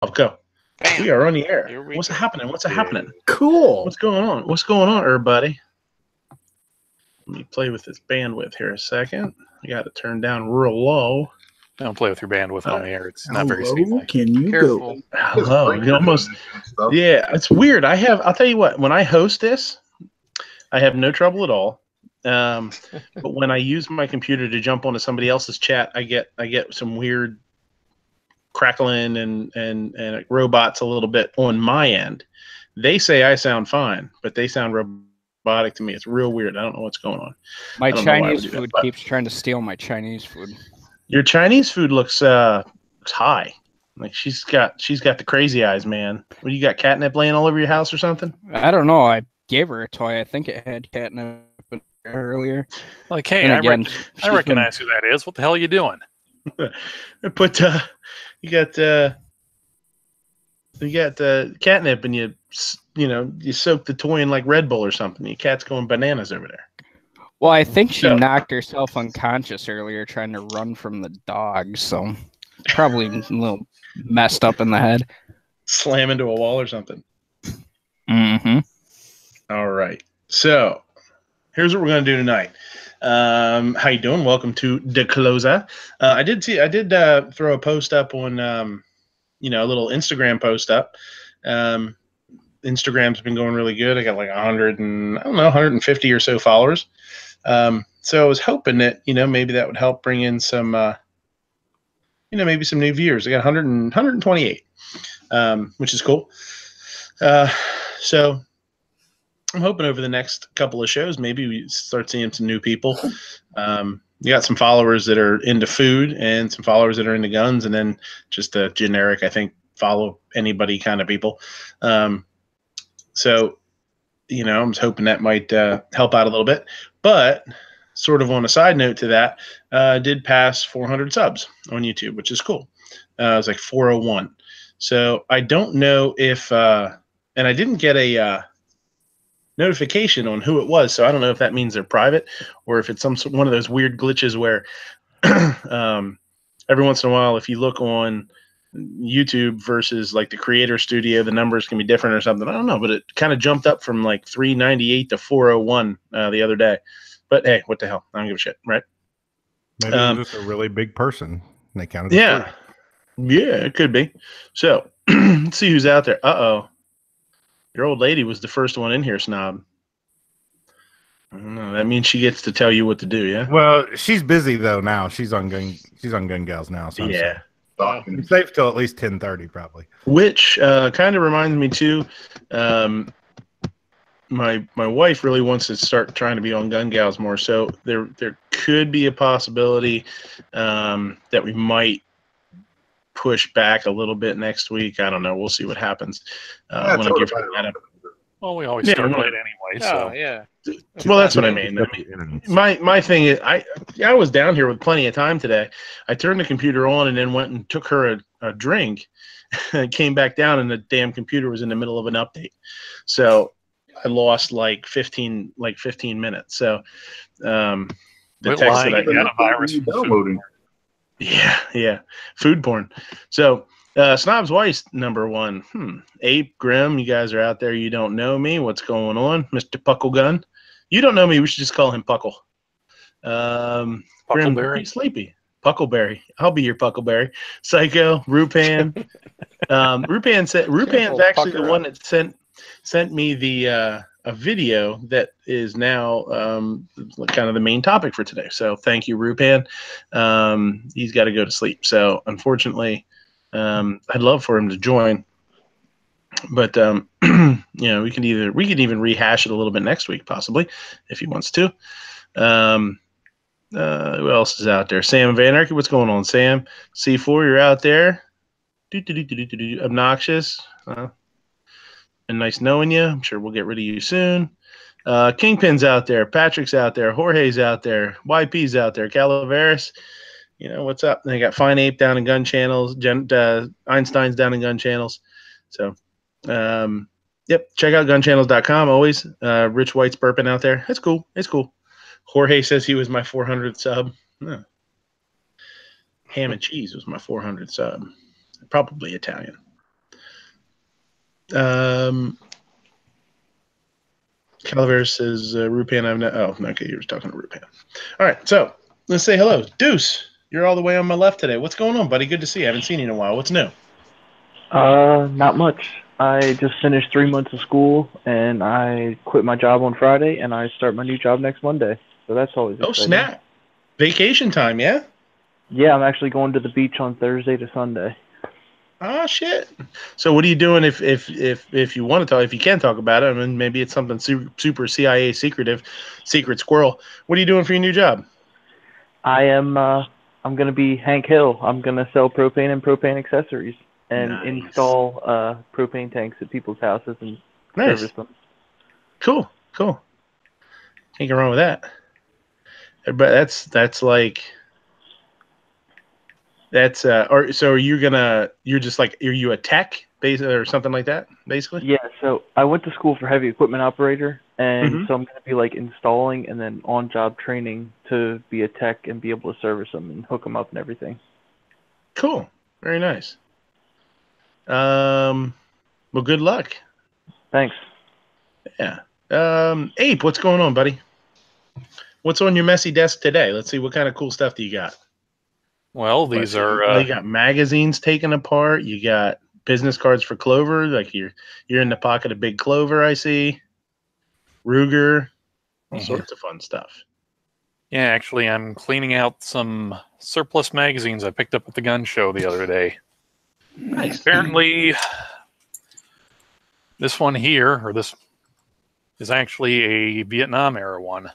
Go. Bam. We are on the air. Here we What's go. happening? What's happening? Cool. What's going on? What's going on, everybody? Let me play with this bandwidth here a second. I got to turn down real low. Don't play with your bandwidth on the air. It's not very Hello, seamless. can you Careful. go? Hello. You almost. Yeah, it's weird. I'll tell you what. When I host this, I have no trouble at all. But when I use my computer to jump onto somebody else's chat, I get some weird crackling and robots a little bit on my end. They say I sound fine, but they sound robotic to me. It's real weird. I don't know what's going on. My Chinese food keeps trying to steal my Chinese food. Your Chinese food looks high. Like she's got the crazy eyes, man. What, you got catnip laying all over your house or something? I don't know. I gave her a toy. I think it had catnip earlier. Like, hey, I recognize who that is. What the hell are you doing? But you got catnip, and you soak the toy in like Red Bull or something. Your cat's going bananas over there. Well, I think she knocked herself unconscious earlier trying to run from the dog, so probably a little messed up in the head. Slam into a wall or something. Mm-hmm. All right. So here's what we're going to do tonight. How you doing? Welcome to The Closer. I did throw a post up on, a little Instagram post up. Instagram's been going really good. I got like 150 or so followers. So I was hoping that, maybe that would help bring in some, maybe some new viewers. I got 128, which is cool. So I'm hoping over the next couple of shows, maybe we start seeing some new people. You got some followers that are into food and some followers that are into guns, and then just a generic, I think, follow anybody kind of people. So, I'm just hoping that might help out a little bit. But sort of on a side note to that, did pass 400 subs on YouTube, which is cool. It was like 401. So I don't know if, and I didn't get a notification on who it was. So I don't know if that means they're private or if it's one of those weird glitches where every once in a while, if you look on YouTube versus like the creator studio, the numbers can be different or something. I don't know, but it kind of jumped up from like 398 to 401 the other day. But hey, what the hell? I don't give a shit, right? Maybe it was just a really big person and they counted. Yeah, it could be. So let's see who's out there. Your old lady was the first one in here, Snob. I don't know. That means she gets to tell you what to do, yeah? Well, she's busy though now. She's on Gun Gals now. So yeah. I'm safe till at least 10:30 probably. Which kind of reminds me too. My wife really wants to start trying to be on Gun Gals more. So there could be a possibility that we might push back a little bit next week. I don't know. We'll see what happens. When I give her that. Well, we always start late anyway. So yeah. Well, that's what I mean. My thing is, I was down here with plenty of time today. I turned the computer on and then went and took her a drink, and came back down, and the damn computer was in the middle of an update. So I lost like 15 minutes. So the text that I got a virus downloading. Yeah, food porn. So Snob's Wife's number one. Ape Grim, you guys are out there. You don't know me. What's going on, Mr. Pucklegun? You don't know me. We should just call him Puckle. Grim, Puckleberry. Sleepy. Puckleberry. I'll be your Puckleberry. Psycho. Rupan. Rupan's actually the one that sent me the a video that is now kind of the main topic for today. So thank you, Rupan. He's got to go to sleep. So unfortunately, I'd love for him to join, but we could even rehash it a little bit next week, possibly, if he wants to. Who else is out there? Sam of Anarchy. What's going on, Sam? C4, you're out there. Obnoxious. Been nice knowing you. I'm sure we'll get rid of you soon. Kingpin's out there. Patrick's out there. Jorge's out there. YP's out there. Calaveras. What's up? They got Fine Ape down in Gun Channels. Einstein's down in Gun Channels. So, yep. Check out gunchannels.com. Always. Rich White's burping out there. It's cool. Jorge says he was my 400th sub. Ham and cheese was my 400th sub. Probably Italian. Calaveras says Rupan. I'm not. Oh, okay. You were talking to Rupan. All right. So let's say hello, Deuce. You're all the way on my left today. What's going on, buddy? Good to see you. I haven't seen you in a while. What's new? Not much. I just finished 3 months of school, and I quit my job on Friday, and I start my new job next Monday. So that's always exciting. Oh, snap. Vacation time, yeah? Yeah, I'm actually going to the beach on Thursday to Sunday. Oh, shit. So what are you doing if you want to talk, if you can talk about it? I mean, maybe it's something super CIA secret squirrel. What are you doing for your new job? I'm going to be Hank Hill. I'm going to sell propane and propane accessories and install propane tanks at people's houses and service them. Cool. Can't go wrong with that. But that's like that's or so are you a tech base or something like that basically? Yeah, so I went to school for heavy equipment operator, and so I'm going to be like installing and then on job training to be a tech and be able to service them and hook them up and everything. Cool. Very nice. Well, good luck. Thanks. Yeah. Ape, what's going on, buddy? What's on your messy desk today? Let's see, what kind of cool stuff do you got? Well, these are... you got magazines taken apart. You got business cards for Clover. Like you're in the pocket of Big Clover, I see. Ruger. All sorts of fun stuff. Yeah, actually, I'm cleaning out some surplus magazines I picked up at the gun show the other day. Nice. Apparently, this one here, or this is actually a Vietnam era one.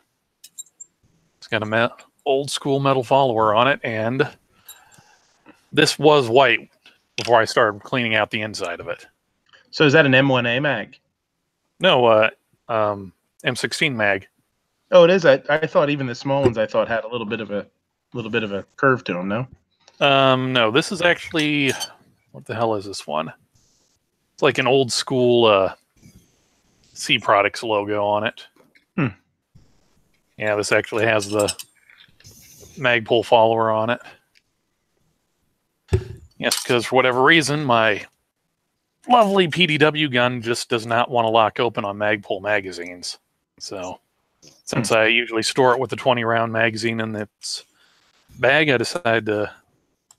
It's got a old school metal follower on it, and this was white before I started cleaning out the inside of it. So is that an M1A mag? No, M16 mag. Oh, it is. I thought even the small ones had a little bit of a curve to them. No. No, this is actually, what the hell is this one? It's like an old school C Products logo on it. Yeah, this actually has the Magpul follower on it. Yes, because for whatever reason, my lovely PDW gun just does not want to lock open on Magpul magazines. So, since I usually store it with a 20-round magazine in its bag, I decided to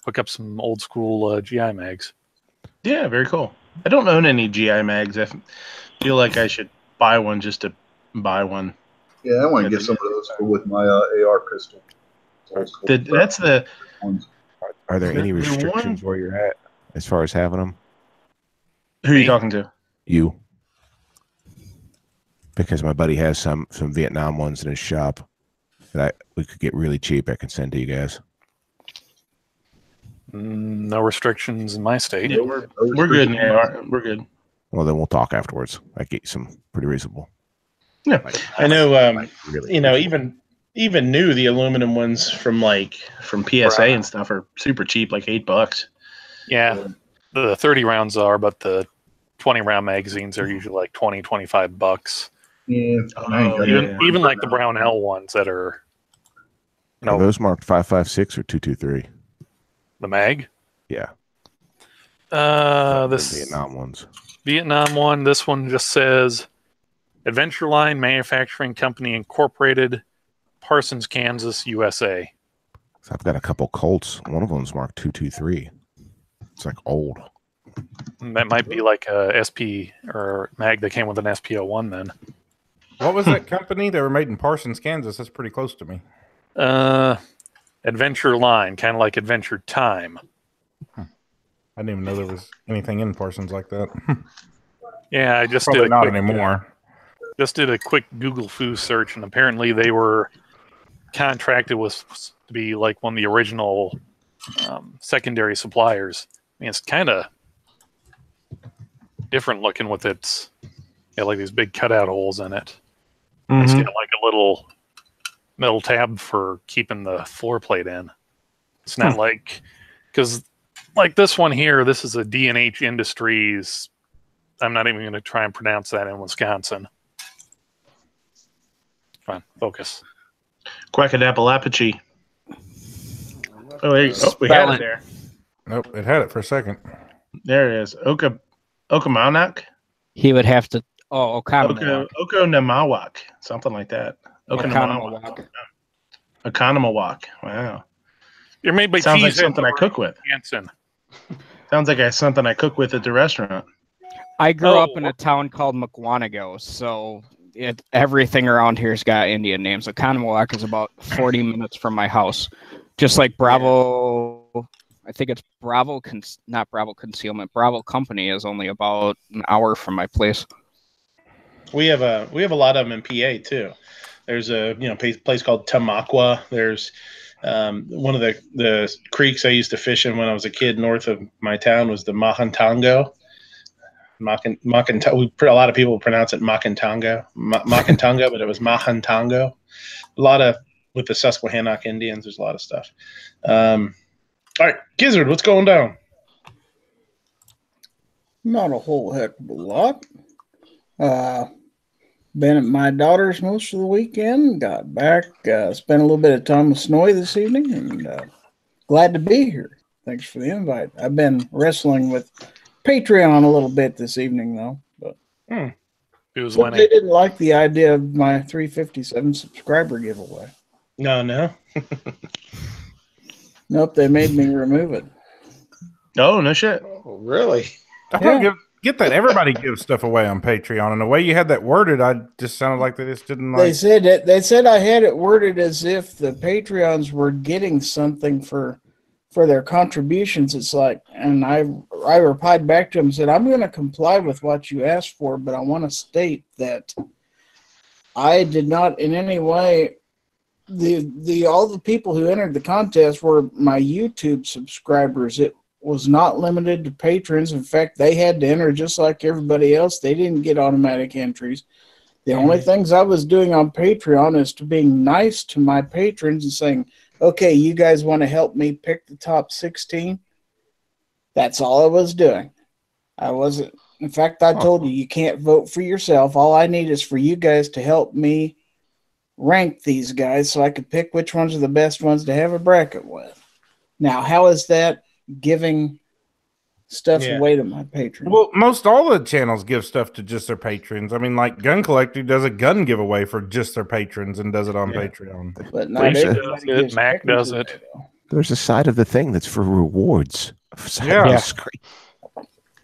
hook up some old school GI mags. Yeah, very cool. I don't own any GI mags. I feel like I should buy one just to buy one. Yeah, I want to get some of those with my AR pistol. Are there any restrictions where you're at as far as having them? Who are you talking to? You. Because my buddy has some Vietnam ones in his shop that we could get really cheap. I can send to you guys. No restrictions in my state. Yeah, we're good. Yeah, we're good. Well, then we'll talk afterwards. I get you some pretty reasonable. Yeah, I know. Even new, the aluminum ones from PSA and stuff are super cheap, like $8. Yeah, the 30 rounds are, but the 20-round magazines are usually like $20-25. Yeah, even like the Brownell ones that are. Are those marked 5.56 or 2.23? The mag? Yeah. This Vietnam ones. Vietnam one. This one just says Adventure Line Manufacturing Company Incorporated, Parsons, Kansas, USA. So I've got a couple Colts. One of them's marked 2.23. It's like old. That might be like a SP or mag that came with an SP01 then. What was that company? They were made in Parsons, Kansas. That's pretty close to me. Adventure Line, kind of like Adventure Time. I didn't even know there was anything in Parsons like that. Yeah, I just Probably not anymore. Just did a quick Google Foo search, and apparently they were contracted to be like one of the original secondary suppliers. I mean, it's kind of different looking with its like these big cutout holes in it. It's got like a little metal tab for keeping the floor plate in. It's not like, because like this one here, this is a D&H Industries. I'm not even going to try and pronounce that in Wisconsin. Come on, focus. Quackadappalapachi. Oh, there you go. We had it there. Nope, it had it for a second. There it is. Okamanak. He would have to. Oh, Oconomowoc. Oconomowoc, something like that. Oconomowoc. Oconomowoc. Wow. You're made by Sounds like cheese something I cook with. Hanson. Sounds like something I cook with at the restaurant. I grew up in a town called Mukwonago, so everything around here's got Indian names. Oconomowoc is about 40 minutes from my house. Just like Bravo, I think it's not Bravo Concealment. Bravo Company is only about an hour from my place. We have a lot of them in PA too. There's a place called Tamaqua. There's one of the creeks I used to fish in when I was a kid north of my town was the Mahantango. A lot of people pronounce it Macantango, but it was Mahantango. A lot of with the Susquehannock Indians. There's a lot of stuff. All right, Gizzard, what's going down? Not a whole heck of a lot. Been at my daughter's most of the weekend. Got back, spent a little bit of time with Snowy this evening, and glad to be here. Thanks for the invite. I've been wrestling with Patreon a little bit this evening, though. But It was they didn't like the idea of my 357 subscriber giveaway. No. Nope, they made me remove it. Oh, no shit. Oh, really? I don't get that. Everybody gives stuff away on Patreon, and the way you had that worded, I just sounded like they just didn't like. They said I had it worded as if the Patreons were getting something for their contributions. It's like, and I replied back to them and said, I'm going to comply with what you asked for, but I want to state that I did not in any way. All the people who entered the contest were my YouTube subscribers. It was not limited to patrons. In fact, they had to enter just like everybody else. They didn't get automatic entries. The only things I was doing on Patreon is to being nice to my patrons and saying, okay, you guys want to help me pick the top 16? That's all I was doing. I wasn't. In fact, I told you can't vote for yourself. All I need is for you guys to help me rank these guys so I could pick which ones are the best ones to have a bracket with. Now, how is that giving stuff away to my patrons? Well, most all the channels give stuff to just their patrons. I mean, like Gun Collector does a gun giveaway for just their patrons and does it on Patreon. But not everybody does it. gives Mac patrons does it. There's a side of the thing that's for rewards. Yeah.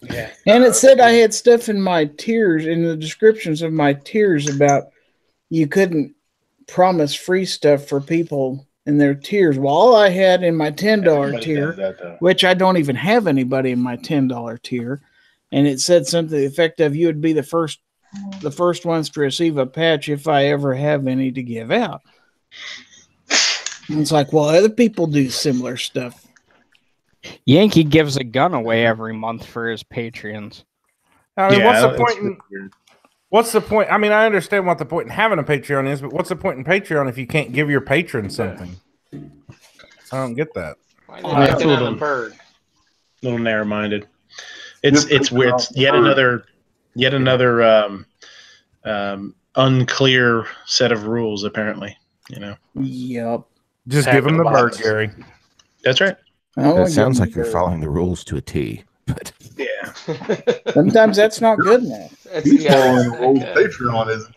Yeah. And it said I had stuff in my tiers, in the descriptions of my tiers about you couldn't promise free stuff for people in their tiers. Well, all I had in my $10 tier, which I don't even have anybody in my $10 tier, and it said something to the effect of you would be the first ones to receive a patch if I ever have any to give out. And it's like, well, other people do similar stuff. Yankee gives a gun away every month for his Patreons. I mean, what's the point? I mean, I understand what the point in having a Patreon is, but what's the point in Patreon if you can't give your patrons something? I don't get that. Why are they picking on a bird? A little narrow-minded. It's weird. It's yet another unclear set of rules. Apparently, Yep. Just give them the bird, Gary. That's right. It sounds like you're following the rules to a T. But yeah, sometimes that's not good enough. He's following the rules. Patreon isn't.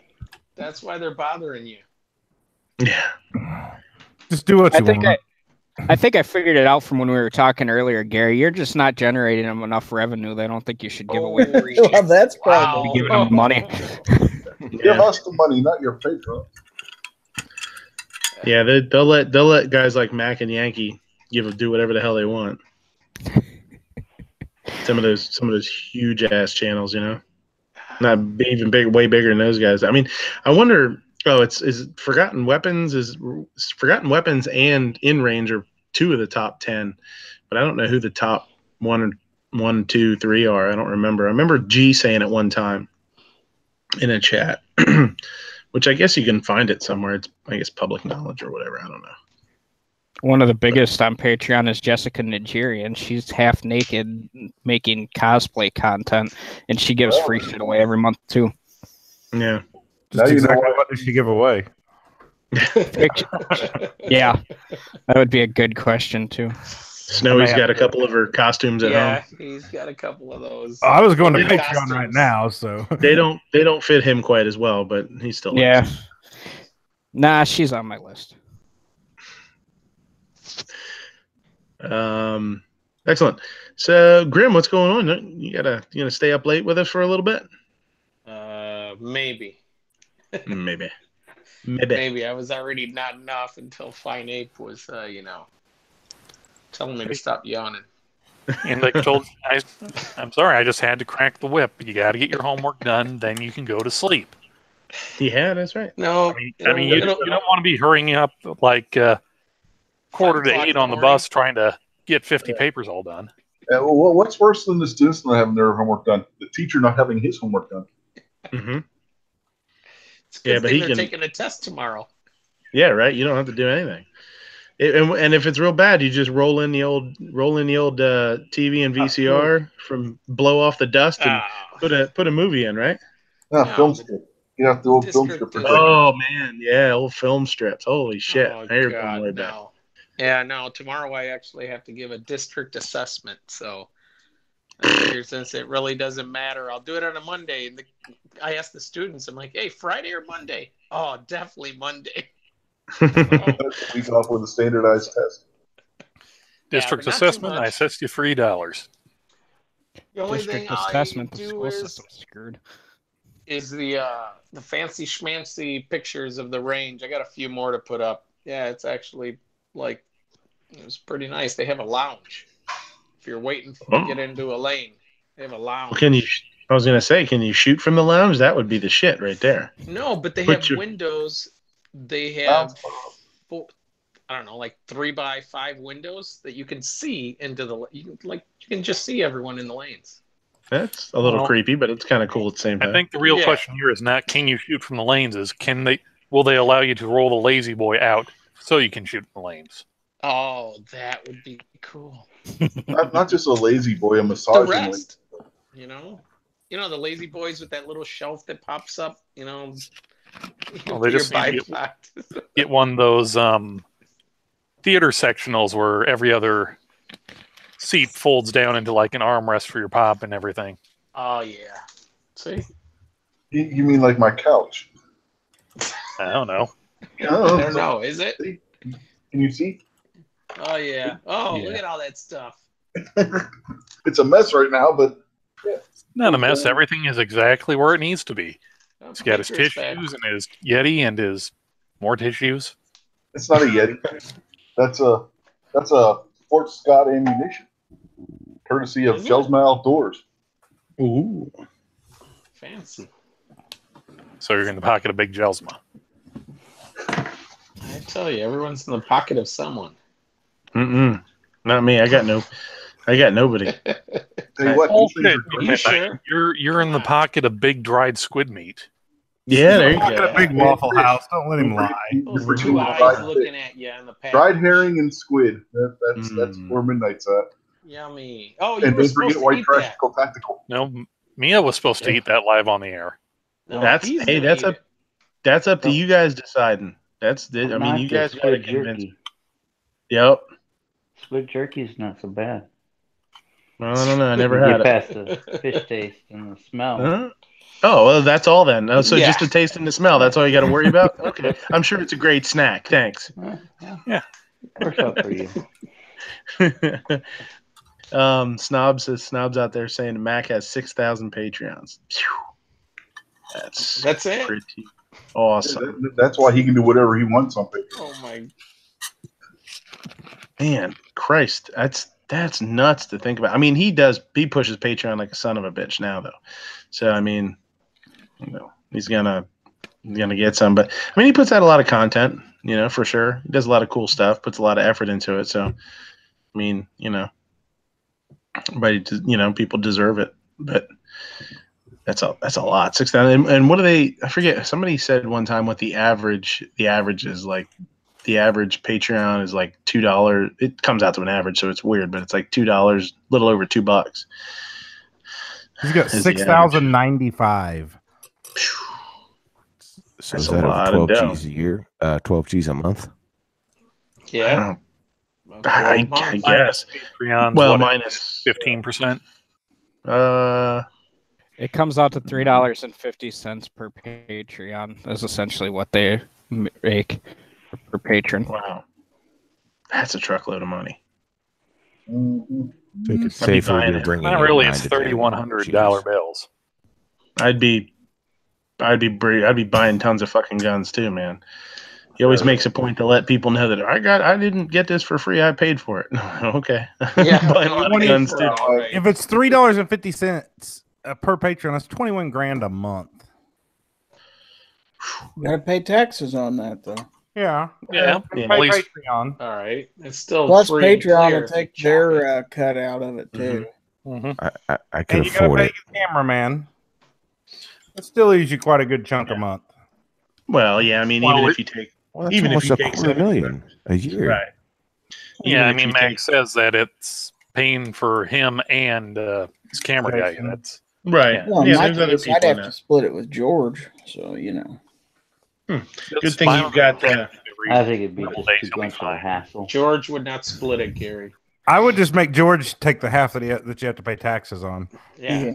That's why they're bothering you. Yeah. Just do what you want. I think I figured it out from when we were talking earlier, Gary. You're just not generating them enough revenue. They don't think you should give away free. Well, that's probably giving them money. Give us the money, not your Patreon. Yeah, they'll let guys like Mac and Yankee do whatever the hell they want. Some of those huge ass channels, not even big, way bigger than those guys. I mean, I wonder. Oh, is Forgotten Weapons and In Range are two of the top 10, but I don't know who the top 1, 2, 3 are. I don't remember. I remember G saying it one time in a chat, which I guess you can find it somewhere. It's public knowledge or whatever. I don't know. One of the biggest on Patreon is Jessica Nigerian. She's half naked making cosplay content, and she gives free shit away every month too. Yeah. Just exactly what does she give away? Yeah, that would be a good question too. Snowy's got a couple of her costumes at home. Yeah, he's got a couple of those. I was going to Big Patreon right costumes. now, so They don't fit him quite as well, but he still Yeah. likes Nah, she's on my list. Excellent. So Grim, what's going on? You gonna stay up late with us for a little bit? Maybe. Maybe. I was already nodding off until Fine Ape was, telling me to stop yawning. And like told, I'm sorry, I just had to crack the whip. You got to get your homework done, then you can go to sleep. Yeah, that's right. No, I mean, you don't want to be hurrying up like quarter to 8 on the bus trying to get 50 papers all done. Well, what's worse than the students not having their homework done? The teacher not having his homework done. Mm-hmm. It's a good thing they're taking a test tomorrow. Yeah, right. You don't have to do anything. And if it's real bad, you just roll in the old TV and VCR from blow off the dust and put a movie in, right? Film strip. You have the old film strip. Oh man, yeah, old film strips. Holy shit! Oh, You're God, going way back. no. Yeah, no. Tomorrow I actually have to give a district assessment, so I figured since it really doesn't matter, I'll do it on a Monday. And I asked the students, I'm like, "Hey, Friday or Monday?" Oh, definitely Monday. Week off with a standardized test. District assessment, I assessed you $3. The only District thing assessment, I the do school system's screwed. is the fancy schmancy pictures of the range. I got a few more to put up. Yeah, it's actually it was pretty nice. They have a lounge. If you're waiting to get into a lane, they have a lounge. I was gonna say, can you shoot from the lounge? That would be the shit right there. No, but they have windows. They have I don't know, like 3x5 windows that you can see into the. You can just see everyone in the lanes. That's a little creepy, but it's kind of cool at the same time. I think the real question here is not can you shoot from the lanes, is will they allow you to roll the lazy boy out so you can shoot in the lanes? Oh, that would be cool. not just a lazy boy, a massage. The rest, you know the lazy boys with that little shelf that pops up. Well, they just need to get one of those theater sectionals where every other seat folds down into like an armrest for your pop and everything. Oh yeah. See? You mean like my couch? I don't know. I don't know. Is it? Can you see? Oh yeah. Oh, yeah. Look at all that stuff. It's a mess right now, but it's not a mess. Everything is exactly where it needs to be. He's got his tissues and his Yeti and his more tissues. It's not a Yeti. That's a Fort Scott ammunition, courtesy of Jelsma Outdoors. Ooh, fancy. So you're in the pocket of Big Jelsma. I tell you, everyone's in the pocket of someone. Not me. I got nobody. You're in the pocket of big dried squid meat. Yeah, there you go. A big Waffle House. Don't let him lie. Those two eyes looking at you in the package. Dried herring and squid. That's where Midnight's at. Yummy. Oh, and don't forget White Trash Tactical. No, Mia was supposed to eat that live on the air. No, that's up to you guys deciding. I mean, you guys got to convince me. Yep. Squid jerky's not so bad. Well, I don't know. I never had it. Past the fish taste and the smell. Huh? Oh, well, that's all then. So just the taste and the smell. That's all you got to worry about? Okay. I'm sure it's a great snack. Thanks. Yeah. Works out for you. Snobs out there saying Mac has 6,000 Patreons. That's it. Pretty awesome. Yeah, that's why he can do whatever he wants on Patreon. Oh my. Man, Christ, that's nuts to think about. I mean, he pushes Patreon like a son of a bitch now, though. So I mean, he's gonna get some. But I mean, he puts out a lot of content, for sure. He does a lot of cool stuff, puts a lot of effort into it. So I mean, people deserve it. But that's a lot. 6,000. And what do they? I forget. Somebody said one time what the average is like. The average Patreon is like $2. It comes out to an average, so it's weird, but it's like $2, a little over $2. He's got 6,095. So is that over 12 G's a year? 12 G's a month? Yeah. I guess. Patreon's Well, what, minus 15%. It comes out to $3.50 per Patreon. That's essentially what they make per patron. Wow, that's a truckload of money. Mm-hmm. So you could safely be bringing. Not really. It's $3,100 bills. I'd be buying tons of fucking guns too, man. He always makes a point to let people know that I didn't get this for free. I paid for it. Okay. Yeah. Buying a lot of guns too. Right. If it's $3.50 per patron, that's 21 grand a month. You gotta pay taxes on that though. Yeah. Yeah. Pay At least- Patreon. All right. It's still Plus, free and Patreon clear. will take their cut out of it too. Mm-hmm. I could And you gotta afford pay it. your cameraman. That still leaves you quite a good chunk a month. Well, yeah. I mean, Well, even it- if you take, Well, that's even if almost you a take $250,000 a year. right. Yeah, Even I if mean, you Mac take- says that it's paying for him and his camera guy. That's right. Yeah. Well, in Yeah, my there's other case, I'd people in have to that. split it with George. So you know. Good thing you've got. I think it'd be couple just days too he'll be much of a fine. hassle. George would not split it, Gary. I would just make George take the half that you have to pay taxes on. Yeah.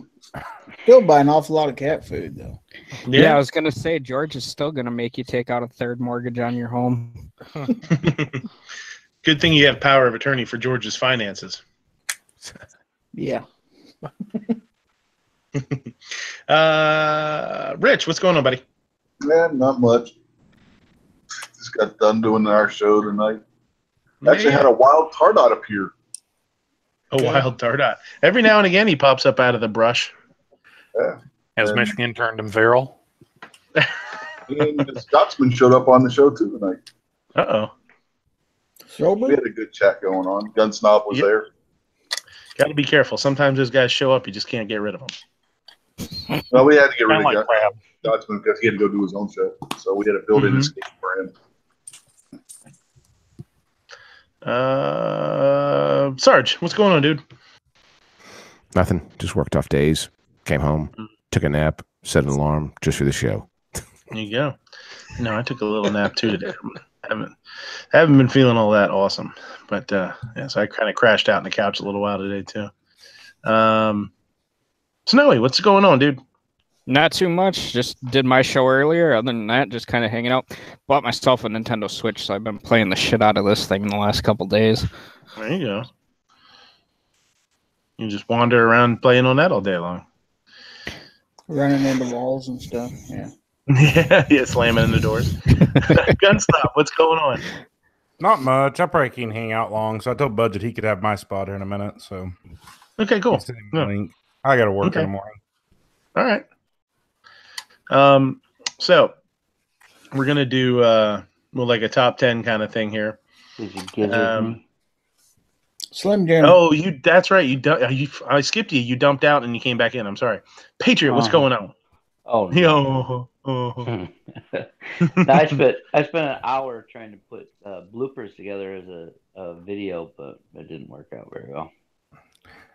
Still buy an awful lot of cat food though. Yeah, I was gonna say George is still gonna make you take out a third mortgage on your home. Good thing you have power of attorney for George's finances. Yeah. Rich, what's going on, buddy? Yeah, not much. Just got done doing our show tonight. Actually had a wild tardot appear. A wild tardot. Every now and again, he pops up out of the brush. Yeah. Has And- Michigan turned him feral? And the Scotsman showed up on the show too tonight. Uh-oh. We Sober? had a good chat going on. Gun Snob was Yep. there. Got to be careful. Sometimes those guys show up, you just can't get rid of them. Well, we had to get rid Kind of of like Crab. Scotsman because he had to go do his own show. So we had a built-in Mhm. escape for him. Sarge, what's going on, dude? Nothing. Just worked off days. Came home, took a nap, set an alarm just for the show. There you go. No, I took a little nap too today. Haven't been feeling all that awesome, but yeah, so I kind of crashed out on the couch a little while today too. Snowy, what's going on, dude? Not too much. Just did my show earlier. Other than that, just kind of hanging out. Bought myself a Nintendo Switch, so I've been playing the shit out of this thing in the last couple days. There you go. You just wander around playing on that all day long. Running into walls and stuff. Yeah. Yeah, slamming in the doors. Gun stop. What's going on? Not much. I probably can't hang out long, so I told Budget he could have my spot here in a minute. So Okay, cool. send him the link. I got to work Okay. in the morning. All right. So we're gonna do well, like a top 10 kind of thing here. Did you gizzard me? Slim Jim. Oh, that's right. I skipped you. You dumped out and you came back in. I'm sorry. Patriot, what's going on? Oh, Yo. no, I spent an hour trying to put bloopers together as a video, but it didn't work out very well.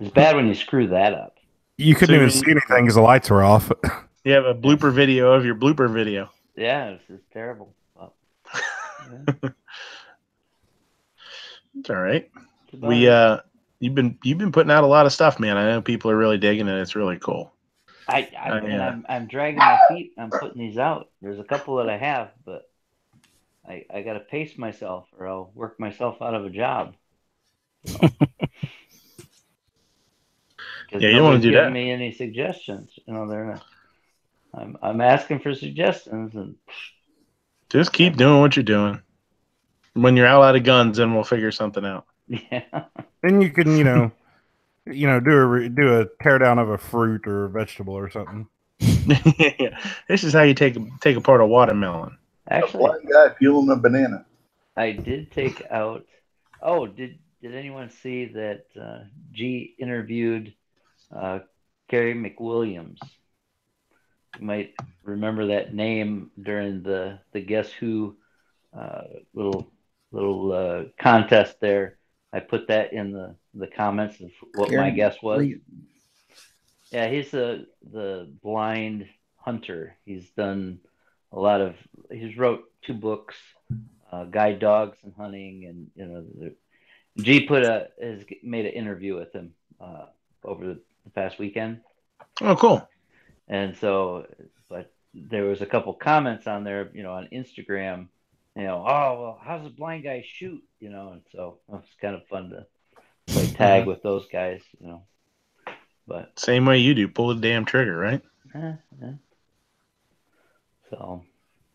It's bad when you screw that up. You couldn't So even see anything because the lights were off. You have a blooper video of your blooper video. Yeah, it's just terrible. Well, yeah. It's all right. It's about We it. you've been putting out a lot of stuff, man. I know people are really digging it. It's really cool. I'm dragging my feet. I'm putting these out. There's a couple that I have, but I got to pace myself, or I'll work myself out of a job. Yeah, you don't want to do that. Me any suggestions? You know, they're not. I'm asking for suggestions, and Just keep doing what you're doing. When you're out of guns, then we'll figure something out. yeah. Then you can, do a teardown of a fruit or a vegetable or something. This is how you take apart a watermelon. A Actually, blind guy peeling a banana. I did take out. Oh, did anyone see that G interviewed Gary McWilliams? You might remember that name during the Guess Who little contest there. I put that in the comments of what my guess was. Yeah, he's the blind hunter. He's done a lot of. He's wrote 2 books, Guide Dogs and Hunting, and G has made an interview with him over the past weekend. Oh, cool. And so, but there was a couple comments on there, on Instagram, oh, well, how's a blind guy shoot? And so it was kind of fun to play tag with those guys, But same way you do, pull the damn trigger, right? Yeah. So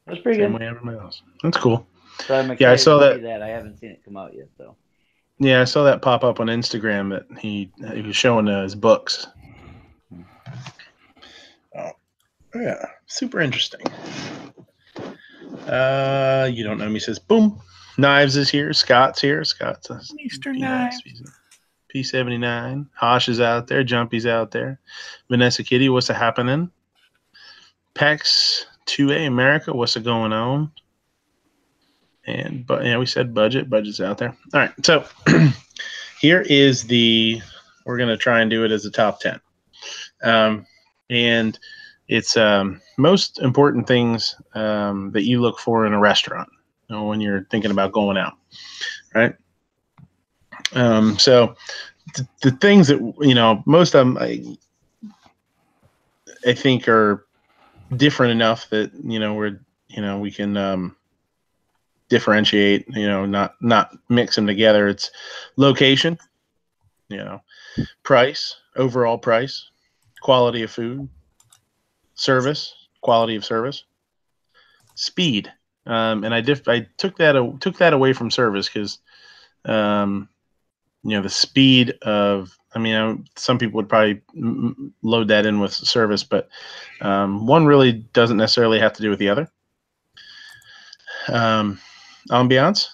it was pretty Same good. way everybody else. That's cool. So I'm excited I saw to see that. that. I haven't seen it come out yet, though. Yeah, I saw that pop up on Instagram that he was showing his books. Oh, yeah, super interesting. You don't know me says boom. Knives is here. Scott's here. Scott's Easter Knives. P79. Hosh is out there. Jumpy's out there. Vanessa Kitty, what's happening? PAX 2A America, what's going on? But we said budget. Budget's out there. All right, so here is we're going to try and do it as a top 10. And it's most important things that you look for in a restaurant when you're thinking about going out, right? So the things that, most of them I think are different enough that, we can differentiate, not mix them together. It's location, price, overall price, quality of food, service, quality of service, speed. And I took that away from service because, the speed of, some people would probably load that in with service, but one really doesn't necessarily have to do with the other. Ambiance,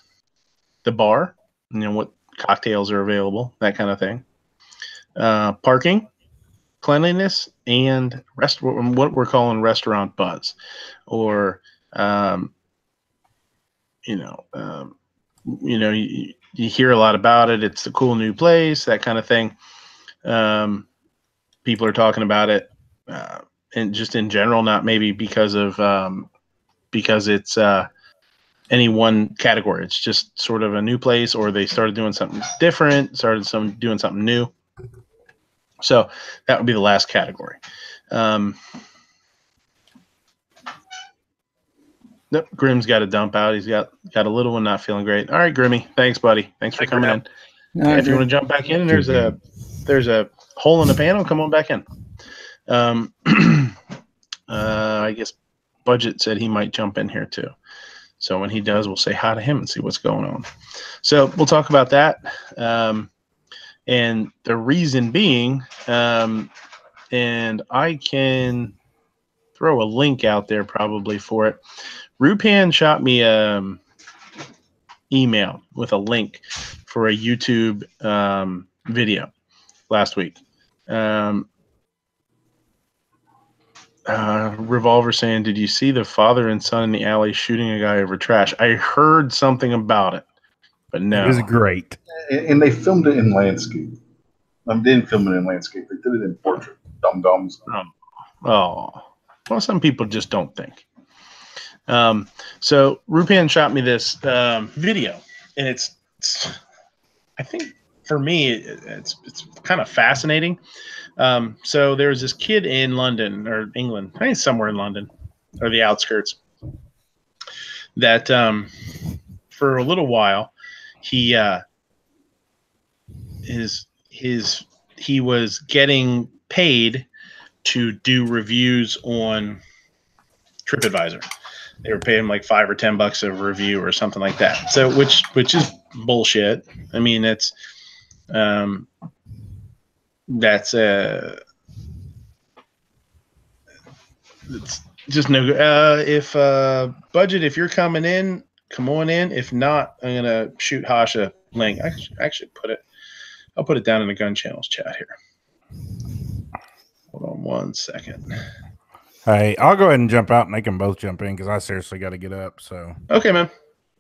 the bar, what cocktails are available, that kind of thing. Parking, cleanliness, and what we're calling restaurant buzz, or you hear a lot about it. It's the cool new place, that kind of thing. People are talking about it, and just in general, not maybe because it's any one category. It's just sort of a new place, or they started doing something different, doing something new. So that would be the last category. Nope, Grimm's got to dump out. He's got a little one not feeling great. All right, Grimmy. Thanks, buddy. Thanks for coming in. Yeah, if you want to jump back in, there's a hole in the panel. Come on back in. I guess Budget said he might jump in here too. So when he does, we'll say hi to him and see what's going on. So we'll talk about that. And the reason being, and I can throw a link out there probably for it. Rupan shot me email with a link for a YouTube video last week. Revolver saying, did you see the father and son in the alley shooting a guy over trash? I heard something about it, but no. It was great. And they filmed it in landscape. They didn't film it in landscape. They did it in portrait. Dum-dums. Oh. Well, some people just don't think. So Rupan shot me this video, and it's I think for me, it's kind of fascinating. So there was this kid in London or England, I think somewhere in London or the outskirts, that for a little while he was getting paid to do reviews on TripAdvisor. They were paying like $5 or $10 a review or something like that. So which is bullshit. I mean, it's just no good. If Budget, if you're coming in, come on in. If not, I'm gonna shoot Hosh a link. I actually I'll put it down in the Gun Channels chat here. Hold on 1 second. Hey, I'll go ahead and jump out and they can both jump in because I seriously got to get up. So okay, man.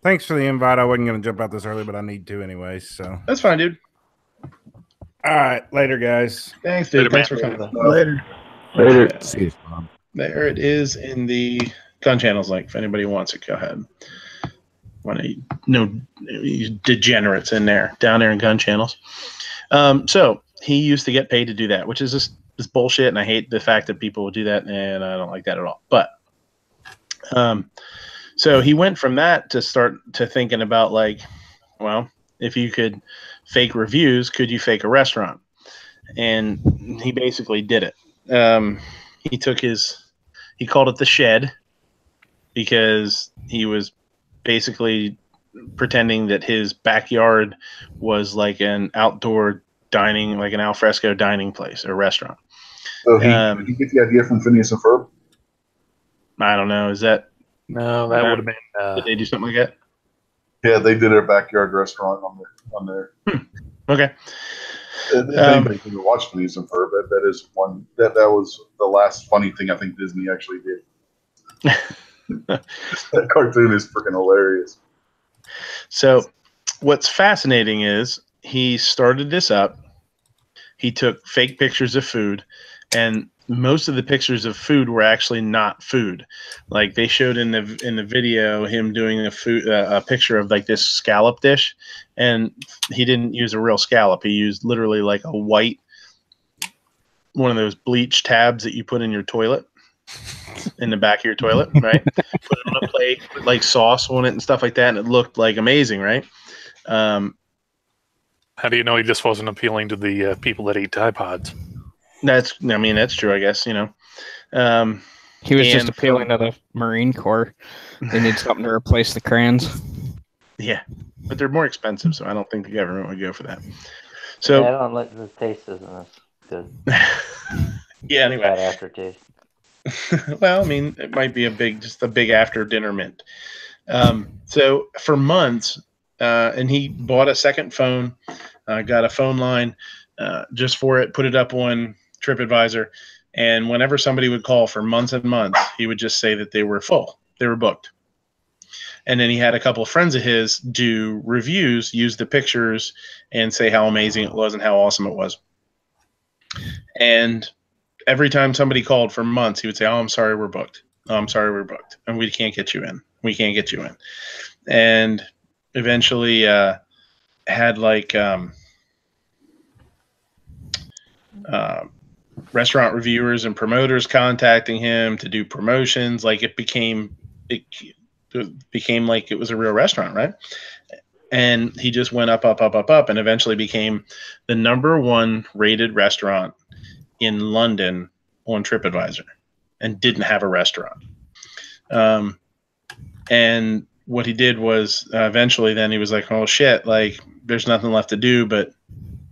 Thanks for the invite. I wasn't going to jump out this early, but I need to anyway. So that's fine, dude. All right, later, guys. Thanks, dude. Thanks for coming. Later. See you, Mom. There it is in the Gun Channels link. If anybody wants it, go ahead. no degenerates in there, down there in gun channels. So he used to get paid to do that, which is just this bullshit, and I hate the fact that people will do that, and I don't like that at all. But so he went from that to start to thinking about like, well, if you could fake reviews, could you fake a restaurant? And he basically did it. He called it the Shed because he was basically pretending that his backyard was like an outdoor dining, like an alfresco dining place or restaurant. So did he get the idea from Phineas and Ferb? I don't know. Is that no? That would have been. Did they do something like that? Yeah, they did a backyard restaurant on there. Okay. If anybody's ever watched Phineas and Ferb, that is one that was the last funny thing I think Disney actually did. That cartoon is freaking hilarious. So what's fascinating is he started this up. He took fake pictures of food, and most of the pictures of food were actually not food. Like they showed in the video him doing a picture of like this scallop dish, and he didn't use a real scallop. He used literally like a white, one of those bleach tabs that you put in your toilet, in the back of your toilet, right? Put it on a plate, put like sauce on it and stuff like that, and it looked like amazing, right? How do you know he just wasn't appealing to the people that eat Tide Pods? That's true, I guess, He was just appealing to the Marine Corps. They need something to replace the crayons. Yeah, but they're more expensive, so I don't think the government would go for that. So yeah, I don't like the taste isn't as good. Yeah, anyway. Bad aftertaste. Well, I mean, it might be just a big after dinner mint. So for months, and he bought a second phone, got a phone line just for it, put it up on TripAdvisor, and whenever somebody would call for months and months, he would just say that they were full, they were booked. And then he had a couple of friends of his do reviews, use the pictures, and say how amazing it was and how awesome it was. And every time somebody called for months, he would say, "Oh, I'm sorry, we're booked. Oh, I'm sorry, we're booked, and we can't get you in. We can't get you in." And eventually had like restaurant reviewers and promoters contacting him to do promotions. Like it became like it was a real restaurant, right? And he just went up, and eventually became the #1 rated restaurant in London on TripAdvisor, and didn't have a restaurant. And what he did was eventually then he was like, "Oh shit, like there's nothing left to do but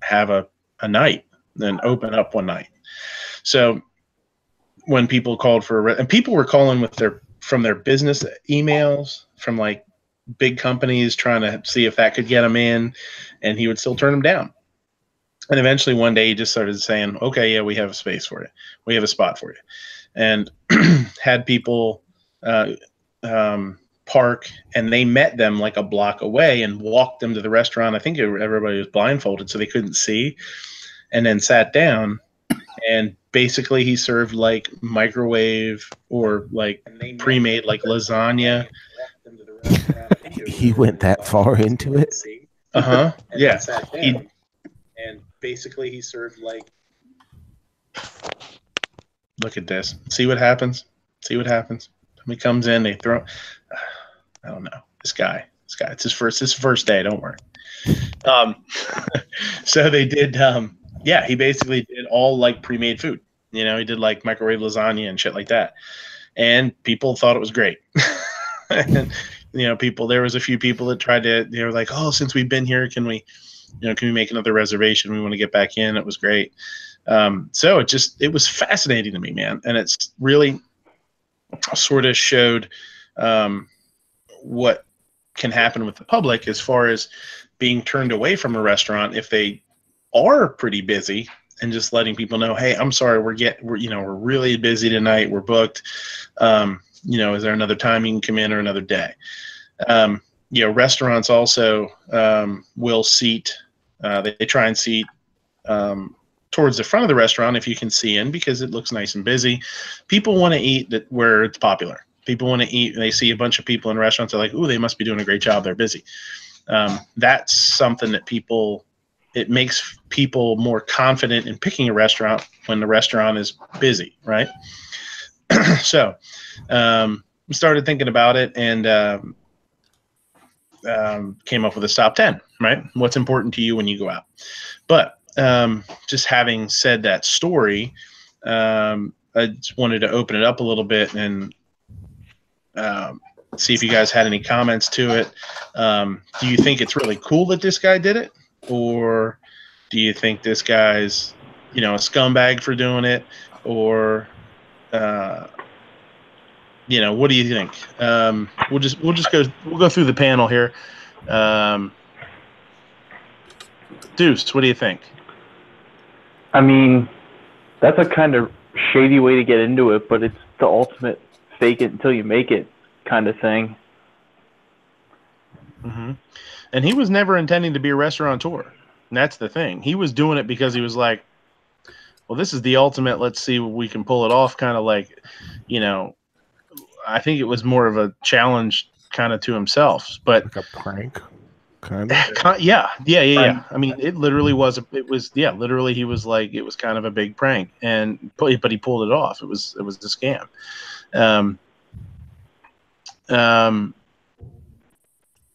have a night, then open up one night." So when people called for and people were calling from their business emails from like big companies trying to see if that could get him in, and he would still turn them down. And eventually one day he just started saying, "Okay, yeah, we have a space for you. We have a spot for you." And had people park, and they met them like a block away and walked them to the restaurant. I think everybody was blindfolded so they couldn't see, and then sat down, and basically he served like microwave or like pre-made like lasagna. He went that far into it? Yeah. And basically he served like, look at this. See what happens? See what happens? Somebody comes in, they throw, I don't know. This guy, it's his first day. Don't worry. So they did, he basically did all like pre-made food. He did like microwave lasagna and shit like that. And people thought it was great. And, there was a few people that tried to, they were like, "Oh, since we've been here, can we make another reservation? We want to get back in." It was great. So it was fascinating to me, man. And it's really sort of showed what can happen with the public as far as being turned away from a restaurant if they are pretty busy, and just letting people know, "Hey, I'm sorry, we're really busy tonight. We're booked. Is there another time you can come in, or another day?" Restaurants also will seat. They try and seat towards the front of the restaurant if you can see in, because it looks nice and busy. People want to eat where it's popular. People want to eat. They see a bunch of people in restaurants. They're like, "Ooh, they must be doing a great job. They're busy." That's something that it makes people more confident in picking a restaurant when the restaurant is busy, right? So we started thinking about it and came up with a top 10, right? What's important to you when you go out? But just having said that story, I just wanted to open it up a little bit and see if you guys had any comments to it. Do you think it's really cool that this guy did it? Or do you think this guy's, a scumbag for doing it? Or, what do you think? We'll go through the panel here. Deuce, what do you think? I mean, that's a kind of shady way to get into it, but it's the ultimate fake it until you make it kind of thing. Mm-hmm. And he was never intending to be a restaurateur. And that's the thing. He was doing it because he was like, well, this is the ultimate. Let's see if we can pull it off. Kind of like, I think it was more of a challenge kind of to himself, but like a prank. Kind of. Yeah. I mean, it literally was. Literally, he was like, it was kind of a big prank, but he pulled it off. It was a scam.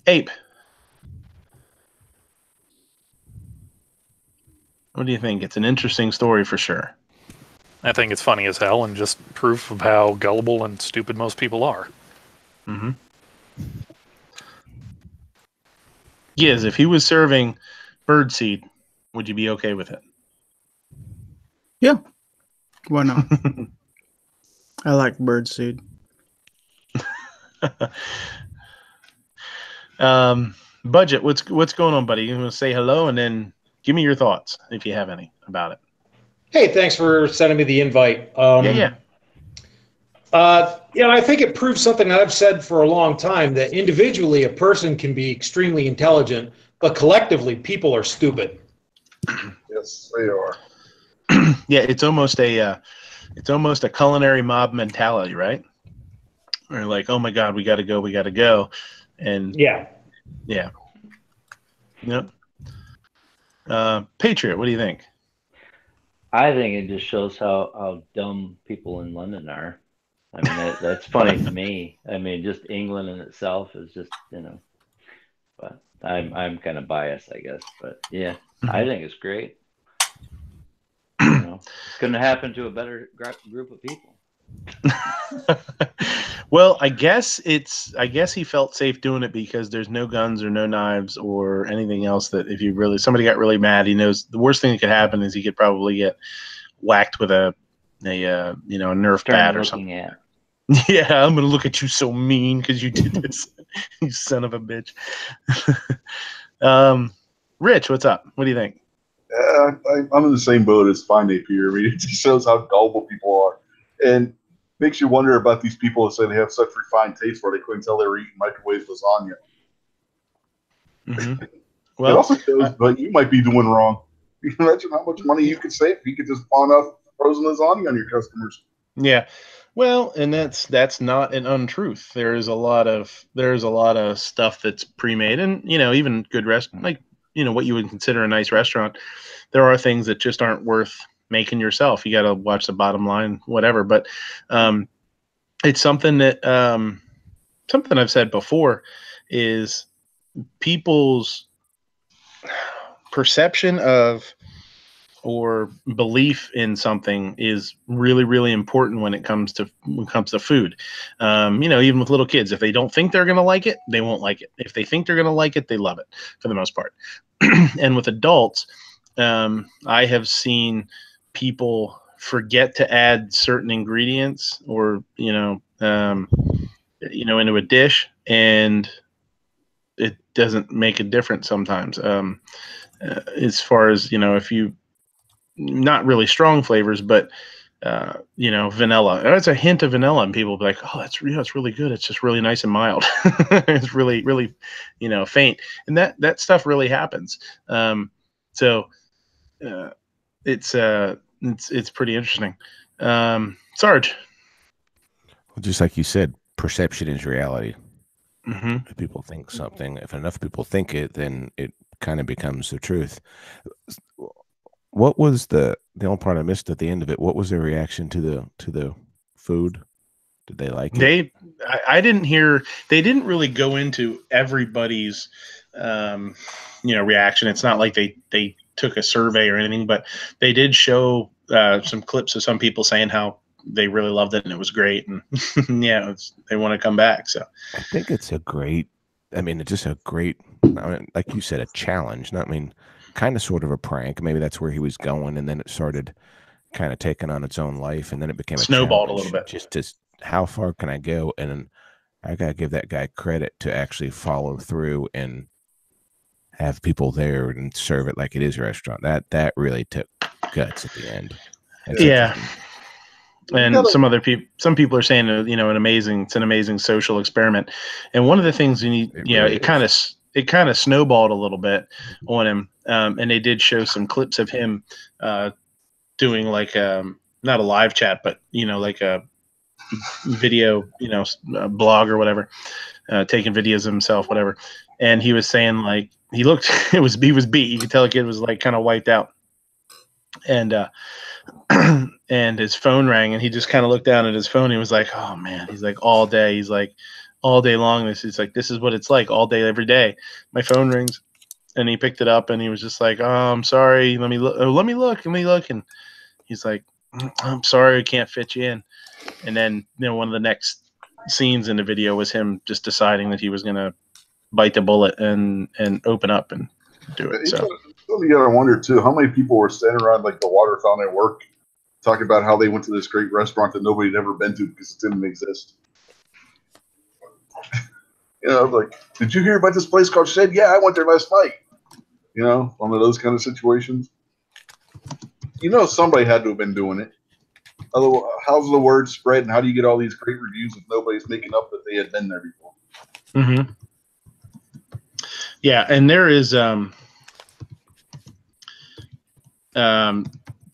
Ape, what do you think? It's an interesting story for sure. I think it's funny as hell and just proof of how gullible and stupid most people are. Mm-hmm. Yes, if he was serving birdseed, would you be okay with it? Yeah. Why not? I like birdseed. Budget, what's going on, buddy? You want to say hello and then give me your thoughts if you have any about it. Hey, thanks for sending me the invite. Yeah. I think it proves something that I've said for a long time, that individually a person can be extremely intelligent, but collectively people are stupid. Yes, they are. Yeah, it's almost a culinary mob mentality, right? We're like, oh my God, we got to go, and yeah. Yep. Patriot, what do you think? I think it just shows how dumb people in London are. I mean, that's funny to me. I mean, just England in itself is just, but I'm kind of biased, I guess. But yeah, I think it's great. Couldn't happen to a better group of people. Well, I guess he felt safe doing it because there's no guns or no knives or anything else that if somebody got really mad, he knows the worst thing that could happen is he could probably get whacked with a Nerf bat or something. Yeah, I'm gonna look at you so mean because you did this, you son of a bitch. Rich, what's up? What do you think? I'm in the same boat as Fine Ape here. I mean, it just shows how gullible people are, and makes you wonder about these people that say they have such refined taste where they couldn't tell they were eating microwave lasagna. Mm-hmm. Well, it also shows what you might be doing wrong. You can imagine how much money you could save if you could just pawn off frozen lasagna on your customers. Yeah. Well, and that's not an untruth. There's a lot of stuff that's pre-made, and even good restaurant, like what you would consider a nice restaurant. There are things that just aren't worth making yourself. You got to watch the bottom line, whatever. But it's something that something I've said before is people's perception of or belief in something is really, really important when it comes to food. Even with little kids, if they don't think they're going to like it, they won't like it. If they think they're going to like it, they love it for the most part. And with adults, I have seen people forget to add certain ingredients or, into a dish, and it doesn't make a difference sometimes. As far as, if you, not really strong flavors, but vanilla. It's a hint of vanilla, and people will be like, "Oh, it's really good. It's just really nice and mild." It's really, really, faint, and that stuff really happens. It's pretty interesting. Sarge. Well, just like you said, perception is reality. Mm-hmm. If people think something, if enough people think it, then it kind of becomes the truth. What was the only part I missed at the end of it? What was their reaction to the food? Did they like it? I didn't hear. They didn't really go into everybody's, reaction. It's not like they took a survey or anything, but they did show some clips of some people saying how they really loved it and it was great, and yeah, they want to come back. So I think it's a great. I mean, it's just a great, like you said, a challenge. Not, I mean, kind of sort of a prank. Maybe that's where he was going, and then it started kind of taking on its own life, and then it became snowballed a a little bit. Just how far can I go? And I gotta give that guy credit to actually follow through and have people there and serve it like it is a restaurant. That really took guts at the end. That's yeah. And some people are saying, it's an amazing social experiment. And one of the things it kind of snowballed a little bit on him. And they did show some clips of him doing like not a live chat, but like a video, a blog or whatever, taking videos of himself, whatever. And he was saying like he was beat. You could tell the kid was like kind of wiped out. And and his phone rang, and he just kind of looked down at his phone. He was like, "Oh man," he's like, all day. He's like, all day long. This is what it's like all day, every day. My phone rings, and he picked it up, and he was just like, "Oh, I'm sorry. Let me look. Let me look. And he's like, "I'm sorry, I can't fit you in." And then one of the next scenes in the video was him just deciding that he was gonna bite the bullet and open up and do it. So. You gotta wonder too, how many people were standing around like the water fountain at work talking about how they went to this great restaurant that nobody had ever been to because it didn't exist. Like, did you hear about this place called Shed? Yeah, I went there last night. One of those kind of situations. Somebody had to have been doing it. Otherwise, how's the word spread, and how do you get all these great reviews if nobody's making up that they had been there before? Mm-hmm. Yeah, and there is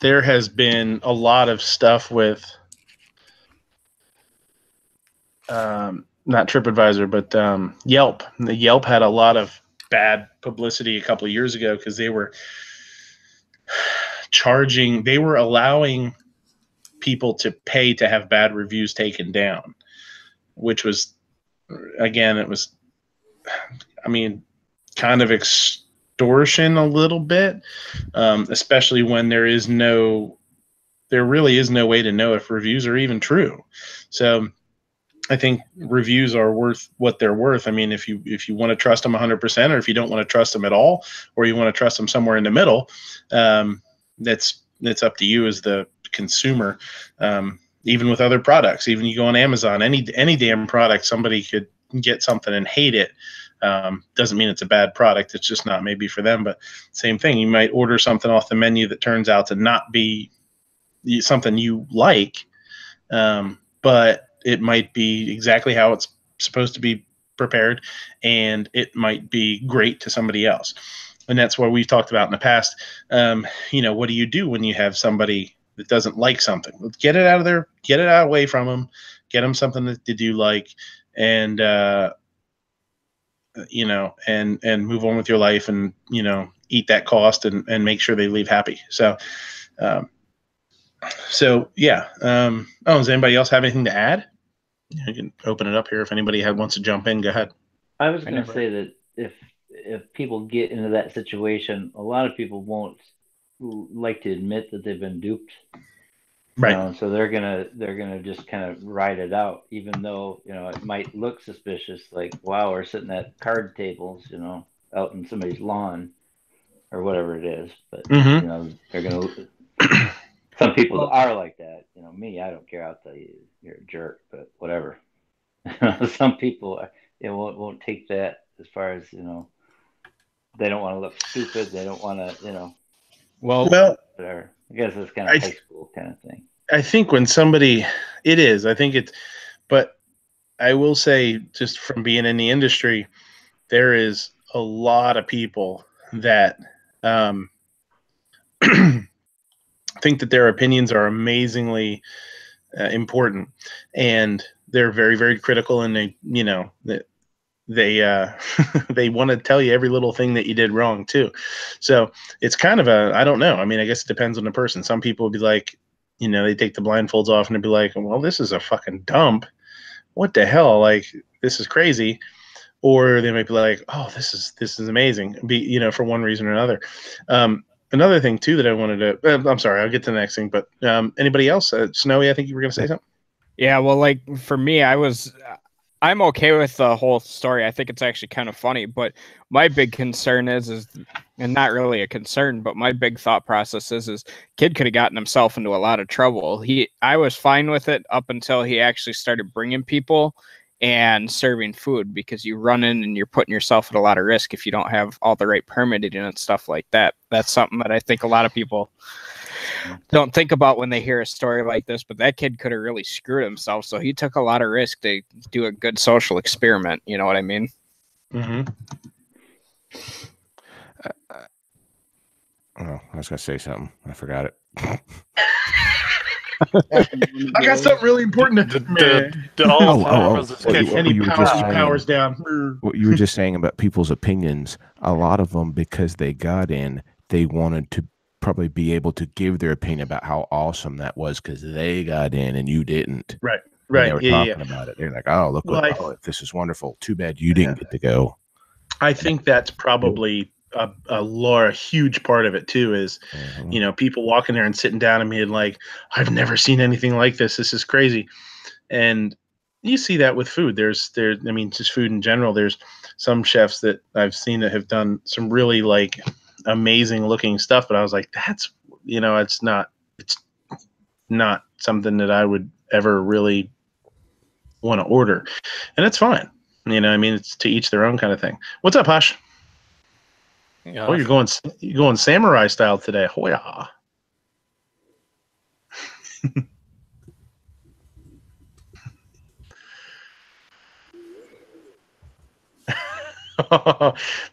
there has been a lot of stuff with not TripAdvisor, but Yelp. The Yelp had a lot of bad publicity a couple of years ago because they were allowing people to pay to have bad reviews taken down, which was, again, it was, kind of extortion a little bit, especially when there really is no way to know if reviews are even true. So I think reviews are worth what they're worth. If you want to trust them 100%, or if you don't want to trust them at all, or you want to trust them somewhere in the middle, that's up to you as the consumer. Even with other products, even you go on Amazon, any damn product, somebody could get something and hate it. Doesn't mean it's a bad product. It's just not maybe for them. But same thing, you might order something off the menu that turns out to not be something you like, but it might be exactly how it's supposed to be prepared, and it might be great to somebody else. And that's what we've talked about in the past. What do you do when you have somebody that doesn't like something? Get it out of there, get it out away from them, get them something that they do like, and and move on with your life, and eat that cost and make sure they leave happy. So yeah. Does anybody else have anything to add? You can open it up here if anybody wants to jump in. Go ahead. I was going to say that if people get into that situation, a lot of people won't like to admit that they've been duped. Right. So they're gonna just kind of ride it out, even though it might look suspicious. Like, wow, we're sitting at card tables, out in somebody's lawn, or whatever it is. But they're gonna. Some people are like that. Me, I don't care. I'll tell you, you're a jerk, but whatever. Some people, won't take that as far as they don't want to look stupid. They don't want to, Well, whatever. I guess it's kind of high school kind of thing. I think when somebody, it is. I think it's, but I will say, just from being in the industry, there is a lot of people that think that their opinions are amazingly important, and they're very, very critical, and they they want to tell you every little thing that you did wrong too. So it's kind of I don't know. I mean, I guess it depends on the person. Some people would be like, they take the blindfolds off and they'd be like, well, this is a fucking dump. What the hell? Like, this is crazy. Or they might be like, oh, this is amazing. For one reason or another. Another thing too that I wanted to, I'm sorry, I'll get to the next thing, but anybody else? Snowy, I think you were going to say something. Yeah. Well, like for me, I'm okay with the whole story. I think it's actually kind of funny, but my big concern is, and not really a concern, but my big thought process is kid could have gotten himself into a lot of trouble. I was fine with it up until he actually started bringing people and serving food, because you run in and you're putting yourself at a lot of risk if you don't have all the right permitting and stuff like that. That's something that I think a lot of people don't think about when they hear a story like this, but that kid could have really screwed himself. So he took a lot of risk to do a good social experiment. You know what I mean? Mm-hmm. I was going to say something. I forgot it. I got something really important to any powers down. What you were just saying about people's opinions, a lot of them, because they got in, they wanted to probably be able to give their opinion about how awesome that was because they got in and you didn't. Right. They were talking about it. They're like, oh, look, this is wonderful. Too bad you didn't get to go. I think that's probably a huge part of it too, is, people walking there and sitting down and being like, I've never seen anything like this. This is crazy. And you see that with food. Just food in general. There's some chefs that I've seen that have done some really like amazing looking stuff, but I was like, it's not something that I would ever really want to order, and it's fine. It's to each their own kind of thing. What's up, Hush? Yeah. Oh, you're going samurai style today. Hoya.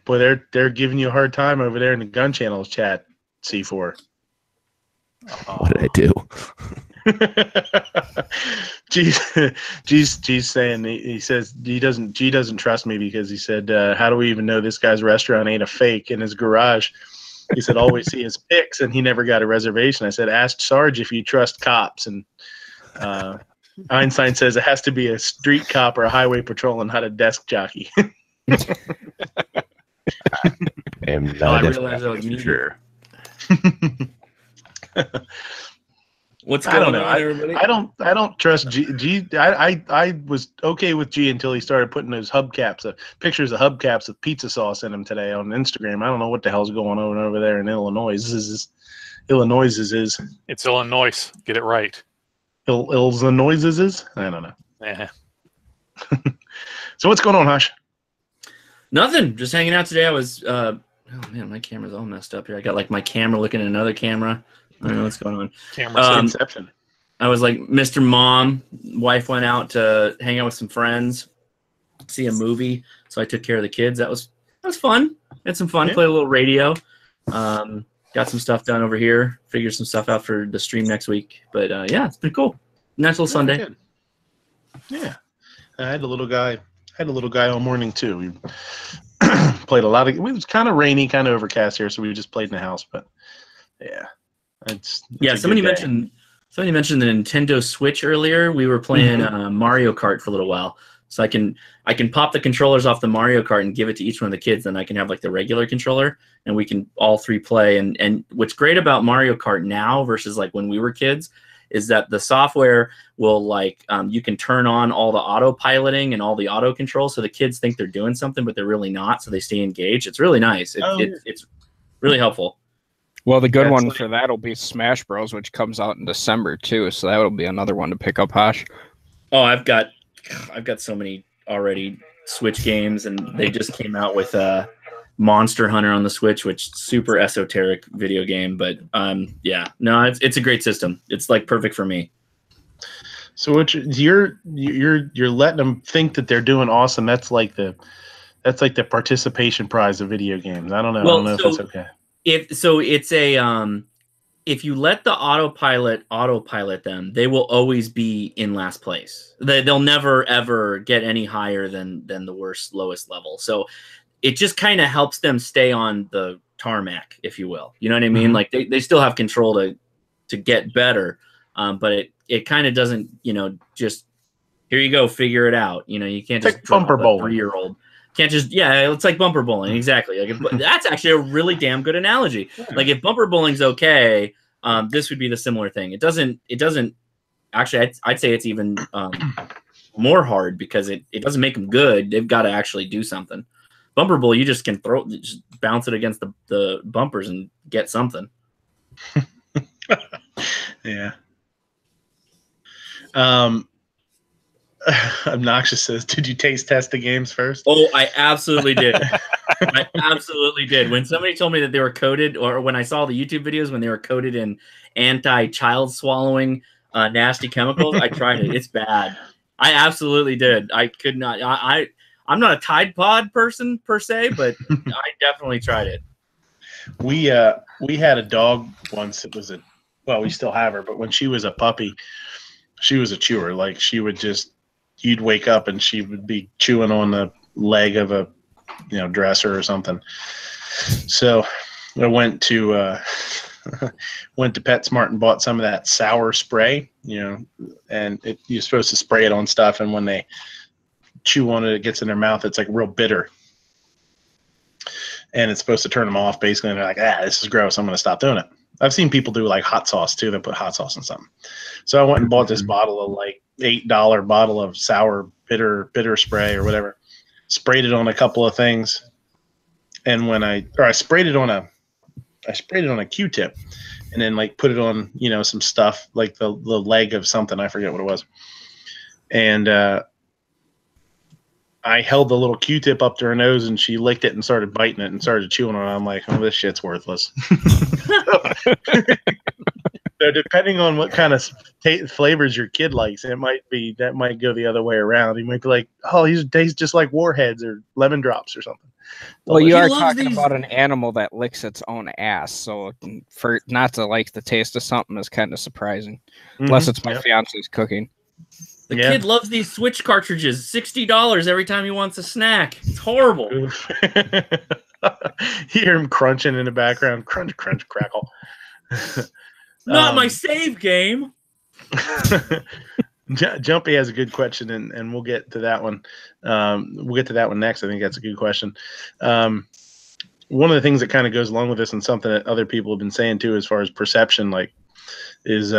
Boy, they're giving you a hard time over there in the Gun Channels chat, C4. What did I do? G's saying, he says G doesn't trust me because he said, how do we even know this guy's restaurant ain't a fake in his garage? He said, always see his pics, and he never got a reservation. I said, ask Sarge if you trust cops. And Einstein says it has to be a street cop or a highway patrol and not a desk jockey. I realize I was sure. What's going on, everybody? I don't trust G. I was okay with G until he started putting those pictures of hubcaps with pizza sauce in them today on Instagram. I don't know what the hell's going on over there in Illinois. It's Illinois. Get it right. Illinois. I don't know. Yeah. So what's going on, Hush? Nothing. Just hanging out today. I was. Oh man, my camera's all messed up here. I got like my camera looking at another camera. I don't know what's going on. Camera inception. I was like Mr. Mom. Wife went out to hang out with some friends, see a movie. So I took care of the kids. That was fun. Had some fun. Yeah. Played a little radio. Got some stuff done over here. Figured some stuff out for the stream next week. But yeah, it's been cool. Nice little Sunday. Good. Yeah, I had a little guy. All morning too. We played a lot of. It was kind of rainy, kind of overcast here, so we just played in the house. But yeah. Somebody mentioned the Nintendo Switch earlier. We were playing Mario Kart for a little while, so I can pop the controllers off the Mario Kart and give it to each one of the kids. Then I can have like the regular controller, and we can all three play. And what's great about Mario Kart now versus like when we were kids is that the software will you can turn on all the auto piloting and all the auto control, so the kids think they're doing something, but they're really not. So they stay engaged. It's really nice. It's really helpful. Well, the good one for that will be Smash Bros, which comes out in December too, so that will be another one to pick up, Hosh. Oh, I've got so many already Switch games, and they just came out with Monster Hunter on the Switch, which super esoteric video game, but it's a great system. It's like perfect for me. So what you're letting them think that they're doing awesome. That's like the participation prize of video games. I don't know. I don't know if that's okay. It's a if you let the autopilot them, they will always be in last place. They'll never ever get any higher than the lowest level. So it just kind of helps them stay on the tarmac, if you will. You know what I mean? Like they still have control to get better, but it kind of doesn't, just here you go, figure it out. You can't just drop bumper a bowling. 3-year-old. Can't just it's like bumper bowling. Exactly. Like that's actually a really damn good analogy. Like if bumper bowling's okay, this would be the similar thing. It doesn't actually. I'd say it's even more hard because it doesn't make them good. They've got to actually do something. Bumper bowl, you just can just bounce it against the bumpers and get something. Yeah. Obnoxious says, "Did you taste test the games first?" Oh, I absolutely did. I absolutely did. When somebody told me that they were coated, or when I saw the YouTube videos when they were coated in anti-child swallowing nasty chemicals, I tried it. It's bad. I absolutely did. I could not. I'm not a Tide Pod person per se, but I definitely tried it. We had a dog once. It was we still have her, but when she was a puppy, she was a chewer. Like you'd wake up and she would be chewing on the leg of a dresser or something. So I went to PetSmart and bought some of that sour spray, and you're supposed to spray it on stuff, and when they chew on it, it gets in their mouth. It's like real bitter, and it's supposed to turn them off basically. And they're like, this is gross. I'm going to stop doing it. I've seen people do like hot sauce too. They put hot sauce in something. So I went and bought this bottle of like $8 bottle of sour bitter spray or whatever. Sprayed it on a couple of things, and I sprayed it on a Q-tip, and then like put it on some stuff like the leg of something. I forget what it was, and I held the little Q-tip up to her nose, and she licked it and started biting it and started chewing on it. I'm like, oh, this shit's worthless. So depending on what kind of flavors your kid likes, that might go the other way around. He might be like, oh, these taste just like Warheads or Lemon Drops or something. Well, you are talking about an animal that licks its own ass, so for not to like the taste of something is kind of surprising, unless it's my fiance's cooking. The kid loves these Switch cartridges. $60 every time he wants a snack. It's horrible. You hear him crunching in the background. Crunch, crunch, crackle. Not my save game. Jumpy has a good question, and we'll get to that one. We'll get to that one next. I think that's a good question. One of the things that kind of goes along with this, and something that other people have been saying too, as far as perception, is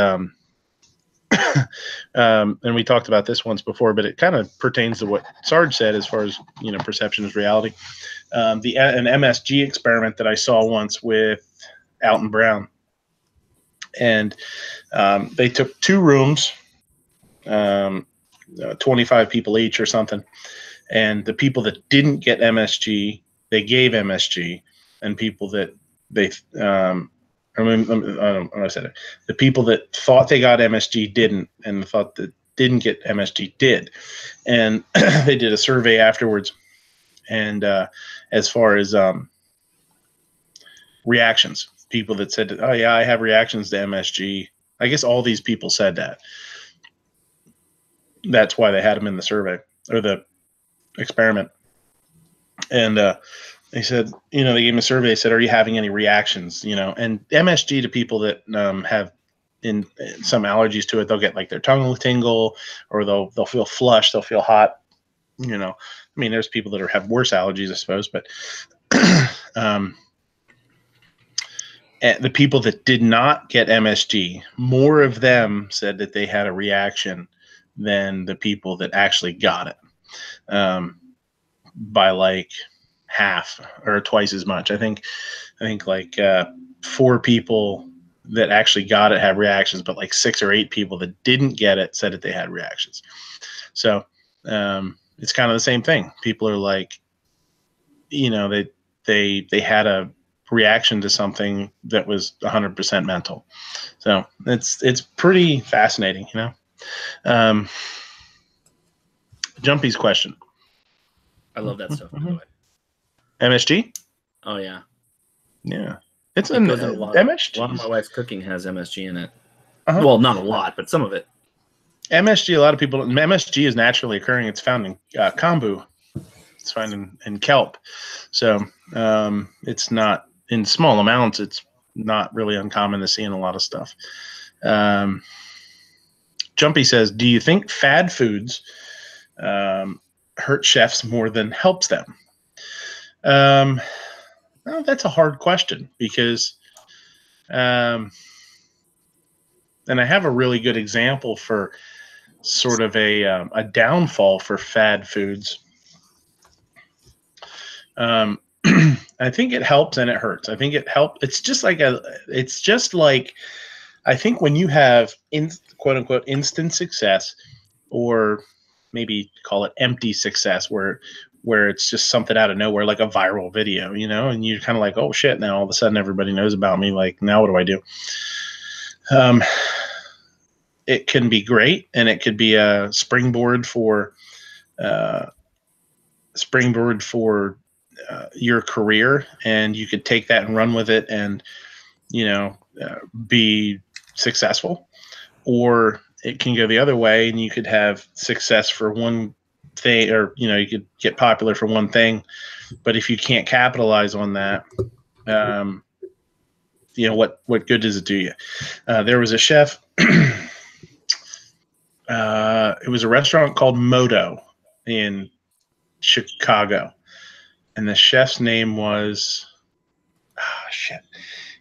and we talked about this once before, but it kind of pertains to what Sarge said as far as perception is reality. An MSG experiment that I saw once with Alton Brown. And they took 2 rooms, 25 people each or something. And the people that didn't get MSG, they gave MSG. And people that I don't know I said it. The people that thought they got MSG didn't, and thought that didn't get MSG did. And they did a survey afterwards. And as far as reactions, people that said, oh yeah, I have reactions to MSG. I guess all these people said that. That's why they had them in the survey or the experiment. And they said, they gave me a survey. They said, are you having any reactions? And MSG to people that have in some allergies to it, they'll get like their tongue will tingle, or they'll feel flushed, they'll feel hot. There's people that have worse allergies, I suppose, but the people that did not get MSG, more of them said that they had a reaction than the people that actually got it, by like half or twice as much. I think like 4 people that actually got it had reactions, but like 6 or 8 people that didn't get it said that they had reactions. So it's kind of the same thing. People are like, they had a reaction to something that was 100% mental. So it's pretty fascinating, Jumpy's question. I love that stuff, by the way. MSG? Oh yeah. Yeah. It's It an goes in a lot. MSG. A lot of my wife's cooking has MSG in it. Uh-huh. Well, not a lot, but some of it. MSG, a lot of people, MSG is naturally occurring. It's found in kombu. It's found in kelp. So it's not in small amounts. It's not really uncommon to see in a lot of stuff. Jumpy says, do you think fad foods hurt chefs more than helps them? Well, that's a hard question because, and I have a really good example for sort of a downfall for fad foods. I think it helps and it hurts. I think it helps. It's just like I think when you have quote unquote instant success, or maybe call it empty success, where it's just something out of nowhere, like a viral video, and you're kind of like, oh shit, now all of a sudden everybody knows about me. Like, now what do I do? It can be great, and it could be a springboard for your career, and you could take that and run with it and be successful. Or it can go the other way, and you could have success for one thing, or you could get popular for one thing, but if you can't capitalize on that, what good does it do you? There was a chef. It was a restaurant called Moto in Chicago, and the chef's name was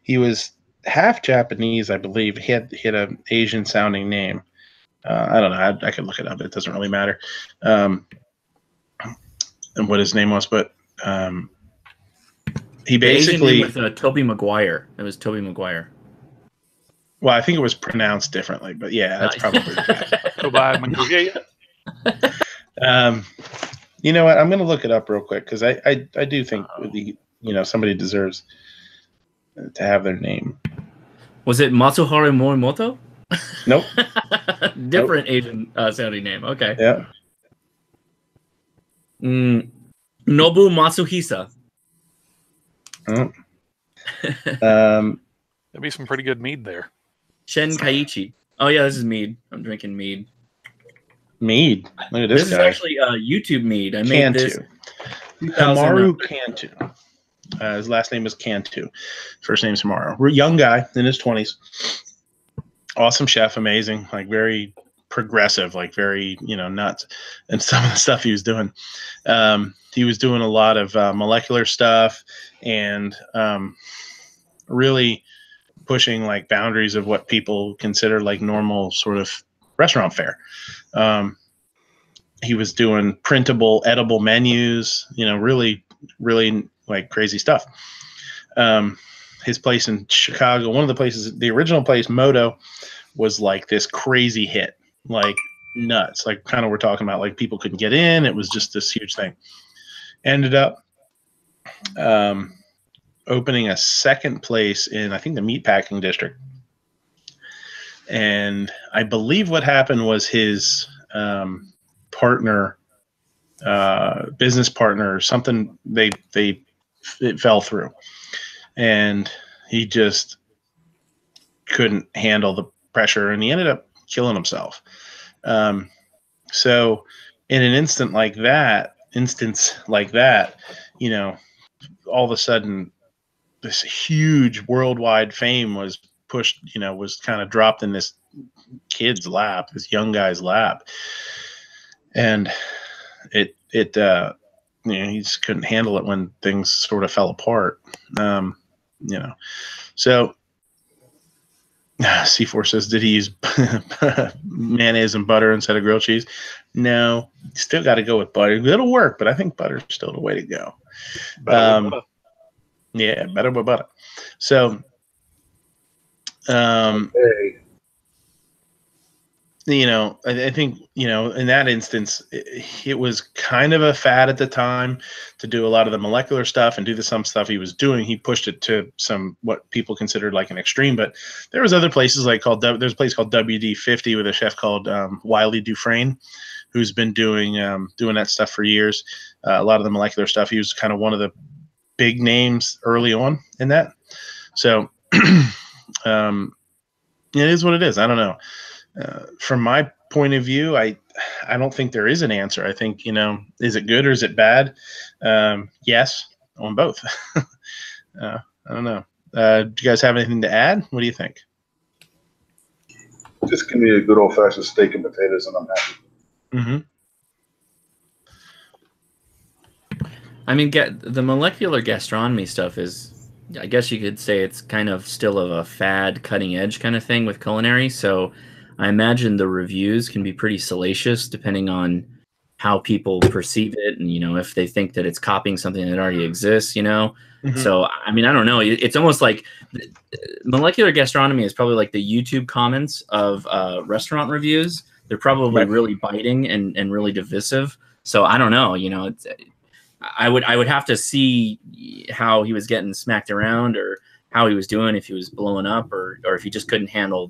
he was half Japanese, I believe. He had an Asian sounding name. I don't know. I could look it up. It doesn't really matter. And what his name was, but he basically with Toby Maguire. It was Toby Maguire. Well, I think it was pronounced differently, but yeah, that's probably you know what? I'm going to look it up real quick because I do think somebody deserves to have their name. Was it Matsuharu Morimoto? Nope. Different Asian sounding name. Okay. Yeah. Nobu Matsuhisa. Oh. There'd be some pretty good mead there. Shen Kaiichi. Oh yeah, this is mead. I'm drinking mead. Mead. Look at this guy. Is actually YouTube mead. I made this. Hamaru Cantu. His last name is Cantu. First name's Hamaru. We're a young guy in his 20s. Awesome chef, amazing, like very progressive, like very nuts. And some of the stuff he was doing. He was doing a lot of molecular stuff and really pushing like boundaries of what people consider like normal sort of restaurant fare. He was doing printable, edible menus, really, really like crazy stuff. His place in Chicago, one of the places, the original place, Moto, was like this crazy hit, like nuts, like kind of we're talking about, like people couldn't get in. It was just this huge thing. Ended up opening a second place in, I think, the meatpacking district. And I believe what happened was his partner, business partner, or something, it fell through. And he just couldn't handle the pressure, and he ended up killing himself. So in an instance like that, all of a sudden this huge worldwide fame was pushed, was kind of dropped in this kid's lap, this young guy's lap. And he just couldn't handle it when things sort of fell apart. So C4 says, did he use mayonnaise and butter instead of grilled cheese? No, still got to go with butter. It'll work, but I think butter's still the way to go. Yeah, better with butter. So, I think, in that instance, it was kind of a fad at the time to do a lot of the molecular stuff and do some stuff he was doing. He pushed it to what people considered like an extreme, but there was other places there's a place called WD-50 with a chef called Wiley Dufresne, who's been doing that stuff for years. A lot of the molecular stuff. He was kind of one of the big names early on in that. So it is what it is. I don't know. From my point of view, I don't think there is an answer. I think, is it good or is it bad? Yes, on both. I don't know. Do you guys have anything to add? What do you think? Just give me a good old fashioned steak and potatoes, and I'm happy. I mean, the molecular gastronomy stuff is, I guess you could say it's kind of still of a fad, cutting edge kind of thing with culinary. So I imagine the reviews can be pretty salacious depending on how people perceive it, and if they think that it's copying something that already exists. So I mean, I don't know. It's almost like molecular gastronomy is probably like the YouTube comments of restaurant reviews. They're probably really biting and really divisive. So I don't know. I would have to see how he was getting smacked around, or how he was doing, if he was blowing up, or if he just couldn't handle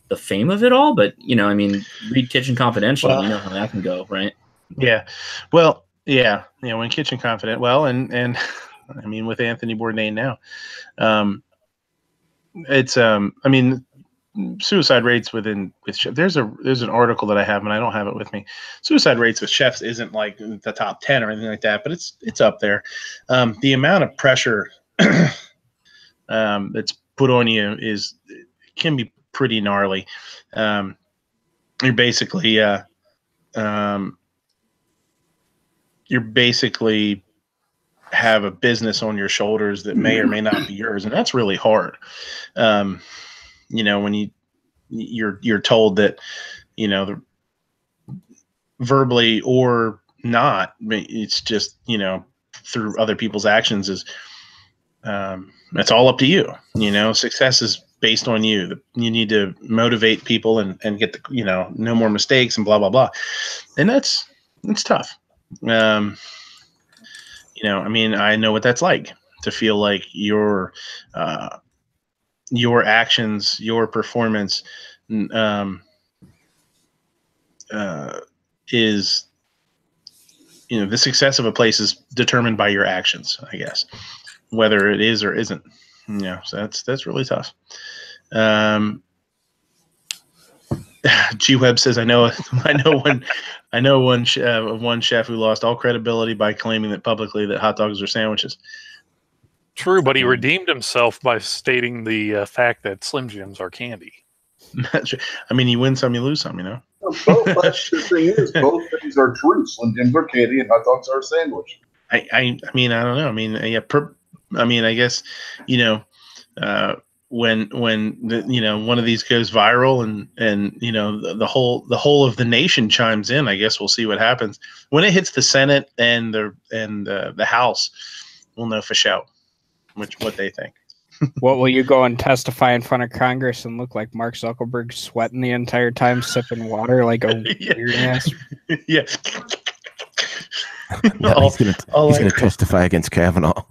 the fame of it all. But I mean, read Kitchen Confidential, and you know how that can go, right? Yeah. Well, yeah. When Kitchen Confidential, and I mean, with Anthony Bourdain now, it's I mean, suicide rates with chefs. There's an article that I have, and I don't have it with me. Suicide rates with chefs isn't like the top 10 or anything like that, but it's up there. The amount of pressure that's put on you can be pretty gnarly. You're basically have a business on your shoulders that may or may not be yours, and that's really hard. When you're told that, verbally or not, it's just, through other people's actions is, it's all up to you. Success is based on you. You need to motivate people and get no more mistakes and blah, blah, blah. And it's tough. I mean, I know what that's like, to feel like your actions, your performance, is, the success of a place is determined by your actions, I guess, whether it is or isn't. So that's really tough. G Web says, I know one chef who lost all credibility by claiming that publicly that hot dogs are sandwiches. True, but he redeemed himself by stating the fact that Slim Jims are candy. I mean, you win some, you lose some, That's the thing is, both things are true. Slim Jims are candy and hot dogs are a sandwich. I mean, I don't know. I mean, yeah, I guess, when one of these goes viral and the whole of the nation chimes in, I guess we'll see what happens when it hits the Senate and the House. We'll know for sure what they think. What will you go and testify in front of Congress and look like Mark Zuckerberg sweating the entire time, sipping water like a weird ass? Yeah. No, he's gonna testify against Kavanaugh.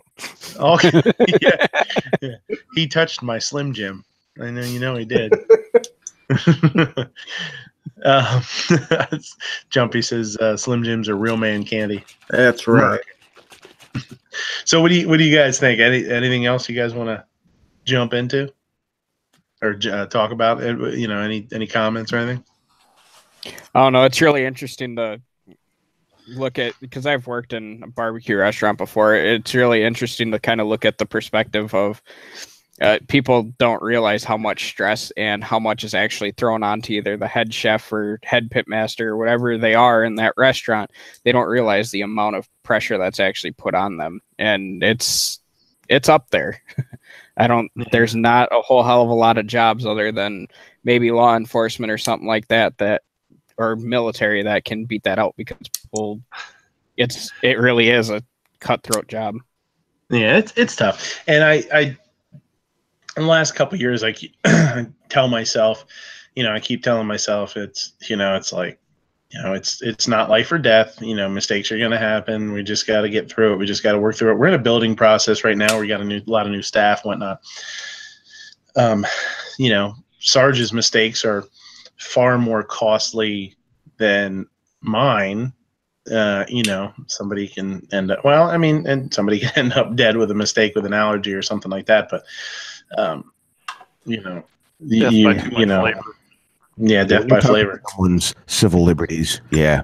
Oh, yeah. He touched my Slim Jim. I know, he did. Jumpy says Slim Jims are real man candy. That's right. So what do you guys think? Anything else you guys want to jump into or talk about? Any comments or anything? I don't know. It's really interesting to look at, because I've worked in a barbecue restaurant before. It's really interesting to kind of look at the perspective of people don't realize how much stress and how much is actually thrown onto either the head chef or head pitmaster or whatever they are in that restaurant. They don't realize the amount of pressure that's actually put on them, and it's up there. There's not a whole hell of a lot of jobs other than maybe law enforcement or something like that or military that can beat that out, because it really is a cutthroat job. Yeah, it's tough. And I in the last couple of years, I keep tell myself, I keep telling myself it's like, it's not life or death. Mistakes are going to happen. We just got to get through it. We just got to work through it. We're in a building process right now. We got a lot of new staff, whatnot. Sarge's mistakes are far more costly than mine, you know, somebody can end up, well, I mean, and somebody can end up dead with a mistake with an allergy or something like that. But, you know, you know, flavor. Yeah, death by flavor. Someone's civil liberties. Yeah.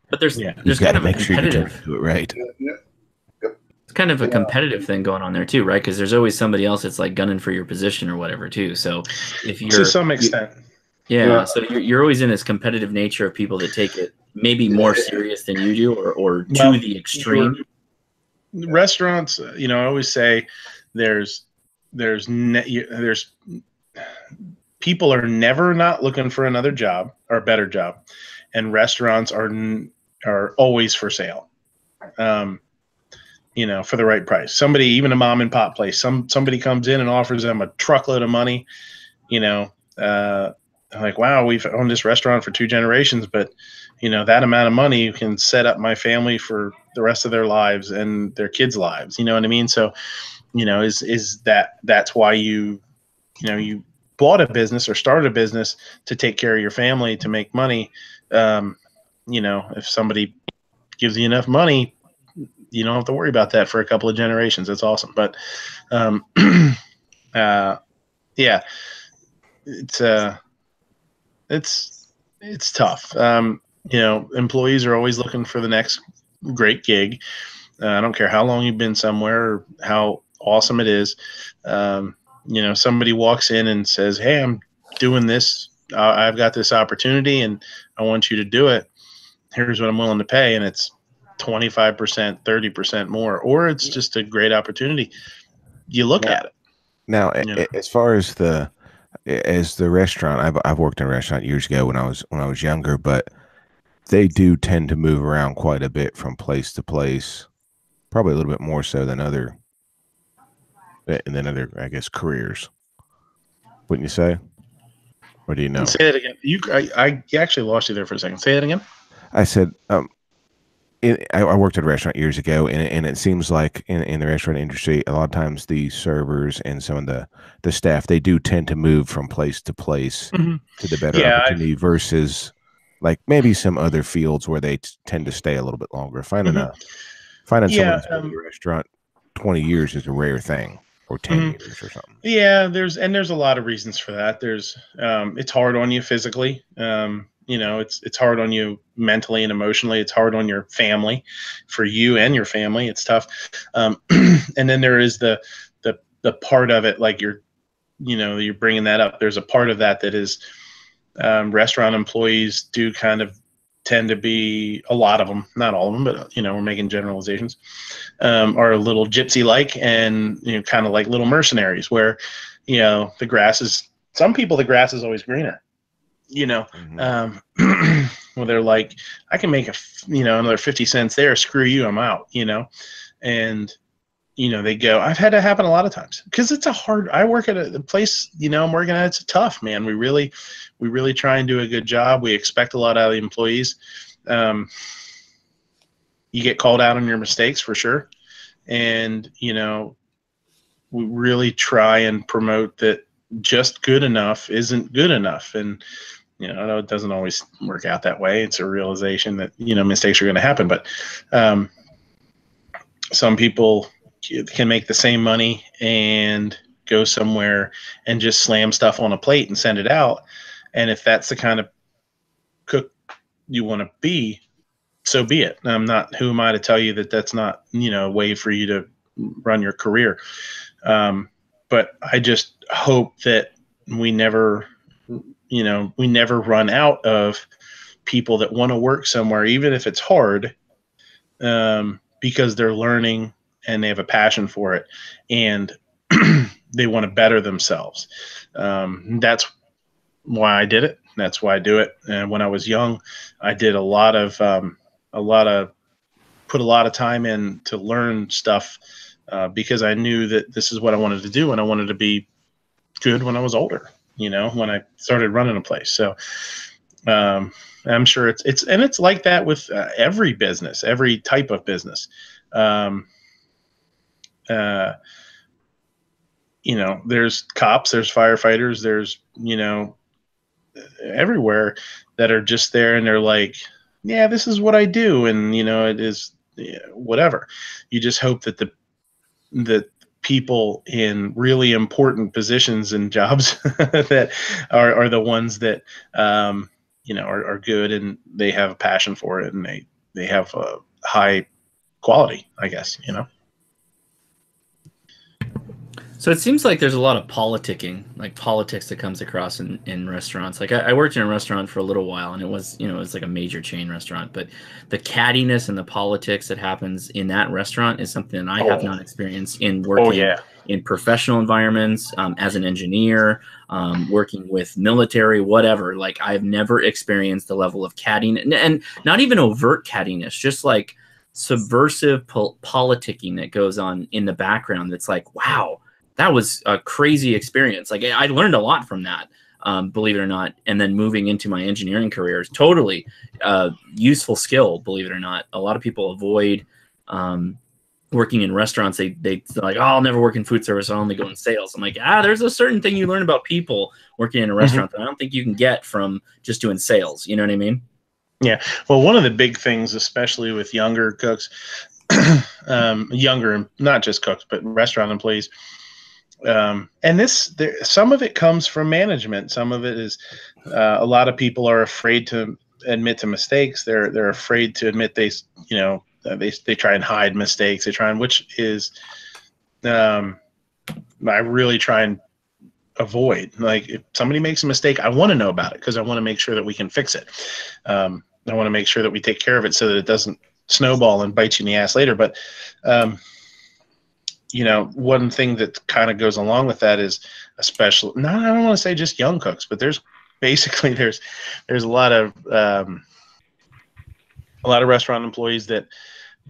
But there's there's kind of a competitive. Do it right. It's kind of a competitive thing going on there too, right? Because there's always somebody else that's like gunning for your position or whatever too. So if you're to some extent, so you're always in this competitive nature of people that take it maybe more serious than you do, or to the extreme. Restaurants, you know, I always say there's people are never not looking for another job or a better job, and restaurants are always for sale. You know, for the right price. Somebody, even a mom and pop place, somebody comes in and offers them a truckload of money. You know, like, wow, we've owned this restaurant for 2 generations, but you know, that amount of money can set up my family for the rest of their lives and their kids' lives. You know what I mean? So, you know, that's why you bought a business or started a business to take care of your family, to make money. You know, if somebody gives you enough money, you don't have to worry about that for a couple of generations. That's awesome. But, yeah, it's tough. You know, employees are always looking for the next great gig. I don't care how long you've been somewhere or how awesome it is. You know, somebody walks in and says, "Hey, I'm doing this. I've got this opportunity and I want you to do it. Here's what I'm willing to pay." And it's 25%, 30% more, or it's just a great opportunity. You look at it. Now, as far as the restaurant, I've worked in a restaurant years ago when I was younger, but they do tend to move around quite a bit from place to place, probably a little bit more so than other, I guess, careers. Wouldn't you say? Or do you know? Say that again. I actually lost you there for a second. Say that again. I said, I worked at a restaurant years ago, and it seems like in the restaurant industry, a lot of times the servers and some of the staff, they do tend to move from place to place to the better opportunity versus like maybe some other fields where they tend to stay a little bit longer. Finding someone that's been in the restaurant 20 years is a rare thing, or 10 years or something. Yeah, there's a lot of reasons for that. There's it's hard on you physically. You know, it's hard on you mentally and emotionally. It's hard on your family, for you and your family. It's tough. And then there is the part of it, like you're bringing that up. There's a part of that is restaurant employees do kind of tend to be, a lot of them, not all of them, but you know, we're making generalizations, are a little gypsy-like, and you know, kind of like little mercenaries, where you know, the grass is always greener. You know, well, they're like, I can make another 50 cents there. Screw you, I'm out. You know, and you know, they go. I've had that happen a lot of times because it's I work at a place. You know, I'm working at. It's tough, man. We really try and do a good job. We expect a lot out of the employees. You get called out on your mistakes for sure, and you know, we really try and promote that just good enough isn't good enough. And you know, I know it doesn't always work out that way. It's a realization that, you know, mistakes are going to happen, but some people can make the same money and go somewhere and just slam stuff on a plate and send it out. And if that's the kind of cook you want to be, so be it. Who am I to tell you that that's not, you know, a way for you to run your career? But I just hope that we never run out of people that want to work somewhere, even if it's hard, because they're learning and they have a passion for it, and they want to better themselves. That's why I did it. That's why I do it. And when I was young, I did put a lot of time in to learn stuff, because I knew that this is what I wanted to do, and I wanted to be good when I was older, you know, when I started running a place. So I'm sure it's like that with every business, every type of business. You know, there's cops, there's firefighters, there's, you know, everywhere that are just there, and they're like, yeah, this is what I do, and it is whatever. You just hope that the people in really important positions and jobs that are the ones that are good, and they have a passion for it, and they have a high quality, I guess. So it seems like there's a lot of politicking, like politics that comes across in restaurants. Like I worked in a restaurant for a little while, and it was like a major chain restaurant, but the cattiness and the politics that happens in that restaurant is something that I have not experienced in working in professional environments, as an engineer, working with military, whatever. Like I've never experienced the level of cattiness, and not even overt cattiness, just like subversive politicking that goes on in the background. That's like, wow, that was a crazy experience. Like I learned a lot from that, believe it or not. And then moving into my engineering career is totally useful skill, believe it or not. A lot of people avoid working in restaurants. They're like, oh, I'll never work in food service. I'll only go in sales. I'm like, there's a certain thing you learn about people working in a restaurant that I don't think you can get from just doing sales. You know what I mean? Yeah. Well, one of the big things, especially with younger cooks, younger, not just cooks, but restaurant employees, and some of it comes from management. Some of it is a lot of people are afraid to admit to mistakes. They're afraid to admit they try and hide mistakes. Which is I really try and avoid. Like if somebody makes a mistake, I want to know about it because I want to make sure that we can fix it. I want to make sure that we take care of it so that it doesn't snowball and bite you in the ass later. But one thing that kind of goes along with that is I don't want to say just young cooks, but there's a lot of restaurant employees that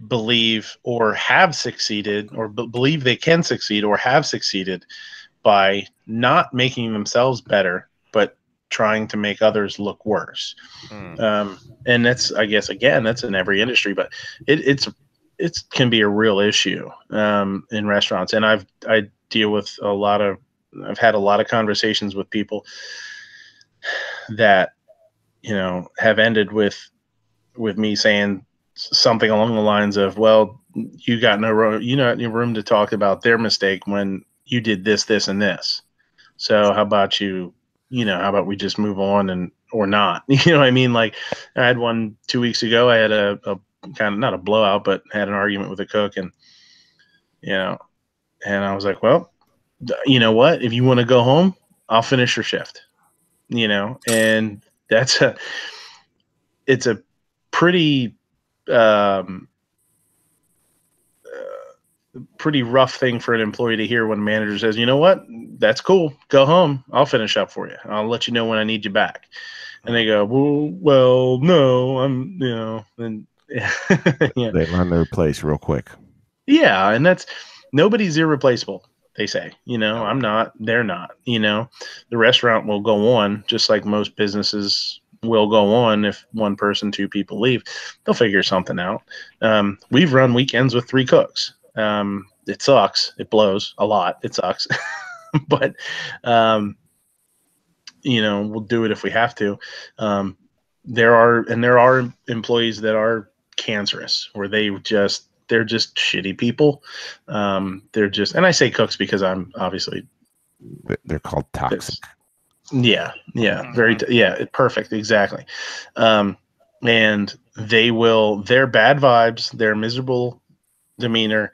believe or have succeeded or believe they can succeed or have succeeded by not making themselves better, but trying to make others look worse. And that's, I guess, again, that's in every industry, but it can be a real issue in restaurants. And I've had a lot of conversations with people that, have ended with me saying something along the lines of, well, you got no room to talk about their mistake when you did this, this, and this. So how about how about we just move on or not? You know what I mean? Like I had one 2 weeks ago. I had a kind of not a blowout, but had an argument with a cook, and and I was like, well, you know what? If you want to go home, I'll finish your shift. And it's a pretty pretty rough thing for an employee to hear when a manager says, you know what, that's cool, go home, I'll finish up for you, I'll let you know when I need you back. And they go, well no, I'm and yeah. They learn their place real quick. Yeah, and nobody's irreplaceable, they say. I'm not, they're not. The restaurant will go on just like most businesses will go on. If one person, two people leave, they'll figure something out. We've run weekends with 3 cooks. It sucks. It blows a lot. It sucks. But, we'll do it if we have to. There are employees that are cancerous, where they're just shitty people. They're just, and I say cooks because I'm obviously, they're called toxic. Yeah. Perfect. Exactly. And their bad vibes, their miserable demeanor,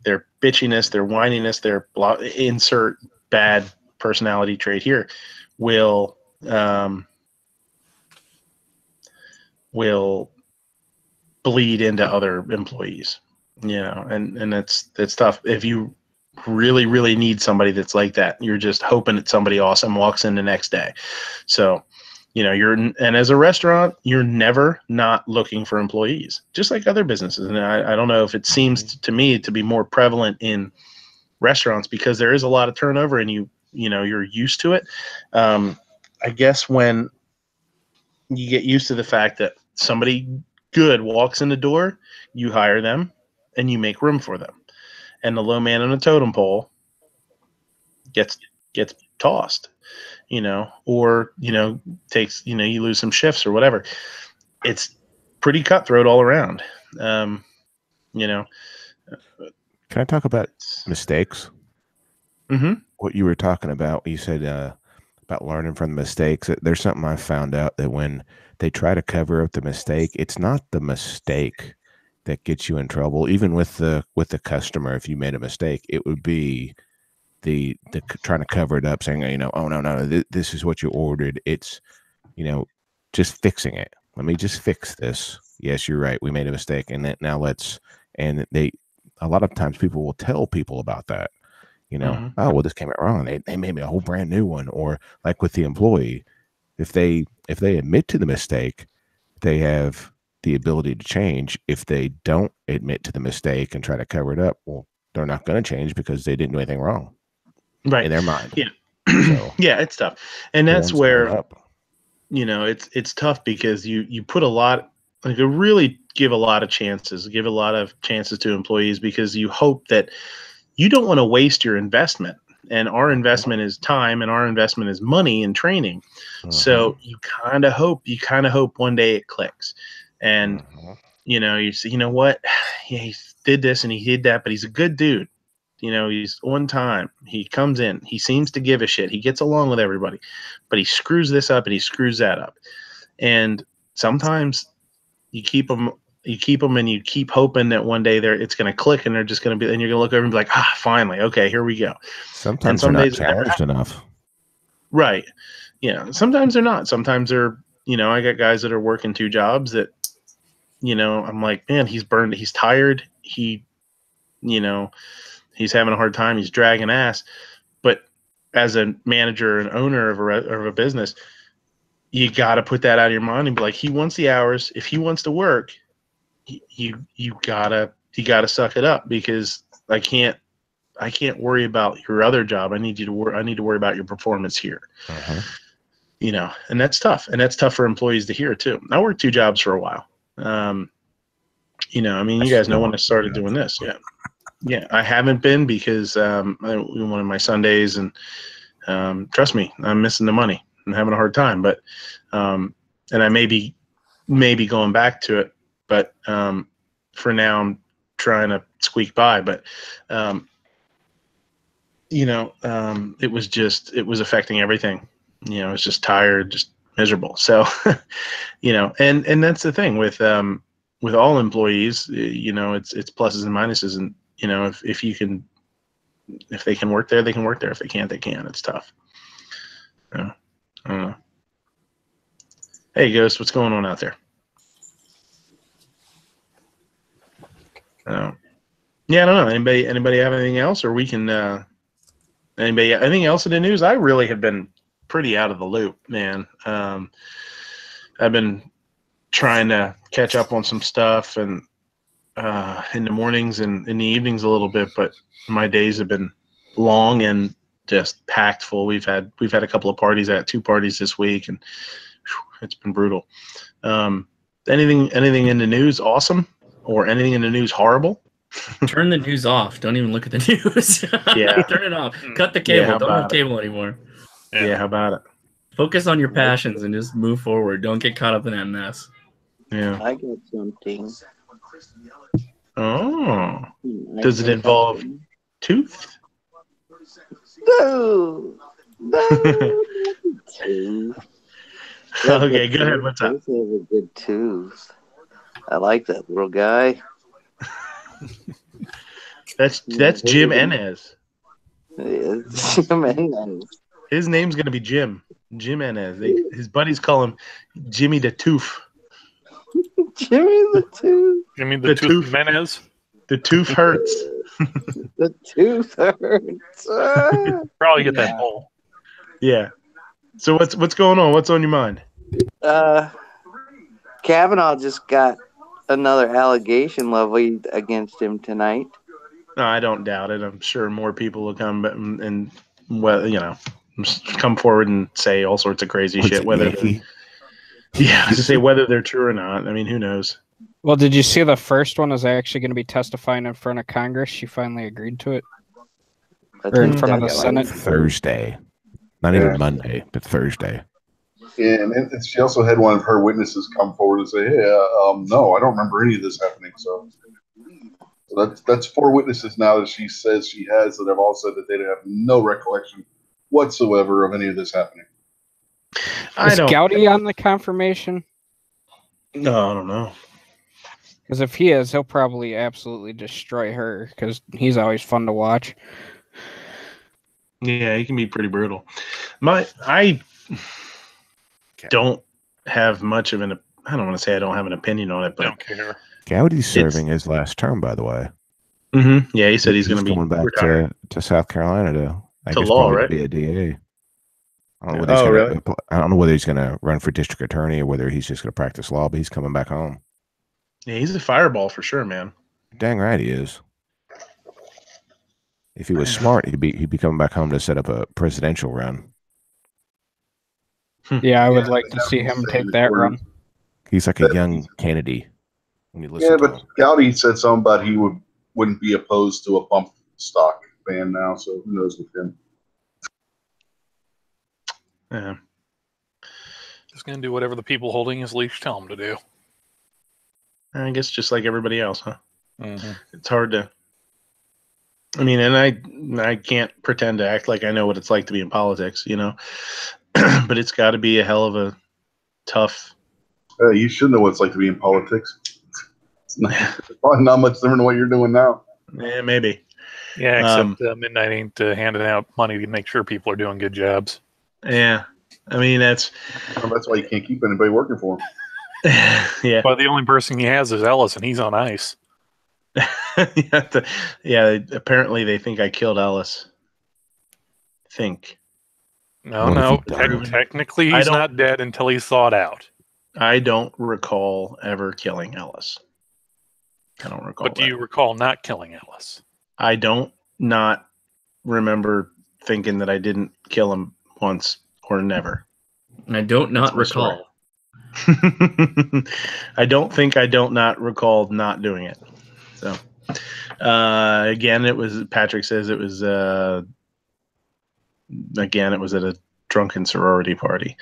their bitchiness, their whininess, their insert bad personality trait here will bleed into other employees, and it's tough. If you really, really need somebody that's like that, you're just hoping that somebody awesome walks in the next day. So, and as a restaurant, you're never not looking for employees, just like other businesses. And I don't know if it seems to me to be more prevalent in restaurants because there is a lot of turnover and you're used to it. I guess when you get used to the fact that somebody good walks in the door, you hire them and you make room for them. And the low man on the totem pole gets tossed, or takes, you lose some shifts or whatever. It's pretty cutthroat all around. You know. Can I talk about mistakes? Mm-hmm. What you were talking about, you said about learning from the mistakes. There's something I found out that when they try to cover up the mistake, it's not the mistake that gets you in trouble. Even with the customer, if you made a mistake, it would be the trying to cover it up, saying, you know, oh no, this is what you ordered. It's, you know, just fixing it. Let me just fix this. Yes, you're right. We made a mistake, and now let's. And a lot of times people will tell people about that. You know, oh well, this came out wrong. They made me a whole brand new one. Or like with the employee, if they admit to the mistake, they have the ability to change. If they don't admit to the mistake and try to cover it up, well, they're not going to change because they didn't do anything wrong, right? In their mind, yeah. So, yeah, it's tough, and that's where you know it's tough because you put a lot, like, you really give a lot of chances to employees because you hope that you don't want to waste your investment. And our investment is time, and our investment is money and training. So you kind of hope one day it clicks. And, you know, you say, you know what? Yeah, he did this and he did that, but he's a good dude. You know, he's on time. He comes in. He seems to give a shit. He gets along with everybody. But he screws this up and he screws that up. And sometimes you keep them and you keep hoping that one day it's going to click and they're just going to be, and you're going to look over and be like, finally, okay, here we go. Sometimes they're not challenged enough. Right. Yeah. Sometimes they're not. Sometimes they're, you know, I got guys that are working 2 jobs that, you know, I'm like, man, he's burned. He's tired. He, you know, he's having a hard time. He's dragging ass. But as a manager and owner of a business, you got to put that out of your mind and be like, he wants the hours. If he wants to work, you gotta suck it up, because I can't worry about your other job. I need to worry about your performance here. You know, and that's tough. And that's tough for employees to hear too. I worked 2 jobs for a while. You know, I mean, you guys know when I started doing this. Yeah. I haven't been because one of my Sundays, and trust me, I'm missing the money. I'm having a hard time, but and I may be going back to it. But for now, I'm trying to squeak by. But you know, it was affecting everything. You know, I was just tired, just miserable. So, you know, and that's the thing with all employees. You know, it's pluses and minuses, and you know, if they can work there, they can work there. If they can't, they can't. It's tough. I don't know. Hey, Ghost, what's going on out there? Yeah, I don't know. Anybody have anything else, or we can? Anybody anything else in the news? I really have been pretty out of the loop, man. I've been trying to catch up on some stuff, and in the mornings and in the evenings a little bit, but my days have been long and just packed full. We've had a couple of parties. I had 2 parties this week, and it's been brutal. Anything in the news awesome, or anything in the news horrible? Turn the news off. Don't even look at the news. Yeah. Turn it off. Cut the cable. Yeah, Don't have cable anymore. Yeah, how about it? Focus on your passions and just move forward. Don't get caught up in that mess. Yeah. I got something. Oh. Does it involve tooth? No. Tooth. Okay, go ahead. What's up? Have a good tooth. I like that little guy. That's Jim Enez. Jim Enez. His name's gonna be Jim Enez. His buddies call him Jimmy the Tooth. Jimmy the Tooth. Jimmy the Tooth Menez. The tooth hurts. The tooth hurts. Probably get that bowl. Yeah. So what's going on? What's on your mind? Kavanaugh just got another allegation levied against him tonight. No, I don't doubt it. I'm sure more people will come and well, you know, come forward and say all sorts of crazy shit. Whether to say whether they're true or not. I mean, who knows? Well, did you see the first one is actually going to be testifying in front of Congress? She finally agreed to it, or in front of the Senate. Thursday, not even Monday, but Thursday. And she also had one of her witnesses come forward and say, "Hey, no, I don't remember any of this happening." So that's 4 witnesses now that she says she has that have all said that they have no recollection whatsoever of any of this happening. Is Gowdy on the confirmation? No, I don't know. Because if he is, he'll probably absolutely destroy her. Because he's always fun to watch. Yeah, he can be pretty brutal. I don't have much of an. I don't want to say I don't have an opinion on it, but I don't care. Gowdy's serving his last term, by the way. Mm-hmm. Yeah, he said he's going to be going back to South Carolina to law, probably right? Be a DA. I don't know whether he's I don't know whether he's going to run for district attorney or whether he's just going to practice law. But he's coming back home. Yeah, he's a fireball for sure, man. Dang right he is. If he was smart, he'd be coming back home to set up a presidential run. Yeah, I would like to see him take that run. He's like a young Kennedy. When you listen Yeah, to but him. Gowdy said something about he wouldn't be opposed to a bump stock ban now. So who knows with him? Yeah, Just going to do whatever the people holding his leash tell him to do. I guess just like everybody else, huh? Mm-hmm. It's hard to. I mean, and I can't pretend to act like I know what it's like to be in politics, you know. But it's got to be a hell of a tough. You should know what it's like to be in politics. It's probably not much different than what you're doing now. Yeah, maybe. Yeah, except Midnight ain't handing out money to make sure people are doing good jobs. Yeah, I mean that's why you can't keep anybody working for him. Yeah. Well, the only person he has is Ellis, and he's on ice. Yeah, apparently they think I killed Ellis. No. Technically, he's not dead until he's thawed out. I don't recall ever killing Ellis. I don't recall. But do you recall not killing Ellis? I don't not remember thinking that I didn't kill him once or never. I don't not recall. I don't think I don't not recall not doing it. So again, it was Patrick says it was again it was at a drunken sorority party.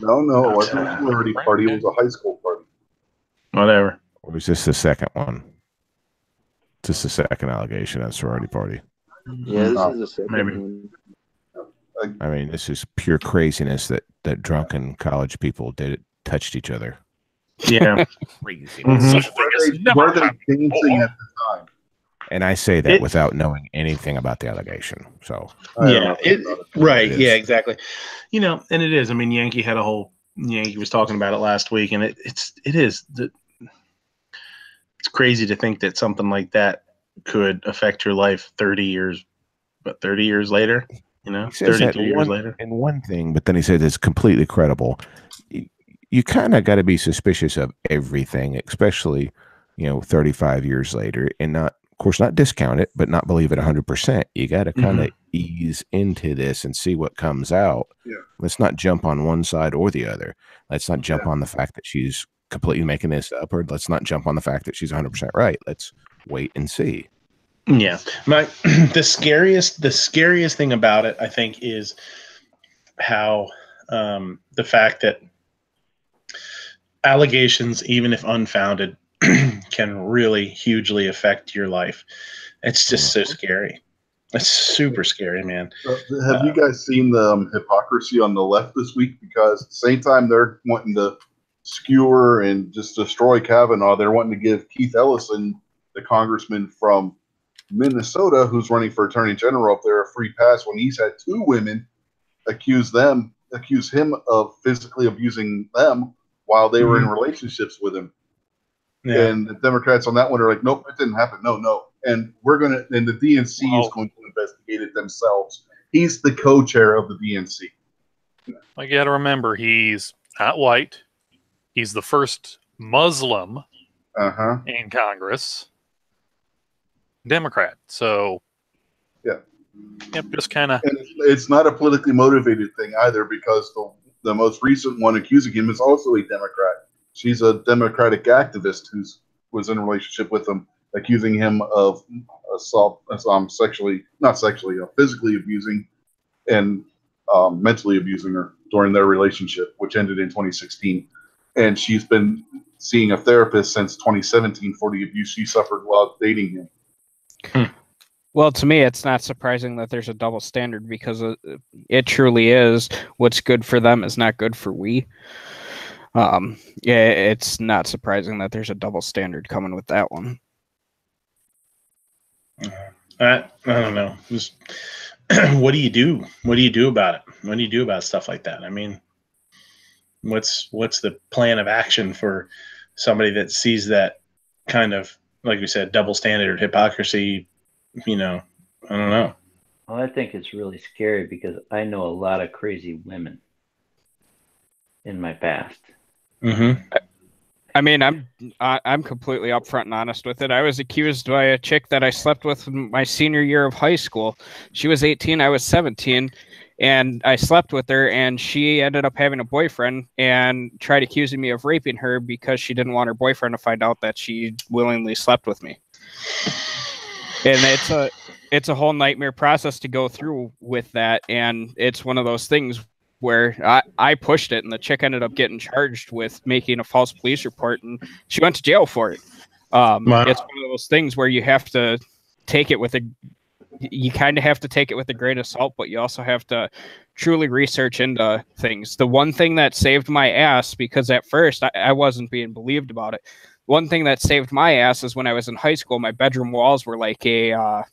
No, it wasn't a sorority party. It was a high school party. Whatever. Or was this the second one? Just the second allegation at a sorority party. Yeah, this is the second one. I mean, this is pure craziness that drunken college people touched each other. Yeah. Crazy. Were they dancing at the time? And I say that without knowing anything about the allegation. So right. Yeah, exactly. You know, and it is. I mean, Yankee was talking about it last week, and it's crazy to think that something like that could affect your life 30 years later, you know, 32 years later. And one thing, but then he said it's completely credible. You kind of got to be suspicious of everything, especially, 35 years later, and not discount it, but not believe it 100%. You got to kind of ease into this and see what comes out. Yeah. Let's not jump on one side or the other. Let's not jump on the fact that she's completely making this up, or let's not jump on the fact that she's 100% right. Let's wait and see. Yeah. The scariest thing about it, I think, is how the fact that allegations, even if unfounded, can really hugely affect your life. It's just so scary. It's super scary, man. Have you guys seen the hypocrisy on the left this week? Because at the same time they're wanting to skewer and just destroy Kavanaugh, they're wanting to give Keith Ellison, the congressman from Minnesota who's running for attorney general up there, a free pass when he's had 2 women accuse him of physically abusing them while they were in relationships with him. Yeah. And the Democrats on that one are like, nope, it didn't happen. No. And the DNC is going to investigate it themselves. He's the co-chair of the DNC. I got to remember, he's not white. He's the first Muslim in Congress. Democrat. So, yeah. Yep, just kind of. It's not a politically motivated thing either, because the most recent one accusing him is also a Democrat. She's a Democratic activist who was in a relationship with him, accusing him of assault, physically abusing, and mentally abusing her during their relationship, which ended in 2016. And she's been seeing a therapist since 2017 for the abuse she suffered while dating him. Well, to me, it's not surprising that there's a double standard, because it truly is what's good for them is not good for we. Yeah, it's not surprising that there's a double standard coming with that one. I don't know. Just, what do you do? What do you do about it? What do you do about stuff like that? I mean, what's the plan of action for somebody that sees that kind of, like we said, double standard, hypocrisy? You know, I don't know. Well, I think it's really scary because I know a lot of crazy women in my past. Mm-hmm. I mean, I'm completely upfront and honest with it. I was accused by a chick that I slept with in my senior year of high school. She was 18, I was 17, and I slept with her, and she ended up having a boyfriend and tried accusing me of raping her because she didn't want her boyfriend to find out that she willingly slept with me. And it's a whole nightmare process to go through with that, and it's one of those things where I pushed it, and the chick ended up getting charged with making a false police report, and she went to jail for it. Wow. It's one of those things where you have to take it with you kind of have to take it with a grain of salt, but you also have to truly research into things. The one thing that saved my ass, because at first I wasn't being believed about it. One thing that saved my ass is when I was in high school, my bedroom walls were like a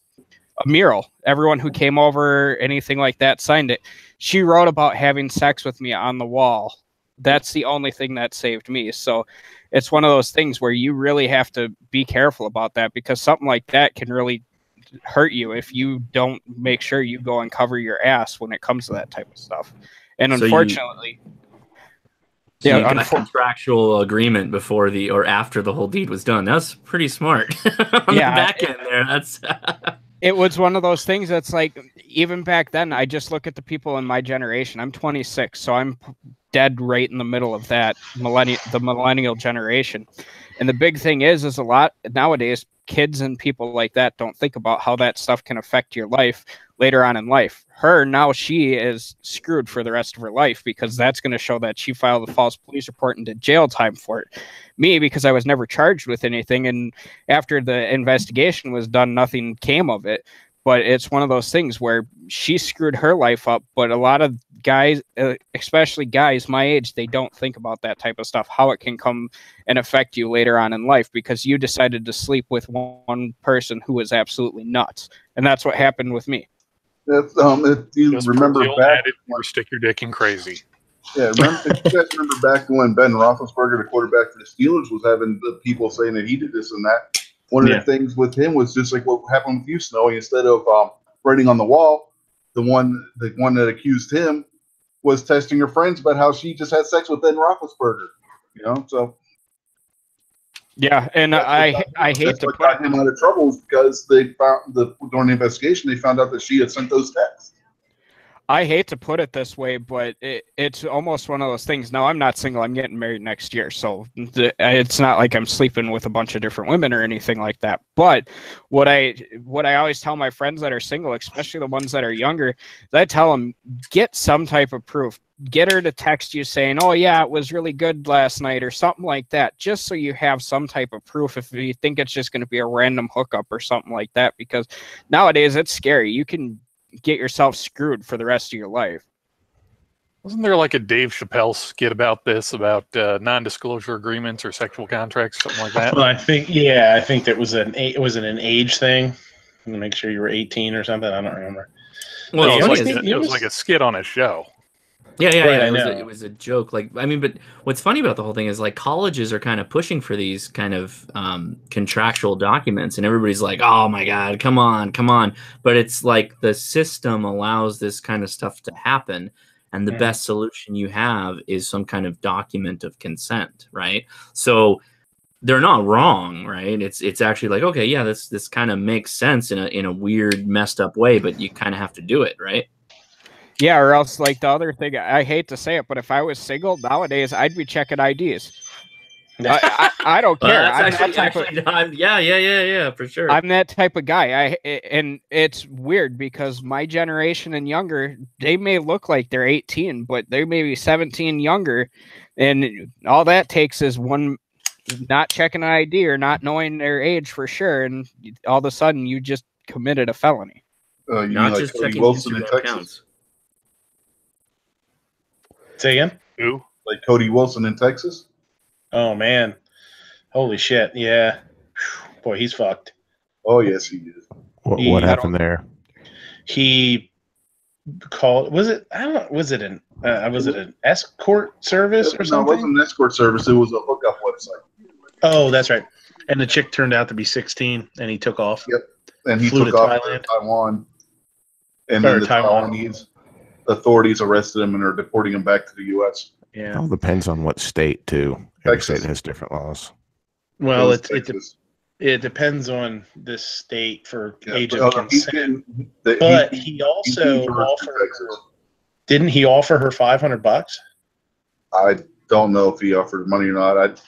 mural. Everyone who came over, anything like that, signed it. She wrote about having sex with me on the wall. That's the only thing that saved me. So it's one of those things where you really have to be careful about that, because something like that can really hurt you if you don't make sure you go and cover your ass when it comes to that type of stuff. And so unfortunately... you got a contractual agreement before or after the whole deed was done. That's pretty smart. On the back end there. That's... It was one of those things that's like, even back then, I just look at the people in my generation. I'm 26, so I'm dead right in the middle of that the millennial generation. And the big thing is a lot nowadays, kids and people like that don't think about how that stuff can affect your life later on in life. She is screwed for the rest of her life, because that's going to show that she filed a false police report and did jail time for it. Me, because I was never charged with anything, and after the investigation was done, nothing came of it. But it's one of those things where she screwed her life up. But a lot of guys, especially guys my age, they don't think about that type of stuff, how it can come and affect you later on in life, because you decided to sleep with one person who was absolutely nuts. And that's what happened with me. If you remember back, or stick your dick in crazy. Yeah, if you guys remember back when Ben Roethlisberger, the quarterback for the Steelers, was having the people saying that he did this and that. One of the things with him was just like what happened with you, Snowy. Instead of writing on the wall, the one that accused him was testing her friends about how she just had sex with Ben Roethlisberger. You know, so. Yeah, and I hate to put got him out of trouble because they found during the investigation they found out that she had sent those texts. I hate to put it this way, but it's almost one of those things. Now, I'm not single. I'm getting married next year, so it's not like I'm sleeping with a bunch of different women or anything like that. But what I always tell my friends that are single, especially the ones that are younger, is I tell them, get some type of proof. Get her to text you saying, oh, yeah, it was really good last night or something like that, just so you have some type of proof if you think it's just going to be a random hookup or something like that, because nowadays it's scary. You can get yourself screwed for the rest of your life. Wasn't there like a Dave Chappelle skit about this, about non-disclosure agreements or sexual contracts, something like that? Well, I think it was an age thing, to make sure you were 18 or something. I don't remember. Well, it was like a skit on a show. Yeah. It was a joke. Like, I mean, but what's funny about the whole thing is like colleges are kind of pushing for these kind of contractual documents, and everybody's like, "Oh my God, come on!" But it's like the system allows this kind of stuff to happen, and the best solution you have is some kind of document of consent, right? So they're not wrong, right? It's actually like, okay, yeah, this kind of makes sense in a weird, messed up way, but you kind of have to do it, right? Yeah, or else, like, the other thing, I hate to say it, but if I was single nowadays, I'd be checking IDs. I don't care. Yeah, for sure. I'm that type of guy. And it's weird because my generation and younger, they may look like they're 18, but they may be 17 younger, and all that takes is one not checking an ID or not knowing their age for sure, and all of a sudden you just committed a felony. You not just like Cody Wilson in Texas. Counts. Say again? Who? Like Cody Wilson in Texas? Oh man. Holy shit, yeah. Boy, he's fucked. Oh, yes, he is. What happened there? He called, was it an escort service or something? No, it wasn't an escort service. It was a hookup website. Oh, that's right. And the chick turned out to be 16, and he took off. Yep. And he flew took to off Thailand. to Taiwan. And then the Taiwanese authorities arrested him and are deporting him back to the U.S. Yeah. It all depends on what state, too. Every state has different laws. Well, it depends on the state for age of consent. But he also offered her, didn't he offer her $500? I don't know if he offered money or not.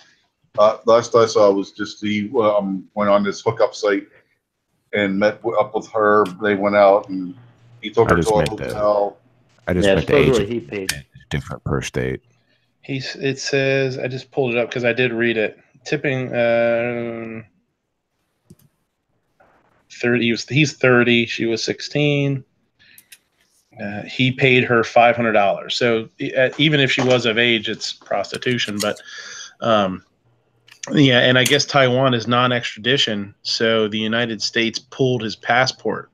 Last I saw was just he went on this hookup site and met up with her. They went out and he took her to a hotel. I just meant the age he paid. Different per state. It says, I just pulled it up because I did read it. Tipping 30. He's 30. She was 16. He paid her $500. So even if she was of age, it's prostitution. But yeah, and I guess Taiwan is non-extradition, so the United States pulled his passport.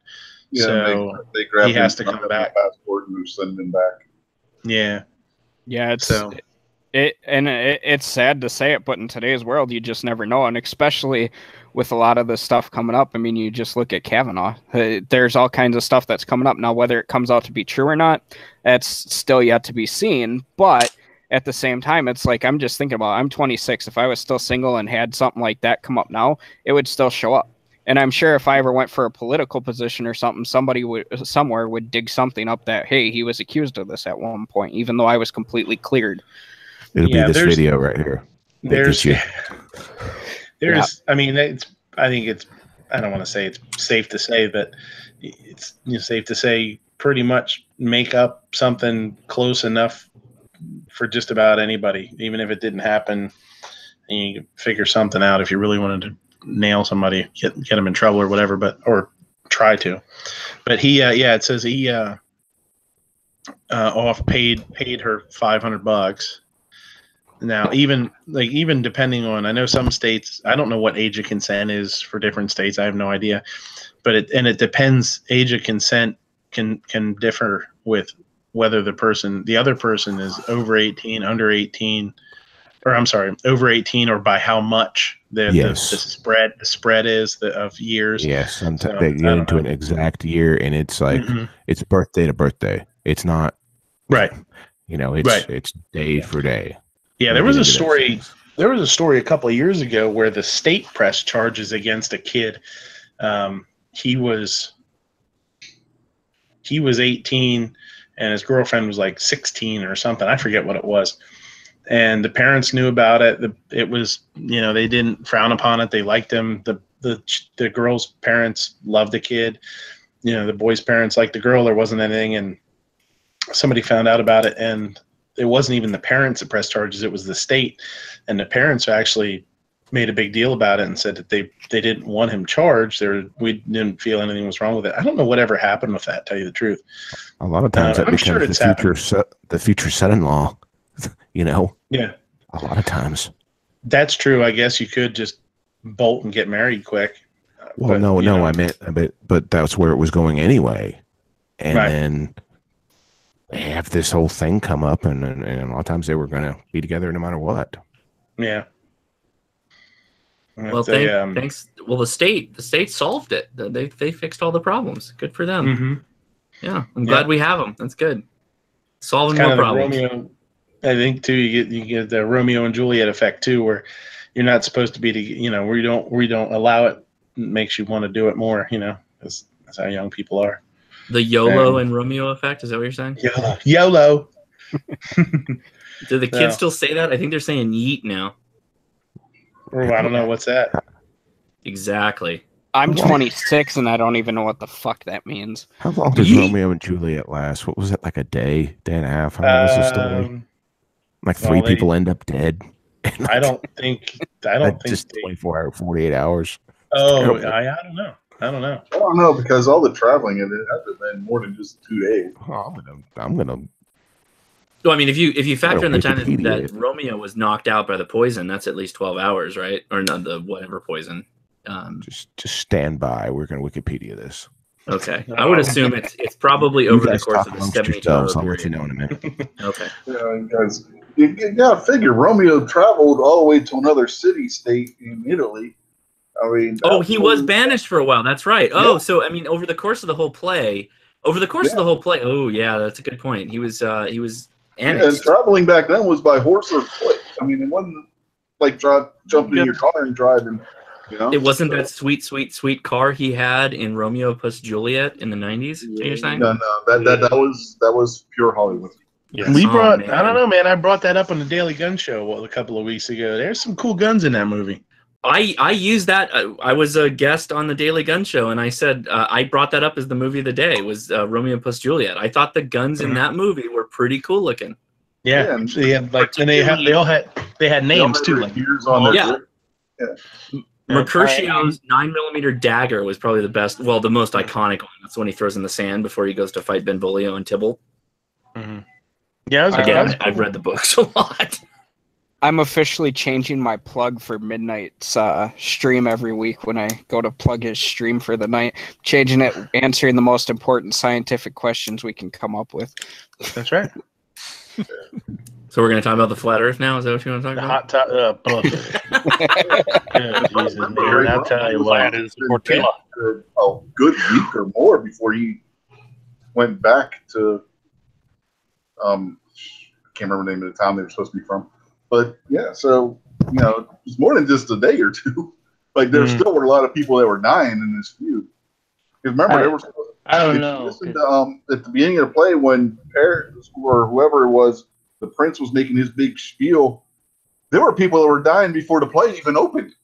Yeah, so they grabbed he has to come back. Passport and send him back. Yeah, yeah. It's sad to say it, but in today's world, you just never know, and especially with a lot of the stuff coming up. I mean, you just look at Kavanaugh. There's all kinds of stuff that's coming up now. Whether it comes out to be true or not, that's still yet to be seen. But at the same time, it's like I'm just thinking about. I'm 26. If I was still single and had something like that come up now, it would still show up. And I'm sure if I ever went for a political position or something, somebody somewhere would dig something up that, hey, he was accused of this at one point, even though I was completely cleared. It'll be this video right here. There's, I mean, I don't want to say it's safe to say, but it's safe to say pretty much make up something close enough for just about anybody, even if it didn't happen. And you figure something out if you really wanted to nail somebody, get them in trouble or whatever, or try to. But he, it says he paid her $500. Now, even depending on, I know some states, I don't know what age of consent is for different states. I have no idea, but it depends. Age of consent can differ with whether the other person is over 18, under 18, or I'm sorry, over 18, or by how much the spread is of years. Yes, sometimes they get into an exact year, and it's like it's birthday to birthday. It's not right. It's day for day. Yeah, there was a story. There was a story a couple of years ago where the state pressed charges against a kid. He was 18, and his girlfriend was like 16 or something. I forget what it was. And the parents knew about it. It was, they didn't frown upon it. They liked him. The girl's parents loved the kid. The boy's parents liked the girl. There wasn't anything, and somebody found out about it, and it wasn't even the parents that pressed charges. It was the state, and the parents actually made a big deal about it and said that they didn't want him charged. We didn't feel anything was wrong with it. I don't know whatever happened with that, to tell you the truth. A lot of times that becomes the future son-in-law. Yeah. A lot of times. That's true. I guess you could just bolt and get married quick. Well, I meant, but that's where it was going anyway. And then they have this whole thing come up, and a lot of times they were going to be together no matter what. Yeah. Well, thanks. Well, the state solved it. They fixed all the problems. Good for them. Mm-hmm. Yeah, I'm glad we have them. That's good. Solving more problems. I think too, you get the Romeo and Juliet effect too, where you're not supposed to be where you don't allow it. It makes you want to do it more. That's how young people are. The YOLO and Romeo effect. Is that what you're saying? YOLO. Do the kids still say that? I think they're saying yeet now. Oh, I don't know what's that. Exactly. I'm 26 and I don't even know what the fuck that means. How long does Romeo and Juliet last? What was it, like a day and a half? How long was the story? Like three people end up dead. I don't think. Just 24 hours, 48 hours. Oh, I don't know. I don't know because all the traveling it had to have been more than just 2 days. Oh, I'm gonna. Well, I mean, if you factor in the time that Romeo was knocked out by the poison, that's at least 12 hours, right? Or not the whatever poison. Just stand by. We're gonna Wikipedia this. Okay, I would assume it's probably over the course of the 72-hour I'll let you know in a minute. Okay. Yeah, guys, you got to figure Romeo traveled all the way to another city-state in Italy. I mean, he was banished for a while. That's right. Oh, so I mean, over the course of the whole play. Oh, yeah, that's a good point. He was annexed. And traveling back then was by horse or foot. I mean, it wasn't like jumping in your car and driving. You know? It wasn't that sweet car he had in Romeo plus Juliet in the 90s. You're saying? No, that was pure Hollywood. Yes. We brought. I don't know, man. I brought that up on the Daily Gun Show a couple of weeks ago. There's some cool guns in that movie. I used that. I was a guest on the Daily Gun Show, and I said I brought that up as the movie of the day was Romeo plus Juliet. I thought the guns in that movie were pretty cool looking. Yeah, they had like, and they had names too. Like Mercutio's 9mm dagger was probably the best. Well, the most iconic one. That's the one he throws in the sand before he goes to fight Benvolio and Tybalt. Mm-hmm. Yeah, I've read the books a lot. I'm officially changing my plug for Midnight's stream every week when I go to plug his stream for the night. Changing it, answering the most important scientific questions we can come up with. That's right. So we're going to talk about the flat Earth now? Is that what you want to talk about? Jesus, man, I'll tell you what. A good week or more before he went back to I can't remember the name of the town they were supposed to be from. But yeah, so it's more than just a day or two. Like there still were a lot of people that were dying in this feud. Because remember, there was I don't know. At the beginning of the play, when Paris or whoever it was, the prince was making his big spiel. There were people that were dying before the play even opened.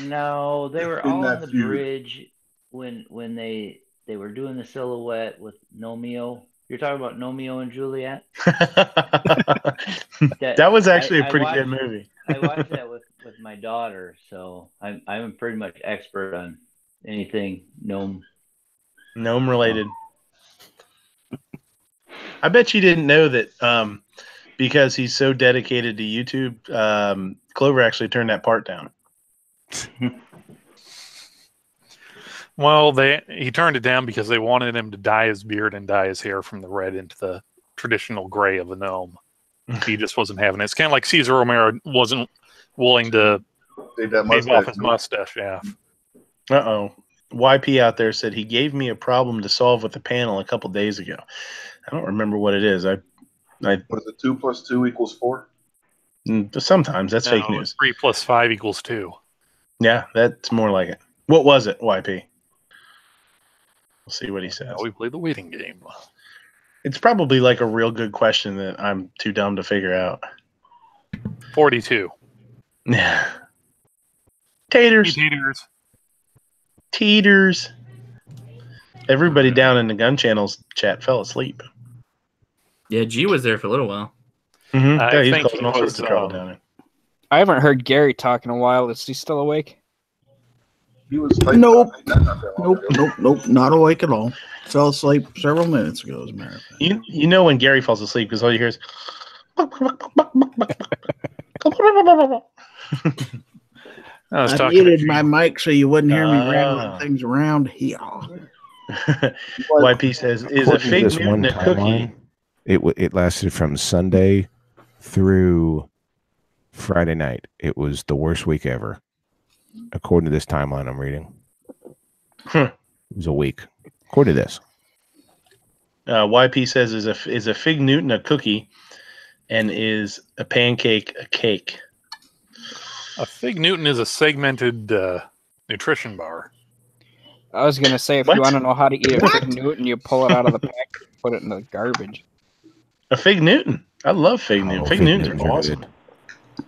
No, they were all on the bridge when they were doing the silhouette with Nomeo. You're talking about Nomeo and Juliet? that was actually a pretty good movie. I watched that with my daughter, so I'm pretty much expert on anything gnome related. I bet you didn't know that because he's so dedicated to YouTube, Clover actually turned that part down. Well, he turned it down because they wanted him to dye his beard and dye his hair from the red into the traditional gray of a gnome. He just wasn't having it. It's kind of like Cesar Romero wasn't willing to shave off his mustache. Yeah. Uh-oh. YP out there said he gave me a problem to solve with the panel a couple days ago. I don't remember what it is. Was it 2 + 2 = 4? Sometimes that's fake news. 3 + 5 = 2. Yeah, that's more like it. What was it, YP? We'll see what he says. We played the waiting game. It's probably like a real good question that I'm too dumb to figure out. 42. Yeah. Taters. Everybody down in the Gun Channel's chat fell asleep. Yeah, G was there for a little while. Mm-hmm. I he's think causing all sorts of trouble down there. I haven't heard Gary talk in a while. Is he still awake? He was Nope, not awake at all. Fell asleep several minutes ago, as a matter of fact. You know when Gary falls asleep because all you hear is. I muted my mic so you wouldn't hear me rattling things around here. YP says, "Is a fig Newton a cookie?" It lasted from Sunday through Friday night. It was the worst week ever, according to this timeline I'm reading. It was a week, according to this. YP says, "Is a fig Newton a cookie, and is a pancake a cake?" A fig Newton is a segmented nutrition bar. I was going to say, if you want to know how to eat a fig Newton, you pull it out of the pack and put it in the garbage. A fig Newton. I love fig Newton. Fig Newtons are awesome.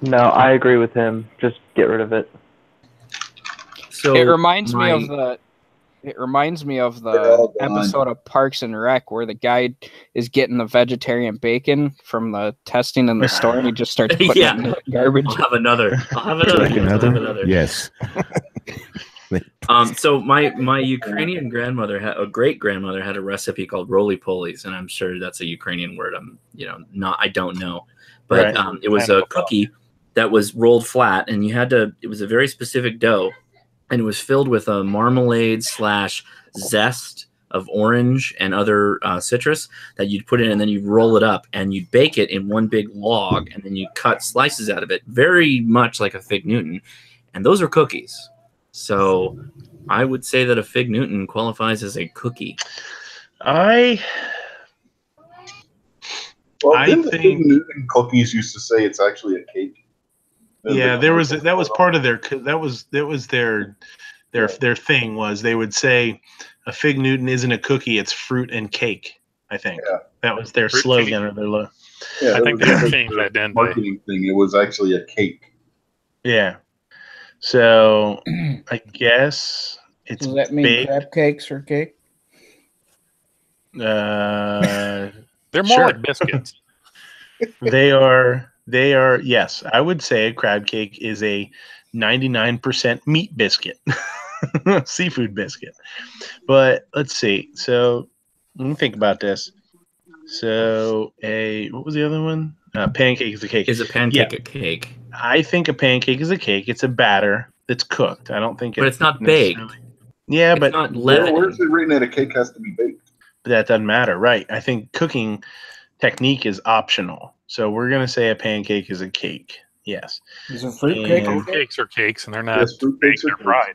No, I agree with him. Just get rid of it. So it reminds me of the episode of Parks and Rec where the guy is getting the vegetarian bacon from the testing in the store, and he just starts putting it in the garbage. I'll have another. Yes. So my Ukrainian grandmother a great grandmother had a recipe called roly-polies, and I'm sure that's a Ukrainian word. I don't know, but it was a cookie that was rolled flat, and it was a very specific dough, and it was filled with a marmalade / zest of orange and other citrus that you'd put in, and then you'd roll it up and you'd bake it in one big log, and then you cut slices out of it, very much like a fig Newton, and those are cookies. So I would say that a fig Newton qualifies as a cookie. I think fig Newton cookies used to say it's actually a cake. Yeah, that was part of their thing was they would say a fig Newton isn't a cookie, it's fruit and cake. I think that was their slogan or their logo. Yeah, I think they changed that then. Marketing thing. It was actually a cake. Yeah. So I guess it's Does that mean baked. crab cakes or cake? They're more like biscuits. They are. Yes, I would say a crab cake is a 99% meat biscuit, seafood biscuit. But let's see. So let me think about this. So what was the other one? Pancake is a cake. Is a pancake a cake? I think a pancake is a cake. It's a batter that's cooked. I don't think but it's not baked. Yeah, it's but not leavened. Where's it written that a cake has to be baked? That doesn't matter, right? I think cooking technique is optional. So we're gonna say a pancake is a cake. Yes. Is a fruit cake? Cakes are cakes, and they're not baked. They're fried.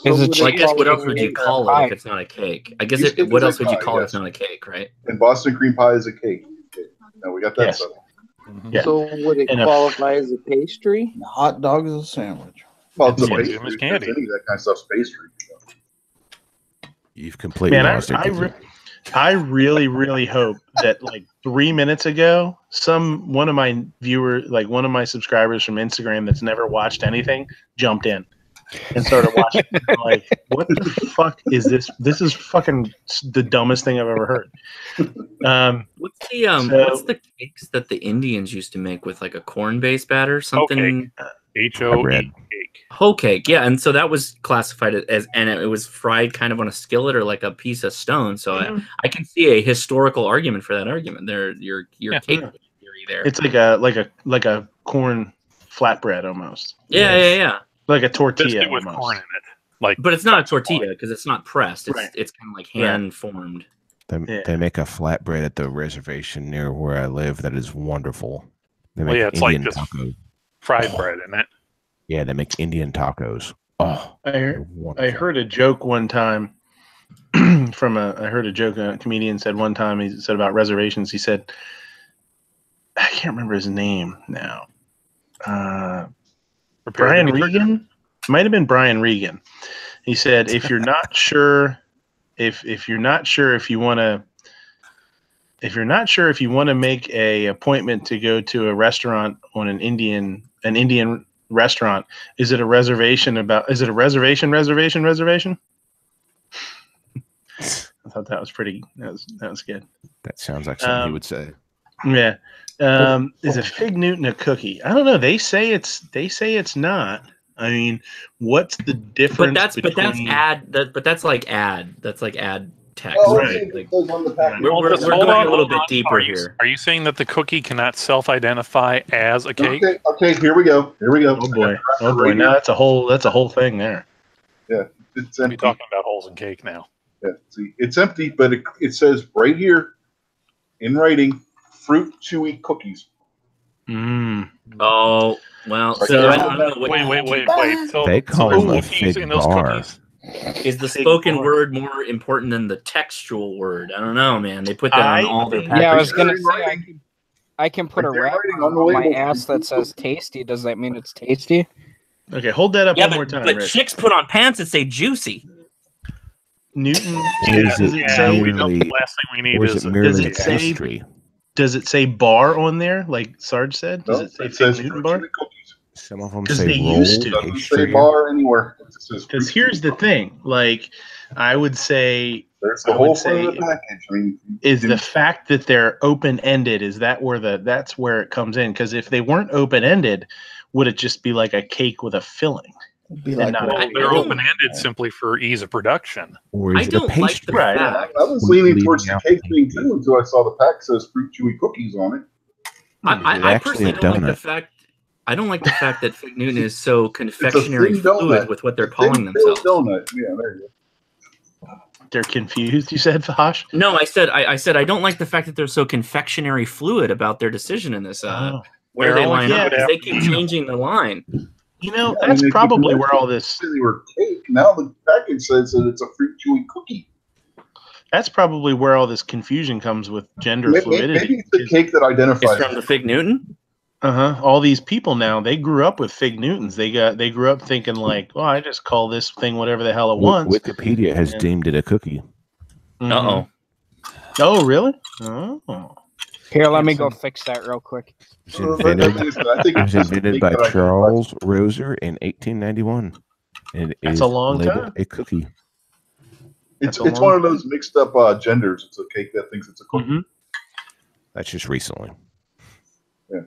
I guess what else would you call it if it's not a cake? I guess what else would you call it if it's not a cake, right? And Boston cream pie is a cake. No, we got that stuff. Yeah. So would it qualify as a pastry? A hot dog is a sandwich. Well, it's a pastry. Candy. Any of that kind of stuff's pastry. You've completely lost it. I really, really hope that like 3 minutes ago, one of my subscribers from Instagram that's never watched anything jumped in and started watching. I'm like, what the fuck is this? This is fucking the dumbest thing I've ever heard. What's the cakes that the Indians used to make with like a corn-based batter? Something H-O-E. Hoe cake, yeah, and so that was classified as, and it was fried kind of on a skillet or like a piece of stone. So I can see a historical argument for that argument. There, your cake theory there. It's like a corn flatbread almost. Yeah. Like a tortilla with almost. corn in it. But it's not a tortilla because it's not pressed. It's kind of like hand formed. They make a flatbread at the reservation near where I live that is wonderful. They make it's Indian like just tacos. fried bread in it. Yeah, they make Indian tacos. Oh, I heard a joke one time a comedian said one time, he said about reservations. He said, I can't remember his name now. Brian Regan? Might have been Brian Regan. He said, if you're not sure if you want to make a appointment to go to a restaurant on an Indian restaurant, is it a reservation? I thought that was pretty. That was good. That sounds like something he would say. Yeah. Is a fig Newton a cookie? I don't know. They say it's not. I mean, what's the difference? But that's like ad text. Right. Like, we're going a little bit deeper here. Are you saying that the cookie cannot self-identify as a cake? Okay, here we go. Oh boy. Now that's a whole thing there. Yeah, it's We're empty. talking about holes in cake now. Yeah, see, it's empty, but it says right here in writing, fruit chewy cookies. Oh well. So I don't know. Wait. So they call them a cookies fig in those bar. cookies. Is the spoken word more important than the textual word? I don't know, man. They put that on all their packages. Yeah, I was gonna say I can put a They're wrapper writing on the on my label. ass that says tasty. Does that mean it's tasty? Okay, hold that up one more time. But Rich. chicks put on pants that say juicy. Newton. Is Does it it say? merely, Last thing we need or is is it merely does it say- pastry? does it say bar on there? Like Sarge said, does it say it says Fig Newton fruit bar? chewy cookies. Some of them Because say they roll. used to. Doesn't say bar anywhere. Because here's the thing, like I would say, there's the whole front of the package. I mean, is the fact that they're open ended? Is that where that's where it comes in? Because if they weren't open ended, would it just be like a cake with a filling? Be like, they're open ended simply for ease of production. Or is I don't like the Right. fact. I was leaning towards the cake thing too until I saw the pack says fruit chewy cookies on it. I personally don't like the fact. I don't like the fact that Fig Newton is so confectionery thin fluid donut. with what they're It's a thin calling themselves. donut. Yeah, there you go. They're confused. You said, Fahash? No, I said I don't like the fact that they're so confectionery fluid about their decision in this. Where they line up, because they keep changing the line. You know, that's probably where all this. They were cake. Now the package says that it's a fruit chewy cookie. That's probably where all this confusion comes with gender fluidity. Maybe it's the cake that identifies. It's from the Fig Newton. All these people now, they grew up with Fig Newtons. They grew up thinking like, well, I just call this thing whatever the hell it wants. Wikipedia has deemed it a cookie. Oh, really? Oh. Here, let me go fix that real quick. It was invented by Charles Roser in 1891. And it That's a long labeled time. a cookie. It's one of those mixed up genders. It's a cake that thinks it's a cookie. That's just recently. Yeah.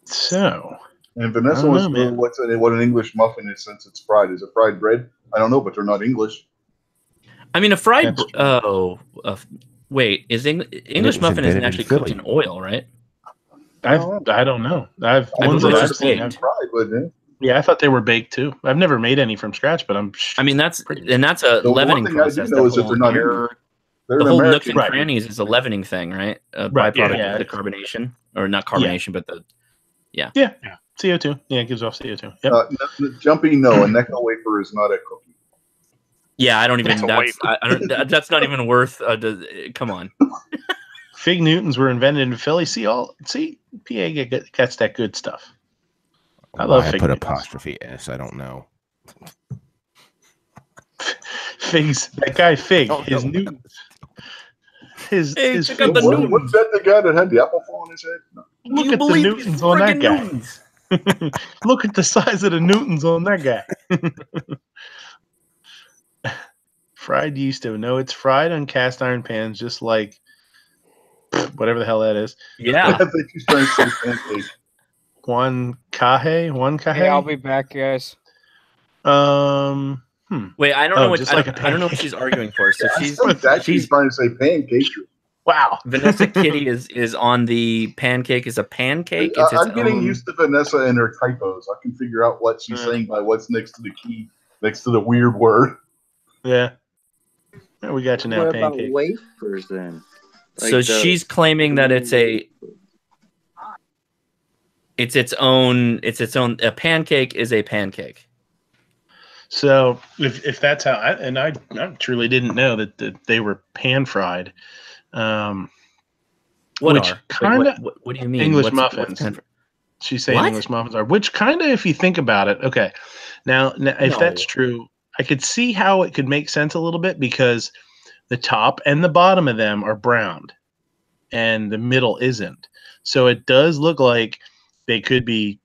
So. And Vanessa wants to know what an English muffin is since it's fried. Is it fried bread? I don't know, but they're not English. I mean, a fried. Wait, is English muffin isn't actually cooked in oil, right? I don't know. I've seen fried, but yeah, I thought they were baked too. I've never made any from scratch, but I mean, that's a leavening process. The whole nooks and crannies is a leavening thing, right? A byproduct of the carbonation, or not carbonation, but the CO2. Yeah, it gives off CO2. Yep. Jumpy, no, a Necco wafer is not a cookie. Yeah, I don't even. That's not even worth. Come on. Fig Newtons were invented in Philly. PA gets that good stuff. I love Fig put Newtons. apostrophe S. I don't know. Figs. That guy Fig. His Newtons. His what's that? The guy that had the apple fall on his head? No. Look at the Newtons on that guy. Look at the size of the Newtons on that guy. Fried yeast dough. No, it's fried on cast iron pans, just like whatever the hell that is. Yeah. I think he's trying to say pancake. One kahe. Hey, I'll be back, guys. Wait, I don't know what I don't know what she's arguing for. So she's trying to say pancake. Wow. Vanessa Kitty is on the pancake is a pancake. I'm getting used to Vanessa and her typos. I can figure out what she's saying by what's next to the key, next to the weird word. Yeah. We got you now, what pancake. About wafers then? Like so she's claiming that it's its own. A pancake is a pancake. So if that's how, I truly didn't know that they were pan fried. What do you mean? English muffins. She's saying English muffins are, which kind of, if you think about it, okay. Now if that's true, I could see how it could make sense a little bit because the top and the bottom of them are browned and the middle isn't. So it does look like they could be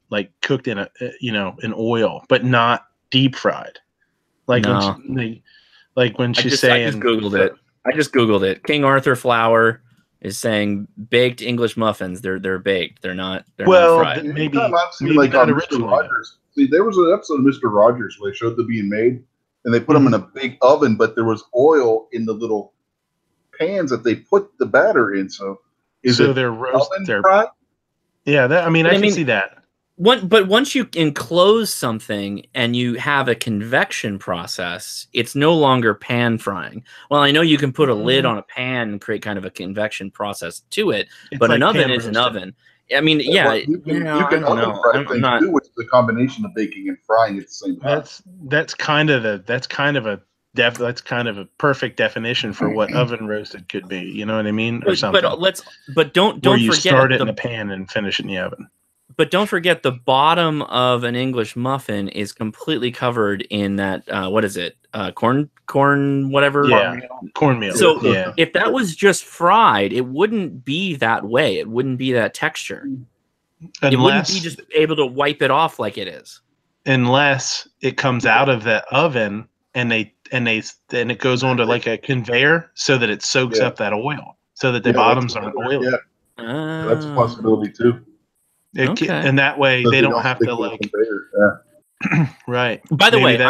like cooked in in oil, but not deep fried. Like when she's saying, I just googled it. King Arthur flour is saying baked English muffins. They're baked. They're not fried. Maybe like not originally. Rogers. See, there was an episode of Mr. Rogers where they showed them being made, and they put them in a big oven, but there was oil in the little pans that they put the batter in. So they're roasted. Fried? Yeah, I can see that. But once you enclose something and you have a convection process, it's no longer pan frying. Well, I know you can put a lid on a pan and create kind of a convection process to it, but an oven is an oven. I mean, you can oven fry things too, which is a combination of baking and frying at the same time. That's kind of a perfect definition for what oven roasted could be. You know what I mean, or something. But don't where you forget start it in a pan and finish it in the oven. But don't forget, the bottom of an English muffin is completely covered in that. What is it? Corn, whatever. Yeah, cornmeal. So yeah. if that was just fried, it wouldn't be that way. It wouldn't be that texture. It wouldn't be just able to wipe it off like it is. Unless it comes out of the oven and it goes onto like a conveyor so that it soaks up that oil, so that the bottoms aren't oily. Yeah, that's a possibility too. And that way So they don't have to like. Right. By the way,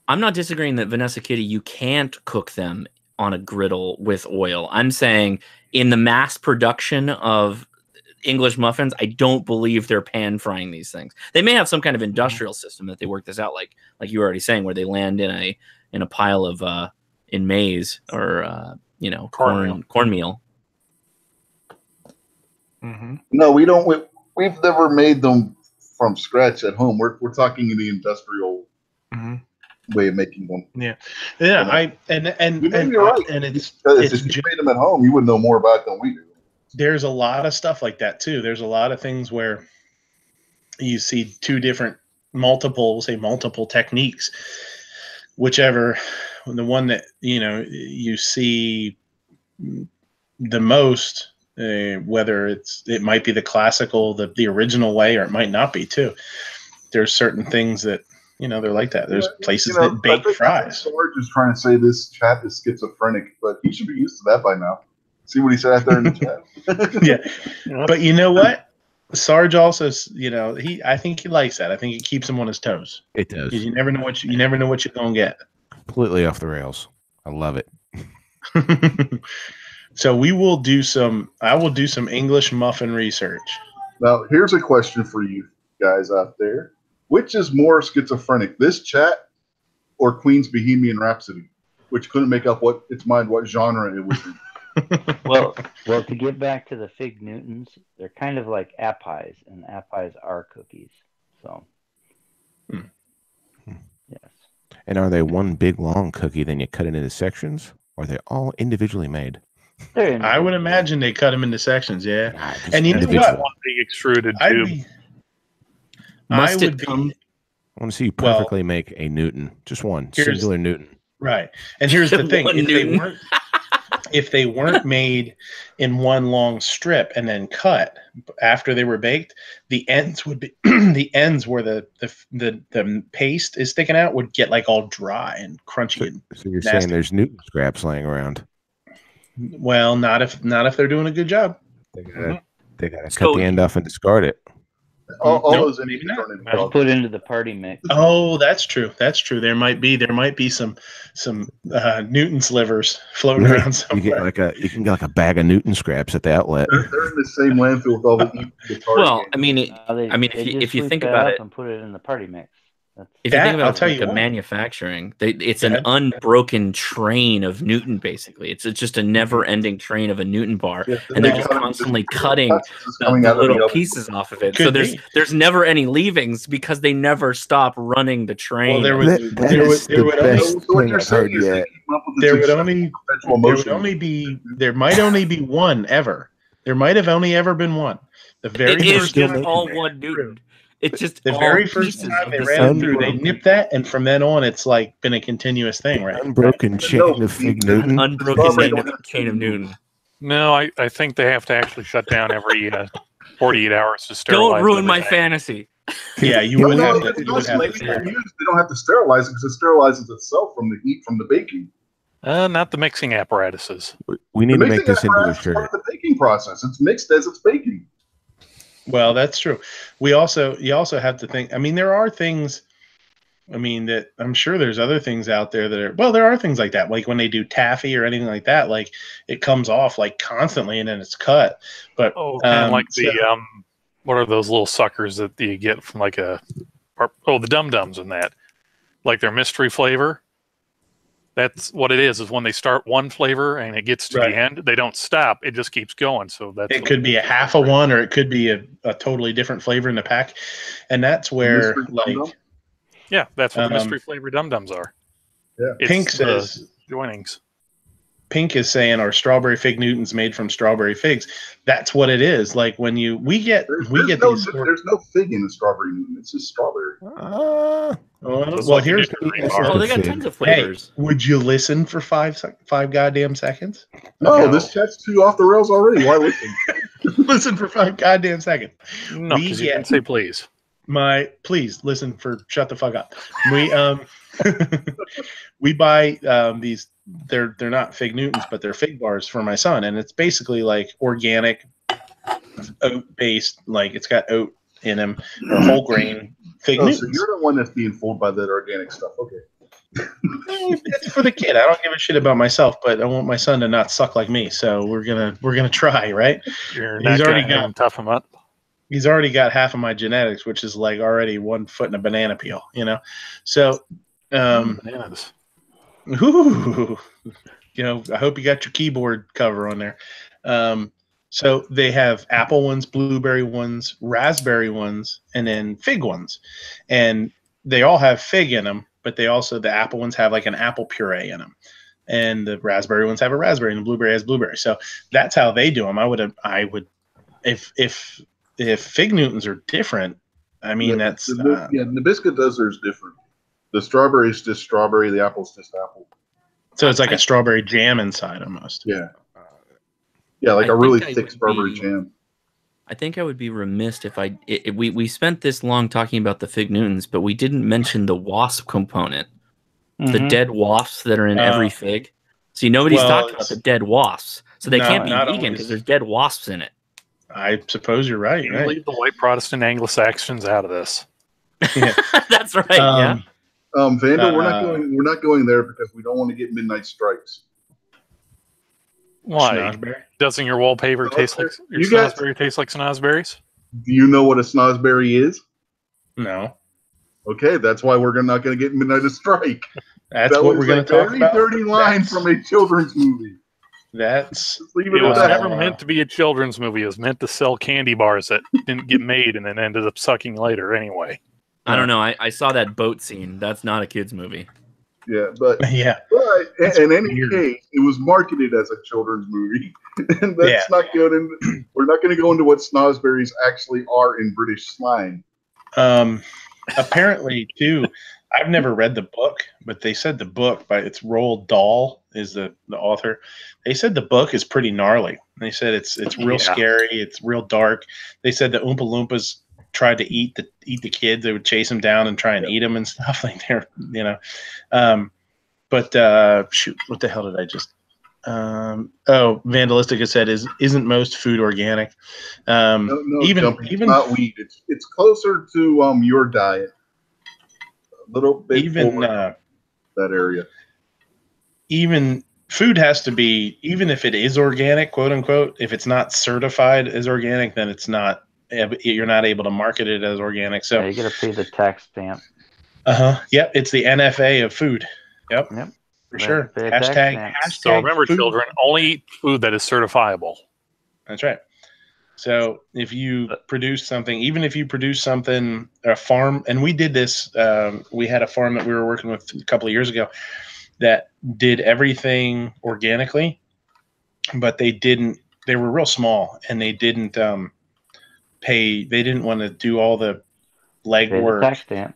I'm not disagreeing that Vanessa Kitty, you can't cook them on a griddle with oil. I'm saying in the mass production of English muffins, I don't believe they're pan frying these things. They may have some kind of industrial system that they work this out, like you were already saying, where they land in a pile of in maize or cornmeal. Mm-hmm. No, we don't. We've never made them from scratch at home. We're talking in the industrial way of making them. Yeah. And you're right. And it's if you made them at home, you would know more about it than we do. There's a lot of stuff like that too. There's a lot of things where you see two different multiple techniques, whichever the one that you see the most. Whether it might be the classical, the original way, or it might not be too. There's certain things that they're like that. There's places that bake fries. Sarge is trying to say this chat is schizophrenic, but he should be used to that by now. See what he said out there in the chat. Yeah, but you know what? Sarge also, I think he likes that. I think it keeps him on his toes. It does. You never know what you're gonna get. Completely off the rails. I love it. So I will do some English muffin research. Now, here's a question for you guys out there. Which is more schizophrenic, this chat or Queen's Bohemian Rhapsody, which couldn't make up its mind what genre it was in? Well, to get back to the Fig Newtons, they're kind of like appies, and appies are cookies. So, yes. And are they one big long cookie, then you cut it into sections, or are they all individually made? I would imagine they cut them into sections, yeah. And you know what? One big extruded tube. I want to see you perfectly make a Newton, just one singular Newton. Right. And here's the thing: if they weren't made in one long strip and then cut after they were baked, the ends would be the ends where the paste is sticking out would get like all dry and crunchy. So you're saying there's Newton scraps laying around? Well, not if they're doing a good job. They gotta cut the end off and discard it. All those maybe not. Let's put into the party mix. Oh, that's true. That's true. There might be some Newton slivers floating around somewhere. You can get like a bag of Newton scraps at the outlet. They're in the same landfill with all the Well, I mean, if you think about it, and put it in the party mix. If you think about manufacturing, it's an unbroken train of Newton. Basically, it's just a never-ending train of a Newton bar, and they're just constantly cutting the little pieces off of it. So there's never any leavings because they never stop running the train. Well, there might only be one ever. There might have only ever been one. The very first just all one Newton. It's just the very first time they ran through, they nipped that, and from then on, it's like been a continuous thing, right? Unbroken chain of Fig Newton. Unbroken chain of Newton. No, I think they have to actually shut down every 48 hours to sterilize. Don't ruin my fantasy. Yeah, you would have to. They don't have to sterilize it because it sterilizes itself from the heat from the baking. Not the mixing apparatuses. We need to make this into a shirt. The baking process. It's mixed as it's baking. Well, that's true. You also have to think. I mean, there are things. I mean, that I'm sure there's other things out there that are. Well, there are things like that, like when they do taffy or anything like that. Like it comes off like constantly and then it's cut. But what are those little suckers that you get from like the Dum Dums and that, like their mystery flavor. That's what it is when they start one flavor and it gets to the end, they don't stop. It just keeps going. So it could be a half of one, or it could be a totally different flavor in the pack. And that's where that's what the mystery flavor Dum Dums are. Yeah. Pink says joinings. Pink is saying are strawberry fig Newtons made from strawberry figs. That's what it is. Like when we get There's these. there's no fig in a strawberry Newton. It's just strawberry. Well, here's they got tons of flavors. Hey, would you listen for five goddamn seconds? No, this chat's too off the rails already. Why listen? Listen for 5 goddamn seconds. No, because you didn't say please. Please listen for shut the fuck up. We buy these. They're not fig Newtons, but they're fig bars for my son, and it's basically like organic, oat based. Like it's got oat in them, or whole grain fig Newtons. So you're the one that's being fooled by that organic stuff. Okay. It's for the kid. I don't give a shit about myself, but I want my son to not suck like me. So we're gonna try, right? He's already got tough him up. He's already got half of my genetics, which is like already 1 foot in a banana peel, you know. So, bananas. Ooh, you know, I hope you got your keyboard cover on there. So they have apple ones, blueberry ones, raspberry ones, and then fig ones, and they all have fig in them. But the apple ones have like an apple puree in them, and the raspberry ones have a raspberry, and the blueberry has blueberry. So that's how they do them. I would, if fig Newtons are different, I mean that's Nabisco does theirs different. The strawberry is just strawberry. The apple's just apple. So it's like a strawberry jam inside almost. Yeah, like a really thick strawberry jam. I think I would be remiss if we spent this long talking about the fig Newtons, but we didn't mention the wasp component, the dead wasps that are in every fig. See, nobody's talked about the dead wasps, so they can't be vegan because there's dead wasps in it. I suppose you're right. You leave the white Protestant Anglo-Saxons out of this. Yeah. That's right. Vandal, we're not going there because we don't want to get midnight strikes. Why? Snosberry? Doesn't your wallpaper taste like snosberry taste like snosberries? Do you know what a snosberry is? No. Okay, that's why we're not going to get midnight strike. That's what we're going to talk about. Very dirty line from a children's movie. It was never meant to be a children's movie. It was meant to sell candy bars that didn't get made and then ended up sucking later anyway. I don't know. I saw that boat scene. That's not a kid's movie. Yeah, but in any case, it was marketed as a children's movie, and that's not good. And we're not going to go into what snosberries actually are in British slang. Apparently, too, I've never read the book, but they said the book it's Roald Dahl is the author. They said the book is pretty gnarly. They said it's real scary. It's real dark. They said the Oompa Loompas tried to eat the kids. They would chase them down and try and eat them and stuff like they're, you know. Shoot, what the hell did I just? Vandalistica said isn't most food organic? No, even not wheat. It's closer to your diet. A little bit even that area. Even food has to be, even if it is organic, quote unquote. If it's not certified as organic, then it's not. You're not able to market it as organic. So you got to pay the tax stamp. Yep. It's the NFA of food. Yep. For sure. Hashtag so remember, food. children, only eat food that is certifiable. That's right. So if you produce something, even if you produce something, a farm, and we did this, we had a farm that we were working with a couple of years ago that did everything organically, but they were real small and they didn't they didn't want to do all the legwork.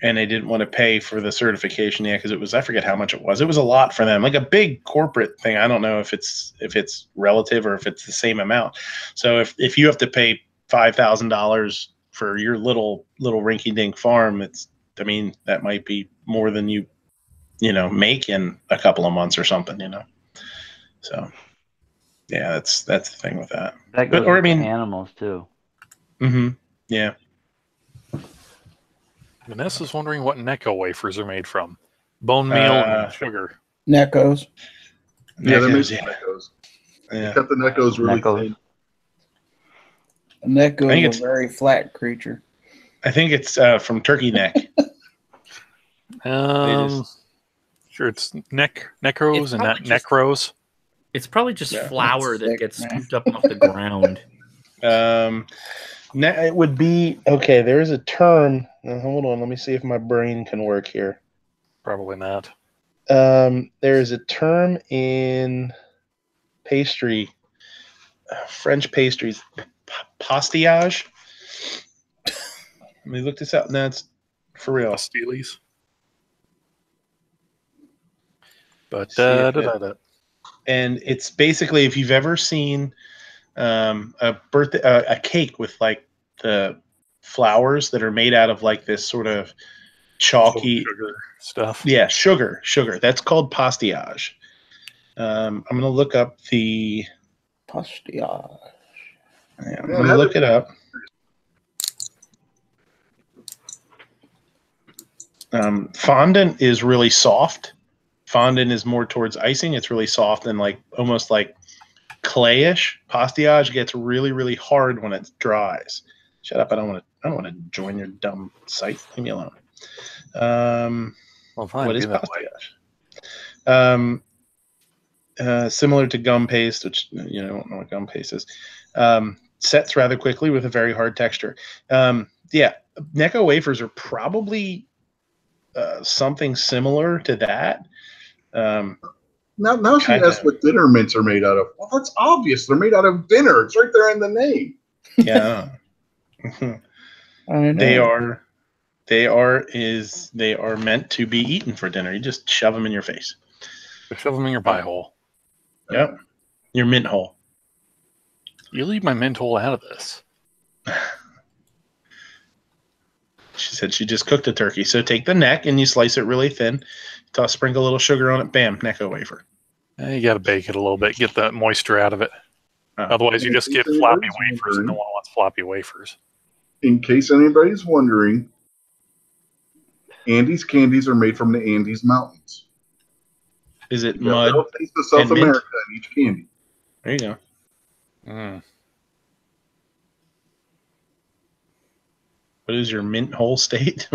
And they didn't want to pay for the certification because it was, I forget how much it was. It was a lot for them, like a big corporate thing. I don't know if it's relative or if it's the same amount. So if you have to pay $5,000 for your little rinky dink farm, that might be more than you make in a couple of months or something, So yeah, that's the thing with that. That goes with animals too. Mm-hmm. Yeah. Vanessa's wondering what Necco wafers are made from. Bone meal and sugar. Neckos. Yeah, they're made from Neckos. Yeah. Cut the Neckos really thin. A Necco is a very flat creature. I think it's from turkey neck. Sure, it's necros and not necros. It's probably just flour that gets scooped up off the ground. It would be okay. There is a term. Hold on, let me see if my brain can work here. Probably not. There is a term in pastry, French pastries, pastillage. Let me look this up. That's for real. Pastilles. But and it's basically, if you've ever seen a cake with like the flowers that are made out of like this sort of chalky sugar stuff. Yeah, sugar. That's called pastillage. I'm going to look up the pastillage. Yeah, I'm going to look it up. Fondant is really soft. Fondant is more towards icing. It's really soft and like almost like clayish. Pastillage gets really, really hard when it dries. Shut up! I don't want to join your dumb site. Leave me alone. Well, fine. What is pastillage? Similar to gum paste, which I don't know what gum paste is. Sets rather quickly with a very hard texture. Yeah, Necco wafers are probably something similar to that. Now she asks what dinner mints are made out of. Well, that's obvious. They're made out of dinner. It's right there in the name. Yeah. I They know. are meant to be eaten for dinner. You just shove them in your face. Shove them in your pie hole. Yep. Your mint hole. You leave my mint hole out of this. She said she just cooked a turkey. So take the neck and you slice it really thin. Sprinkle a little sugar on it. Bam, Necco wafer. You got to bake it a little bit. Get the moisture out of it. Otherwise, you just get floppy wafers, and no one wants floppy wafers. In case anybody's wondering, Andes candies are made from the Andes Mountains. Is it mud? Taste of South America in each candy. There you go. What is your mint hole state?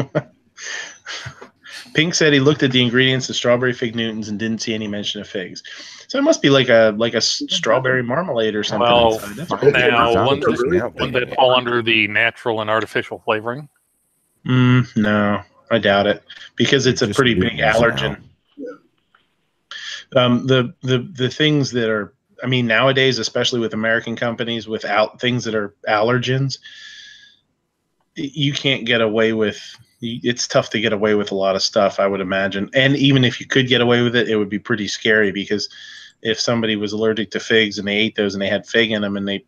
Pink said he looked at the ingredients of strawberry fig Newtons and didn't see any mention of figs. So it must be like a strawberry marmalade or something. Well, inside. now wouldn't that fall under the natural and artificial flavoring? No, I doubt it because it's a pretty big allergen. The things that are, I mean, nowadays, especially with American companies, without things that are allergens, you can't get away with. It's tough to get away with a lot of stuff, I would imagine. And even if you could get away with it, it would be pretty scary because if somebody was allergic to figs and they ate those and they had fig in them and they,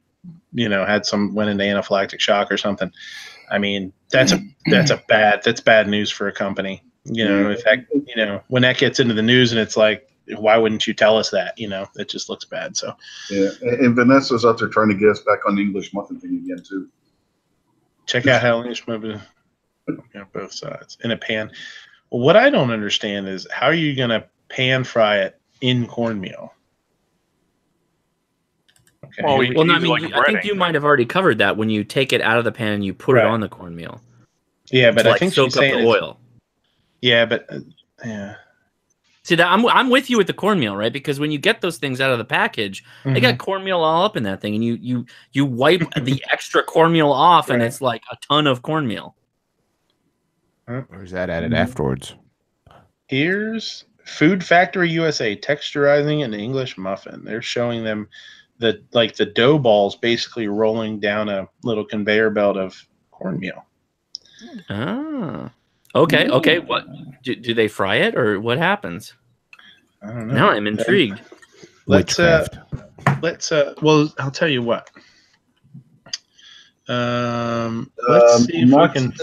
went into anaphylactic shock or something. I mean, that's bad news for a company. If that, when that gets into the news and it's like, why wouldn't you tell us that? It just looks bad. So yeah, and Vanessa's out there trying to get us back on the English muffin thing again too. Check out how English muffin. Both sides in a pan. Well, what I don't understand is how are you going to pan fry it in cornmeal? Okay. I think you might have already covered that when you take it out of the pan and you put it on the cornmeal. Yeah, but I think soak she's up saying the oil. Yeah, but yeah. See that I'm with you with the cornmeal, right? Because when you get those things out of the package, they got cornmeal all up in that thing, and you wipe the extra cornmeal off, and it's like a ton of cornmeal. Or is that added afterwards? Here's Food Factory USA texturizing an English muffin. They're showing them the dough balls basically rolling down a little conveyor belt of cornmeal. Ah. Okay. What do they fry it or what happens? I don't know. Now I'm intrigued. Let's well, I'll tell you what. Let's see if we can.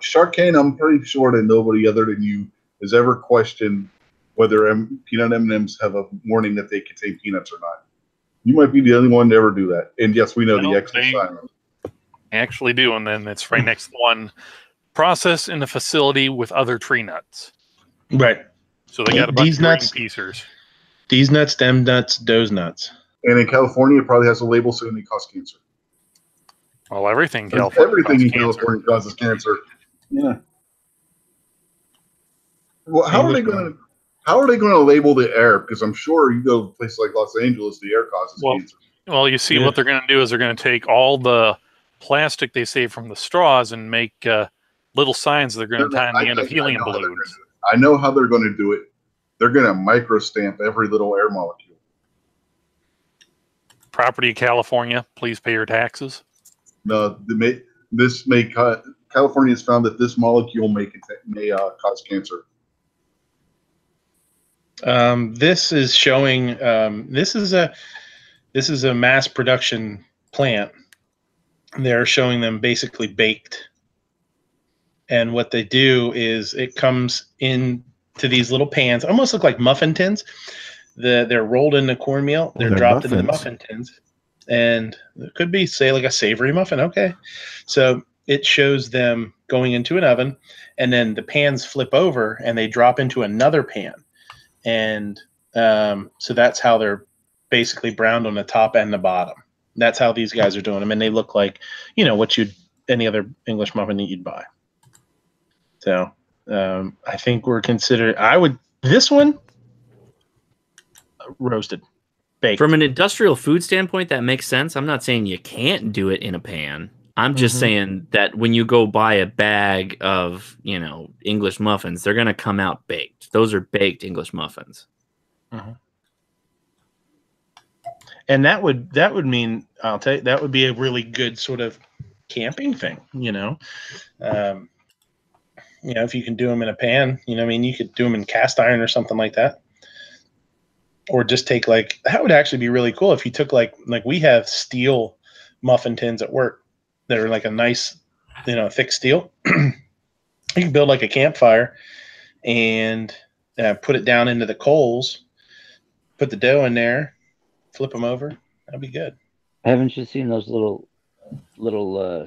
Shark Cane, I'm pretty sure that nobody other than you has ever questioned whether peanut M&Ms have a warning that they contain peanuts or not. You might be the only one to ever do that. And yes, we know the extra silence. Actually do, and then it's right next to one. Process in a facility with other tree nuts. Right. So they got a bunch of green piecers. These nuts, them nuts, those nuts. And in California, it probably has a label saying they cause cancer. Well, everything in California causes cancer. Yeah. Well, how are they going to label the air? Because I'm sure you go to places like Los Angeles, the air causes cancer. Well, you see, what they're going to do is they're going to take all the plastic they save from the straws and make little signs they're going to tie on the end of helium balloons. I know how they're going to do it. they're going to microstamp every little air molecule. Property of California, please pay your taxes. No, California has found that this molecule may cause cancer. This is showing. This is a mass production plant. They're showing them basically baked, and what they do is it comes in to these little pans, almost look like muffin tins. They're rolled into cornmeal. They're dropped into muffin tins, and it could be, say, like a savory muffin. Okay, so it shows them going into an oven, and then the pans flip over and they drop into another pan, and so that's how they're basically browned on the top and the bottom. That's how these guys are doing them, and they look like, what any other English muffin that you'd buy. So I think we're considered. This one roasted, baked. From an industrial food standpoint, that makes sense. I'm not saying you can't do it in a pan. I'm just saying that when you go buy a bag of, English muffins, they're going to come out baked. Those are baked English muffins. And that would mean, I'll tell you, that would be a really good sort of camping thing, if you can do them in a pan, you could do them in cast iron or something like that. Or just take that would actually be really cool if you took like we have steel muffin tins at work that are like a nice, thick steel. You can build like a campfire and put it down into the coals, put the dough in there, flip them over. That'd be good. Haven't you seen those little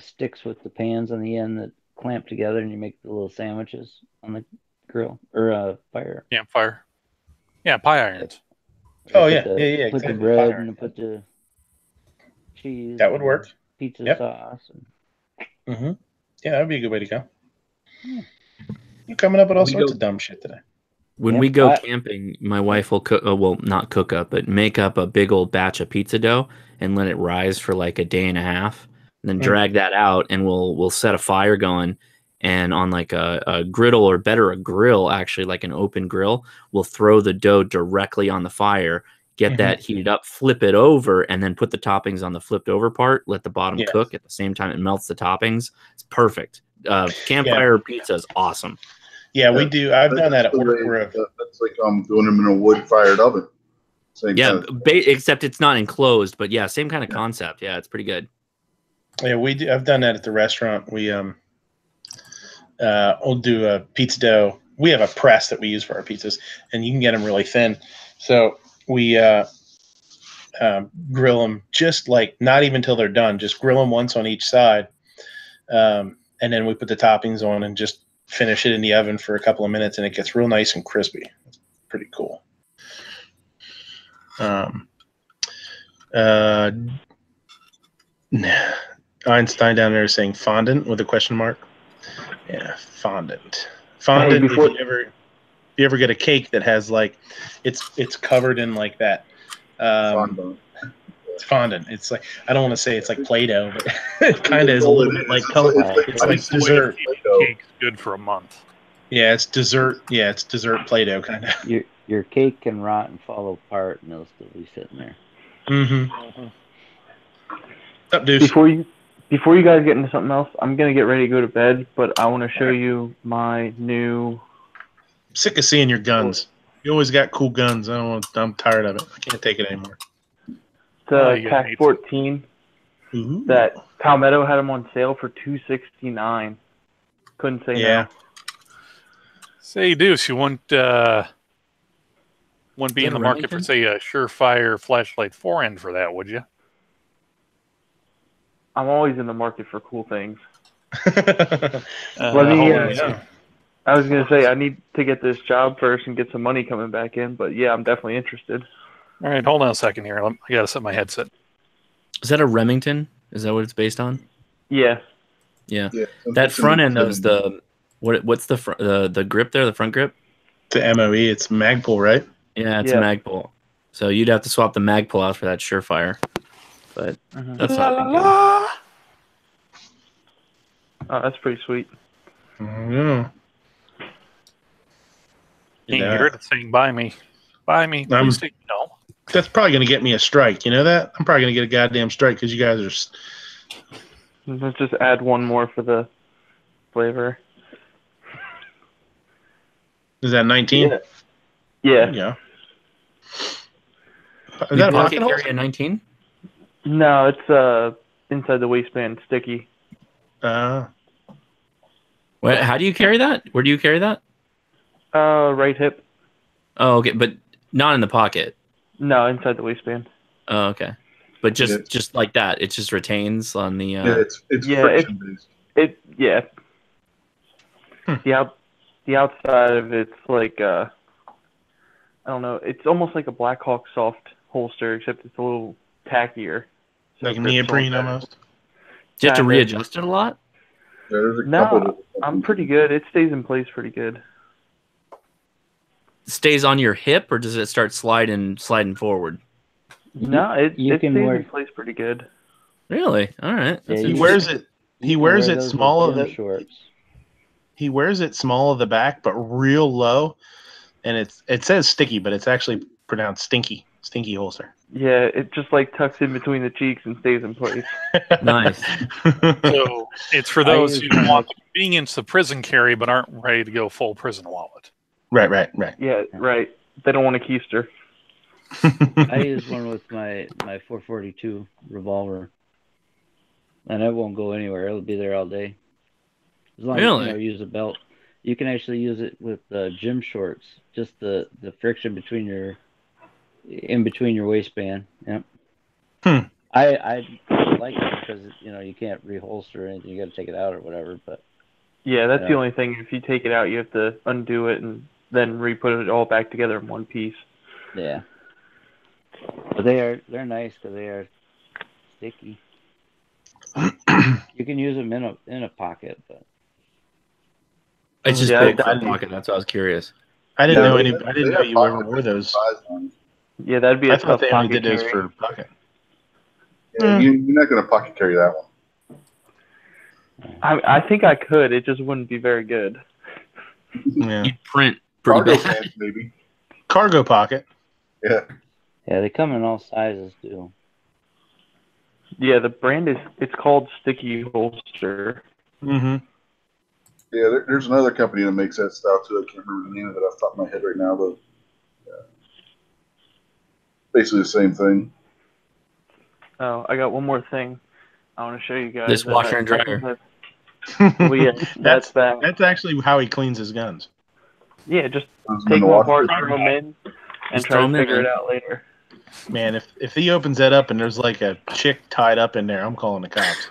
sticks with the pans on the end that clamp together and you make the little sandwiches on the grill or fire? Campfire. Yeah, pie irons. Oh, yeah. Put exactly. the bread and put the cheese. That would work. Pizza sauce. Yeah, that'd be a good way to go. You're coming up with all sorts of dumb shit today. When we go camping, my wife will cook. Not cook up, but make up a big old batch of pizza dough and let it rise for like a day and a half, and then drag that out, and we'll set a fire going. And on like a griddle, or better, a grill, actually, like an open grill, we'll throw the dough directly on the fire, get that heated up, flip it over, and then put the toppings on the flipped over part, let the bottom cook at the same time. It melts the toppings. It's perfect. Campfire pizza is awesome. Yeah, we do. I've done that at work. That's like doing them in a wood-fired oven. Except it's not enclosed, but yeah, same kind of concept. Yeah, it's pretty good. Yeah, we do. I've done that at the restaurant. We'll do a pizza dough. We have a press that we use for our pizzas, and you can get them really thin. So we grill them just not even till they're done. Just grill them once on each side, and then we put the toppings on and just finish it in the oven for a couple of minutes, and it gets real nice and crispy. It's pretty cool. Einstein down there is saying fondant with a question mark. Yeah, fondant. Fondant. If you ever get a cake that has it's covered in that. It's fondant. It's I don't want to say it's like Play-Doh, but it kind of is a little bit like color. It's like dessert. Cake's good for a month. Yeah, it's dessert. Yeah, it's dessert Play-Doh kind of. Your cake can rot and fall apart, and it'll still be sitting there. What's up, Deuce? Before you guys get into something else, I'm gonna get ready to go to bed, but I want to show you my new. I'm sick of seeing your guns. You always got cool guns. I'm tired of it. I can't take it anymore. The TAC 14 that Palmetto had them on sale for $269. Couldn't say no. Say, Deuce, you wouldn't be in the market for, say, a Surefire flashlight 4-end for that, would you? I'm always in the market for cool things. I was going to say, I need to get this job first and get some money coming back in, but yeah, I'm definitely interested. All right, hold on a second here. I got to set my headset. Is that a Remington? Is that what it's based on? Yeah. Yeah. That front end is what's the grip there, the front grip? The MOE, it's Magpul, right? Yeah, it's a Magpul. So you'd have to swap the Magpul out for that Surefire. But that's not Oh, that's pretty sweat. Yeah. You can hear it saying, "Buy me, buy me." Please say no. That's probably going to get me a strike. You know that? I'm probably going to get a goddamn strike because you guys are. Let's just add one more for the flavor. Is that 19? Yeah. Yeah. Is You that a pocket pocket carry a 19? No, it's inside the waistband, sticky. How do you carry that? Where do you carry that? Right hip. Oh, okay, but not in the pocket. No, inside the waistband. Oh, okay. But just like that, it just retains on the. it's friction based. The outside of it's like I don't know. It's almost like a Black Hawk soft holster, except it's a little tackier. So like neoprene almost. Do you have to readjust it a lot? No, I'm pretty good. It stays in place pretty good. Stays on your hip, or does it start sliding forward? No, it stays in place pretty good. Really? All right. He wears it. He wears it small of the shorts. He wears it small of the back, but real low, and it says sticky, but it's actually pronounced stinky. Stinky holster. Yeah, it just like tucks in between the cheeks and stays in place. Nice. So it's for those who want the convenience of prison carry but aren't ready to go full prison wallet. Right. Yeah, right. They don't want a keister. I use one with my 442 revolver, and it won't go anywhere. It'll be there all day. As long as you use a belt. You can actually use it with gym shorts. Just the friction in between your waistband. Yep. I like it because you can't reholster or anything. You got to take it out or whatever. But yeah, that's the only thing. If you take it out, you have to undo it and then re-put it all back together in one piece. Yeah. But they're nice because they are sticky. You can use them in a pocket, but it's just big for a pocket. That's why I was curious. I didn't know you ever wore those. Yeah, that'd be a tough they only pocket did those carry. for pocket. Yeah, you're not going to pocket carry that one. I think I could. It just wouldn't be very good. Yeah. You'd print pretty Cargo bad. pants, maybe. Cargo pocket. Yeah. Yeah, they come in all sizes too. Yeah, the brand it's called Sticky Holster. Mm-hmm. Yeah, there's another company that makes that style too. I can't remember the name of it off the top of my head right now, but basically the same thing. Oh, I got one more thing I want to show you guys. This washer and dryer. Well, yeah, that's that. That's actually how he cleans his guns. Yeah, just take them apart, throw them in, and try to figure it out later. Man, if he opens that up and there's like a chick tied up in there, I'm calling the cops.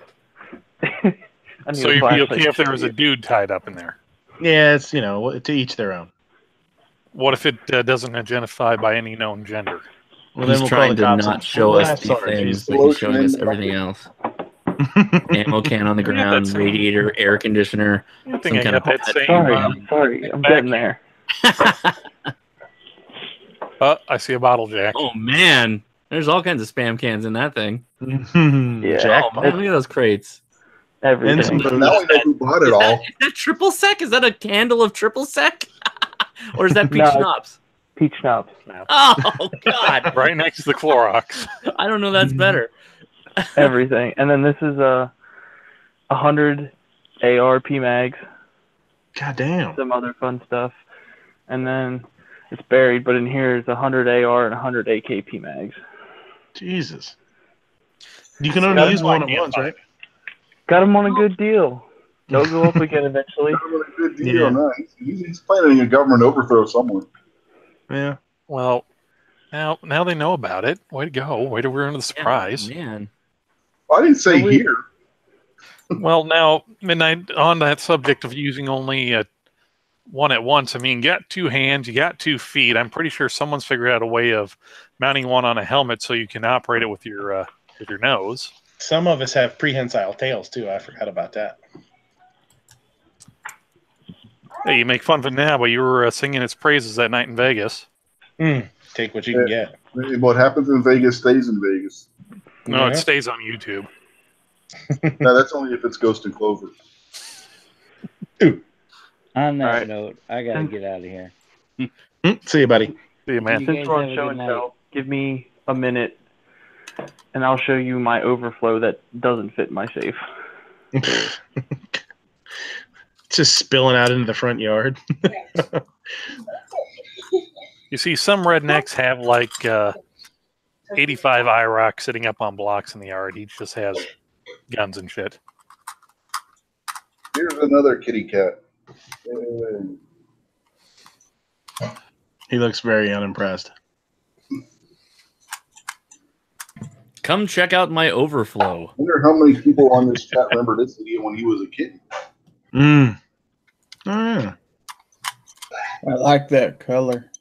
So you'd be okay if there was a dude tied up in there? Yeah, it's to each their own. What if it doesn't identify by any known gender? Well, He's trying to not show us these things, but he's showing us everything else. Ammo can on the ground, radiator, air conditioner, some kind of Sorry, I'm getting there. I see a bottle jack. Oh man, there's all kinds of spam cans in that thing. Yeah, Jack, oh, man, look at those crates. Everything. Now we know who bought it all. Is that triple sec? Is that a candle of triple sec? Or is that peach schnapps? Peach schnapps. Oh God! Right next to the Clorox. I don't know. That's better. Everything, and then this is 100 AR PMags. God damn. Some other fun stuff, and then it's buried, but in here is 100 AR and 100 AK PMags. Jesus. You can only use one at once, right? Got him on a good deal. They'll go up again eventually. Got him on a good deal. Nice. He's planning a government overthrow somewhere. Yeah. Well, now they know about it. Way to go. Way to ruin the surprise. Yeah, man. Well, I didn't say here. Well, now, Midnight, on that subject of using only one at once, I mean, you got two hands, you got 2 feet. I'm pretty sure someone's figured out a way of mounting one on a helmet so you can operate it with your nose. Some of us have prehensile tails, too. I forgot about that. Hey, you make fun of it now, but you were singing its praises that night in Vegas. Take what you can get. What happens in Vegas stays in Vegas. No, it stays on YouTube. No, that's only if it's Ghost and Clover. On that note, I gotta get out of here. See you, buddy. See you, man. Since we're on show and tell, give me a minute, and I'll show you my overflow that doesn't fit my safe. It's just spilling out into the front yard. You see, some rednecks have like 85 IROC sitting up on blocks in the yard. He just has guns and shit. Here's another kitty cat. He looks very unimpressed. Come check out my overflow. I wonder how many people on this chat remember this video when he was a kitten. Mm. Oh, yeah. I like that color.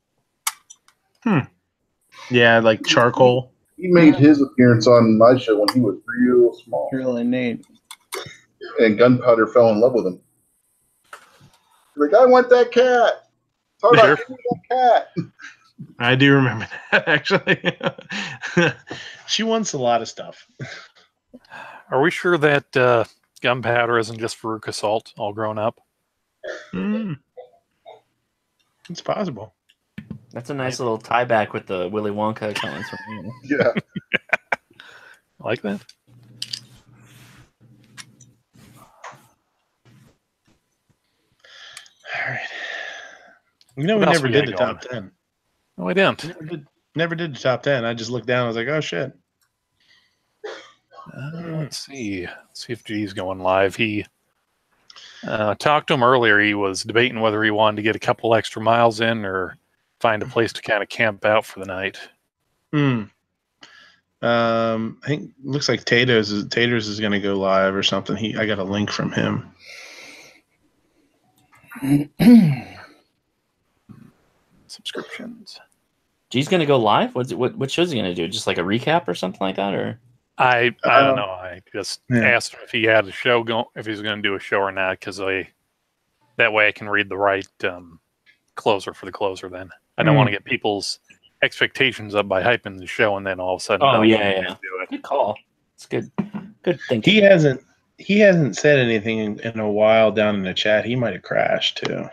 Yeah, like charcoal. He made his appearance on my show when he was real small. Really neat. And Gunpowder fell in love with him. Like, I want that cat. Talk about that cat. I do remember that, actually. She wants a lot of stuff. Are we sure that Gunpowder isn't just Veruca Salt all grown up? It's possible. That's a nice little tie back with the Willy Wonka comments from you. Yeah. Like that? All right. You know, What we else never we did got the going? top 10. No, I didn't. Never did the top 10. I just looked down. I was like, oh, shit. Let's see. Let's see if G's going live. He talked to him earlier. He was debating whether he wanted to get a couple extra miles in or find a place to kind of camp out for the night. I think looks like Taters is going to go live or something. I got a link from him. Subscriptions. G's gonna go live. What show's he gonna do? Just like a recap or something like that, or? I don't know. I just asked him if he had a show going, if he was going to do a show or not, because that way I can read the right closer for the closer. Then I don't want to get people's expectations up by hyping the show, and then all of a sudden, do it. Good call. It's good. Good thinking. He hasn't said anything in a while down in the chat. He might have crashed too.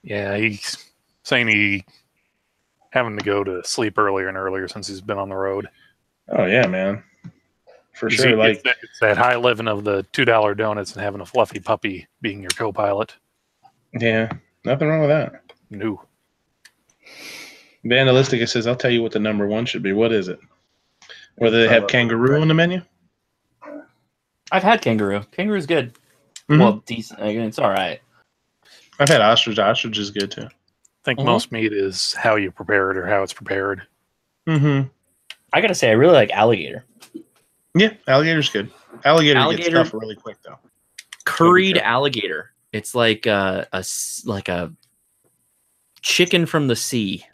Yeah, he's saying he having to go to sleep earlier and earlier since he's been on the road. Oh yeah, man. For sure, it's that high living of the $2 donuts and having a fluffy puppy being your co-pilot. Yeah, nothing wrong with that. No. Vandalistica says, "I'll tell you what the number one should be. What is it? Whether they have kangaroo on the menu." I've had kangaroo. Kangaroo's good. Mm-hmm. Well, decent. It's all right. I've had ostrich. Ostrich is good too. I think most meat is how you prepare it or how it's prepared. Mm-hmm. I gotta say, I really like alligator. Yeah, alligator's good. Alligator gets tough really quick though. Curried alligator. It's like a chicken from the sea.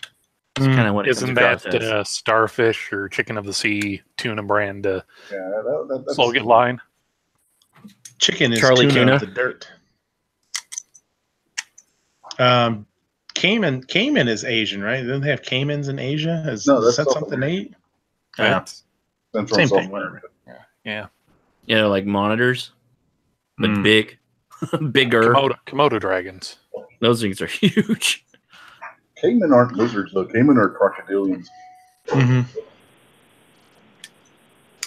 It's kind of what it Isn't that starfish or chicken of the sea tuna brand? That's slogan line. Chicken is Charlie tuna Tuna. of the dirt. Cayman is Asian, right? Don't they have caimans in Asia? Is that something they eat? Yeah. Same thing, whatever. Yeah. Yeah, like monitors, but big, bigger. Komodo dragons. Those things are huge. Cayman aren't lizards, though. Cayman are crocodilians. Mm-hmm.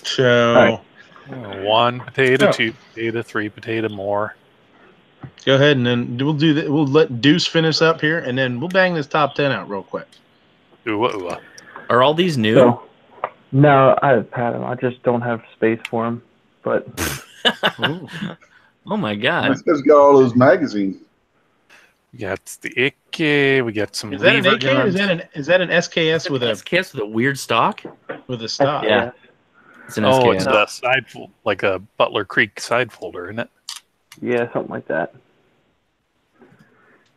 So, 1 potato, 2 potato, 3 potato more. Go ahead, and then we'll do that. We'll let Deuce finish up here, and then we'll bang this top 10 out real quick. Are all these new? No, I've had them. I just don't have space for them. But oh my god! This guy's got all those magazines. We got the Icky. We got some. Is that an AK? Is that an SKS with a SKS with a weird stock? With a stock? Yeah, it's an SKS. It's a side like a Butler Creek side folder, isn't it? Yeah, something like that.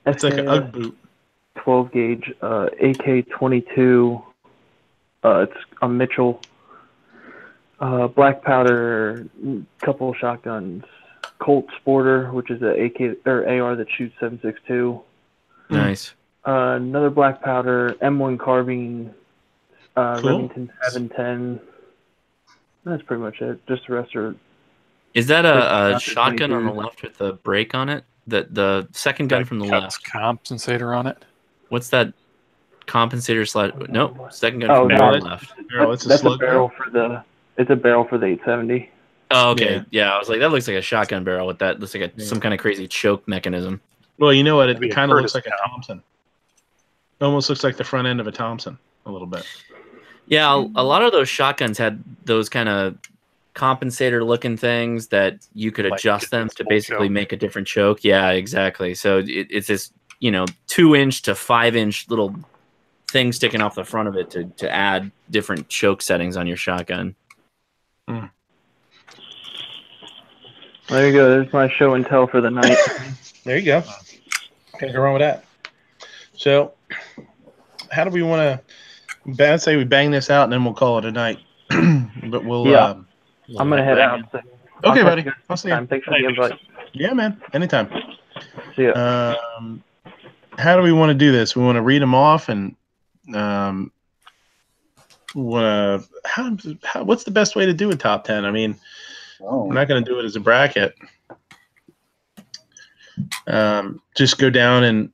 It's like an UGG boot. 12 gauge, AK-22. It's a Mitchell. Black powder, couple shotguns. Colt Sporter, which is a AK or AR that shoots 7.62. Nice. Another black powder, M1 carbine, Remington 710. That's pretty much it. Just the rest are. Is that a shotgun on the left with a brake on it? The second gun from the left. Compensator on it. What's that? compensator slot. Nope, second gun Oh, from no, barrel left. That's a barrel for the. It's a barrel for the 870. Oh, okay. Yeah, I was like, that looks like a shotgun barrel with that. Looks like Yeah. some kind of crazy choke mechanism. Well, you know what? It Maybe a kind of looks Curtis like a Thompson. Almost looks like the front end of a Thompson a little bit. Yeah, a lot of those shotguns had those kind of compensator-looking things that you could Like adjust them to full basically choke. make a different choke. Yeah, exactly. So it's this 2-inch to 5-inch little thing sticking off the front of it to add different choke settings on your shotgun. There you go. There's my show and tell for the night. There you go. Can't go wrong with that. So, how do we want to? I'd say we bang this out and then we'll call it a night. But we'll. Yeah. I'm gonna head out. So Okay, I'll buddy. catch you I'll see next you. time. Thanks for the invite. Yeah, man. Anytime. See ya. How do we want to do this? We want to read them off and want to. What's the best way to do a top 10? I mean, we're not going to do it as a bracket. Just go down and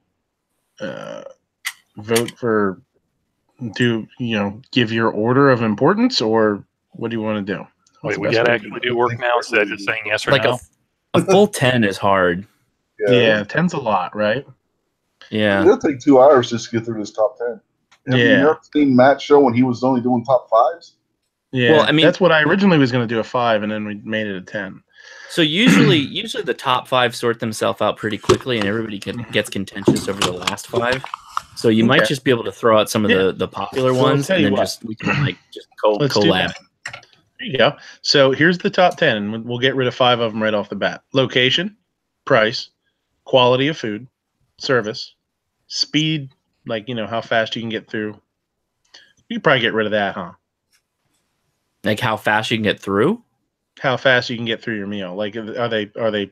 vote for. Give your order of importance, or what do you want to do? Wait, we got to actually do work now instead of just saying yes or Like no? a full 10 is hard. Yeah, 10's a lot, right? Yeah. It'll take 2 hours just to get through this top 10. Have you Yeah. ever seen Matt show when he was only doing top 5s? Yeah, Well, I mean- that's what I originally was going to do, a 5, and then we made it a 10. So usually the top 5 sort themselves out pretty quickly, and everybody gets contentious over the last 5. So you might Okay. just be able to throw out some of the popular Well, I'll ones, tell and you then what. we can Let's do collab. that. There you go. So here's the top 10, and we'll get rid of 5 of them right off the bat. Location, price, quality of food, service, speed, like, how fast you can get through. You could probably get rid of that, huh? Like how fast you can get through. How fast you can get through your meal. Like, are they, because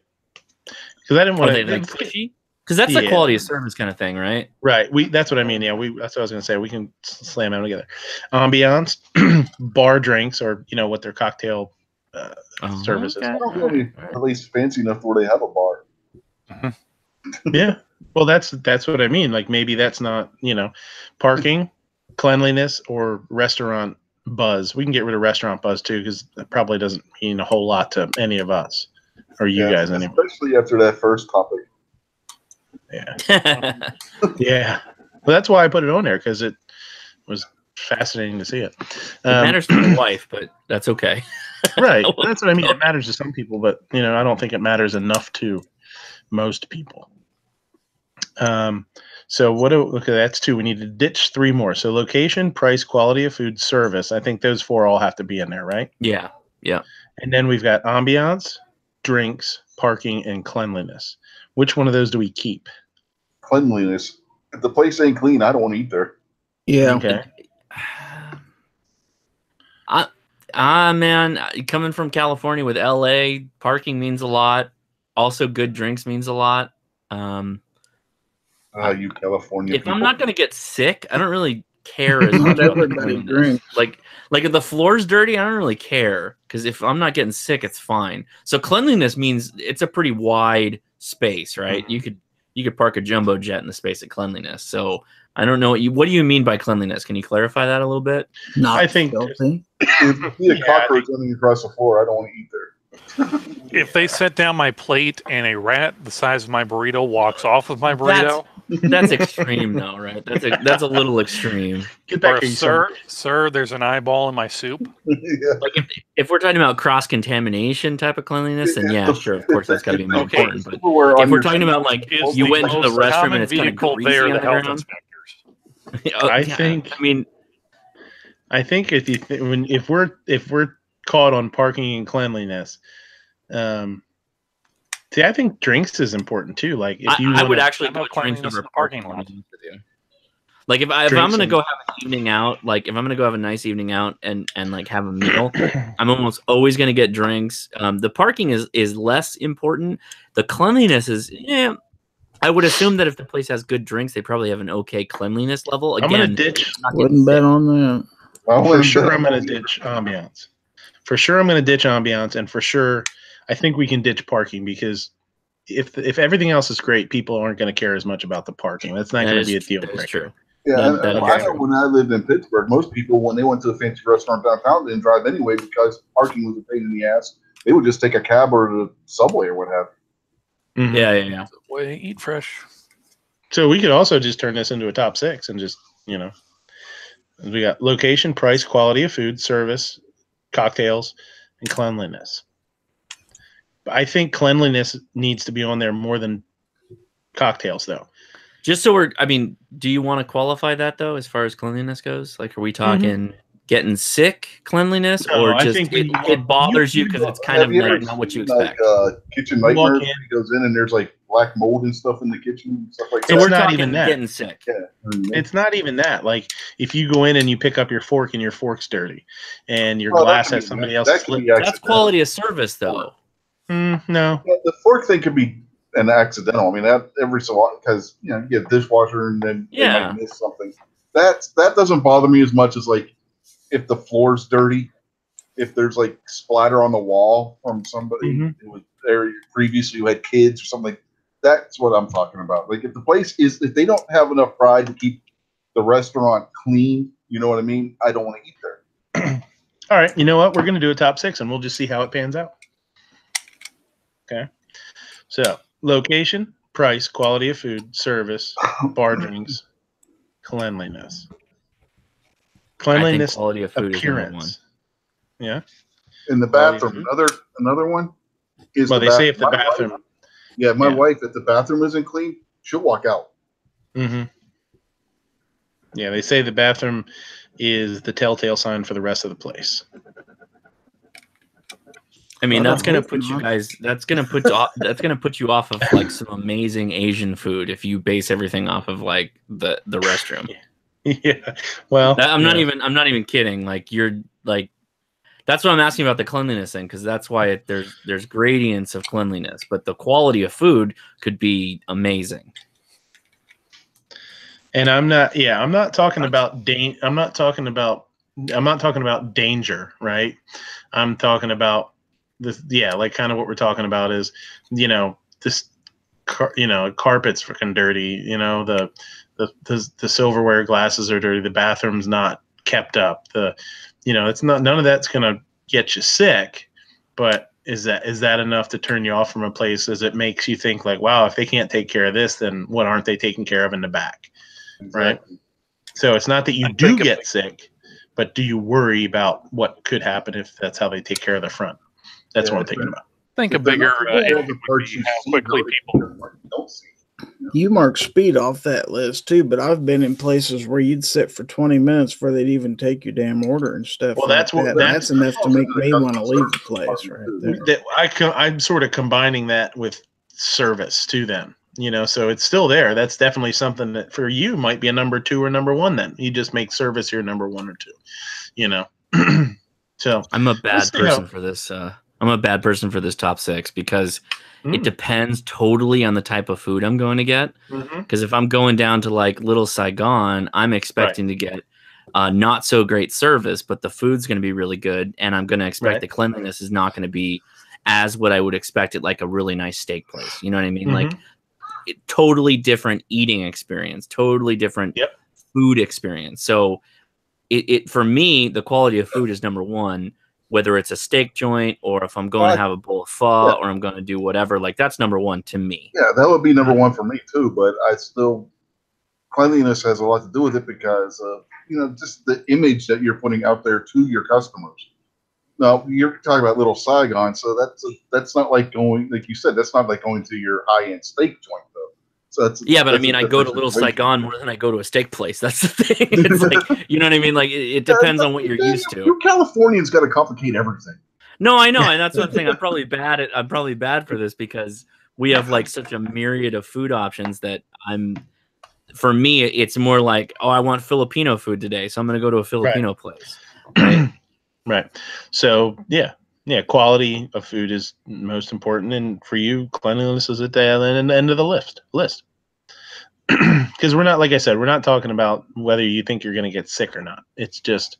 I didn't want Are they like pushy? Because that's the Yeah. quality of service kind of thing, right? Right. That's what I mean. Yeah, that's what I was going to say. We can slam them together. Ambiance, bar drinks, or what their cocktail services. okay. I don't really at least fancy enough where they have a bar. Yeah. Well, that's what I mean. Like, maybe that's not, parking, cleanliness, or restaurant buzz. We can get rid of restaurant buzz too, because it probably doesn't mean a whole lot to any of us or you guys anyway. Especially after that first topic. Yeah. Yeah. Well, that's why I put it on there, because it was fascinating to see it. It matters to my wife, but that's okay. Right. That's what I mean. It matters to some people, but I don't think it matters enough to most people. So okay, that's 2. We need to ditch 3 more. So location, price, quality of food, service. I think those 4 all have to be in there, right? Yeah. And then we've got ambiance, drinks, parking, and cleanliness. Which one of those do we keep? Cleanliness. If the place ain't clean, I don't want to eat there. Yeah. Okay. Man, coming from California with LA, parking means a lot. Also, good drinks means a lot. You California If people. I'm not going to get sick, I don't really care as much Not about the everybody cleanliness. drinks. Like if the floor's dirty, I don't really care, because if I'm not getting sick, it's fine. So cleanliness means it's a pretty wide space, right? You could park a jumbo jet in the space of cleanliness. So I don't know what do you mean by cleanliness? Can you clarify that a little bit? Not I think filthy. If you see a cockroach running across the floor, I don't want to eat there. If they set down my plate and a rat the size of my burrito walks off of my burrito, That's extreme, though, right? That's a little extreme. Get or back if, here, sir, there's an eyeball in my soup. Yeah. Like if we're talking about cross contamination type of cleanliness, then yeah, sure, of course that's got to be more Okay. important. But Silverware on if we're your talking seat. about like Is you the went into the most restroom common and it's kind of vehicle greasy there on the the health ground. inspectors? I think if we're caught on parking and cleanliness, see, I think drinks is important too. Like if you I would wanna- actually How about put drinks cleanliness over in the parking parking lot? lot. Like if I'm Drinks gonna and- go have an evening out, like if I'm gonna go have a nice evening out and like have a meal, I'm almost always gonna get drinks. The parking is less important. The cleanliness is I would assume that if the place has good drinks, they probably have an okay cleanliness level. I'm gonna Again, ditch. not getting Wouldn't bet sick. on that. For sure, I'm gonna ditch ambiance. For sure, I'm gonna ditch ambiance, and for sure, I think we can ditch parking, because if everything else is great, people aren't gonna care as much about the parking. That's not That gonna is be a true. deal That is breaker. true. Yeah, That I know when I lived in Pittsburgh, most people, when they went to a fancy restaurant downtown, didn't drive anyway because parking was a pain in the ass. They would just take a cab or the subway or what have you. Mm-hmm. Yeah. Subway, eat fresh. So we could also just turn this into a top 6 and just, we got location, price, quality of food, service, cocktails, and cleanliness. I think cleanliness needs to be on there more than cocktails, though. Just so do you want to qualify that, though, as far as cleanliness goes? Like, are we talking getting sick cleanliness, or just it bothers you because it's kind of not what you expect? Kitchen nightmares. He goes in and there's like black mold and stuff in the kitchen and stuff like that. So we're talking getting sick. Yeah. It's not even that. Like, if you go in and you pick up your fork and your fork's dirty and your glass has somebody else's slip. That's quality of service, though. No. Yeah, the fork thing could be an accidental. I mean, that every so often, because you get a dishwasher and then they might miss something. That doesn't bother me as much as like if the floor's dirty, if there's like splatter on the wall from somebody who was there previously who had kids or something. That's what I'm talking about. Like if if they don't have enough pride to keep the restaurant clean, you know what I mean? I don't want to eat there. All right, you know what? We're going to do a top 6 and we'll just see how it pans out. Okay. So, location, price, quality of food, service, bar drinks, cleanliness. Cleanliness, quality of food appearance. Is yeah. In the bathroom, another one is they say if the bathroom. My wife, if the bathroom isn't clean, she'll walk out. Mm-hmm. Yeah, they say the bathroom is the telltale sign for the rest of the place. I mean, that's gonna put you guys. That's gonna put you off of like some amazing Asian food if you base everything off of like the restroom. Yeah. Well, I'm not even kidding. Like you're like, that's what I'm asking about the cleanliness thing, because that's why there's gradients of cleanliness, but the quality of food could be amazing. And I'm not talking about I'm not talking about danger, right? I'm talking about this. Yeah, like kind of what we're talking about is, this, carpet's freaking dirty. The silverware glasses are dirty. The bathroom's not kept up. It's not, none of that's gonna get you sick, but is that enough to turn you off from a place? As it makes you think like, wow, if they can't take care of this, then what aren't they taking care of in the back? Exactly. Right. So it's not that you do get sick, but do you worry about what could happen if that's how they take care of the front? That's what I'm thinking about. Think a bigger issue would be how quickly people don't see. You mark speed off that list too, but I've been in places where you'd sit for 20 minutes before they'd even take your damn order and stuff. Well, that's enough to make me want to leave the place right there. I'm sort of combining that with service too. Then so it's still there. That's definitely something that for you might be a number 2 or number 1. Then you just make service your number 1 or 2. So I'm a bad person for this. I'm a bad person for this top 6 because it depends totally on the type of food I'm going to get. Because if I'm going down to like Little Saigon, I'm expecting to get not so great service, but the food's going to be really good, and I'm going to expect the cleanliness is not going to be as what I would expect at like a really nice steak place. You know what I mean? Like totally different eating experience, totally different food experience. So it for me, the quality of food is number 1. Whether it's a steak joint or if I'm going to have a bowl of pho or I'm going to do whatever, like that's number 1 to me. Yeah, that would be number 1 for me too. But cleanliness has a lot to do with it because just the image that you're putting out there to your customers. Now you're talking about Little Saigon, so that's not like going, like you said, that's not like going to your high-end steak joint though. So but I mean, I go to Little Saigon more than I go to a steak place. That's the thing. It's like, you know what I mean? Like, it depends on what you're used to. You Californians got to complicate everything. No, I know, and that's what I'm saying. I'm probably bad for this because we have like such a myriad of food options that for me, it's more like, oh, I want Filipino food today, so I'm going to go to a Filipino place. Right. Right. So yeah, quality of food is most important, and for you, cleanliness is at the end of the list. Because we're not, like I said, we're not talking about whether you think you're going to get sick or not. It's just,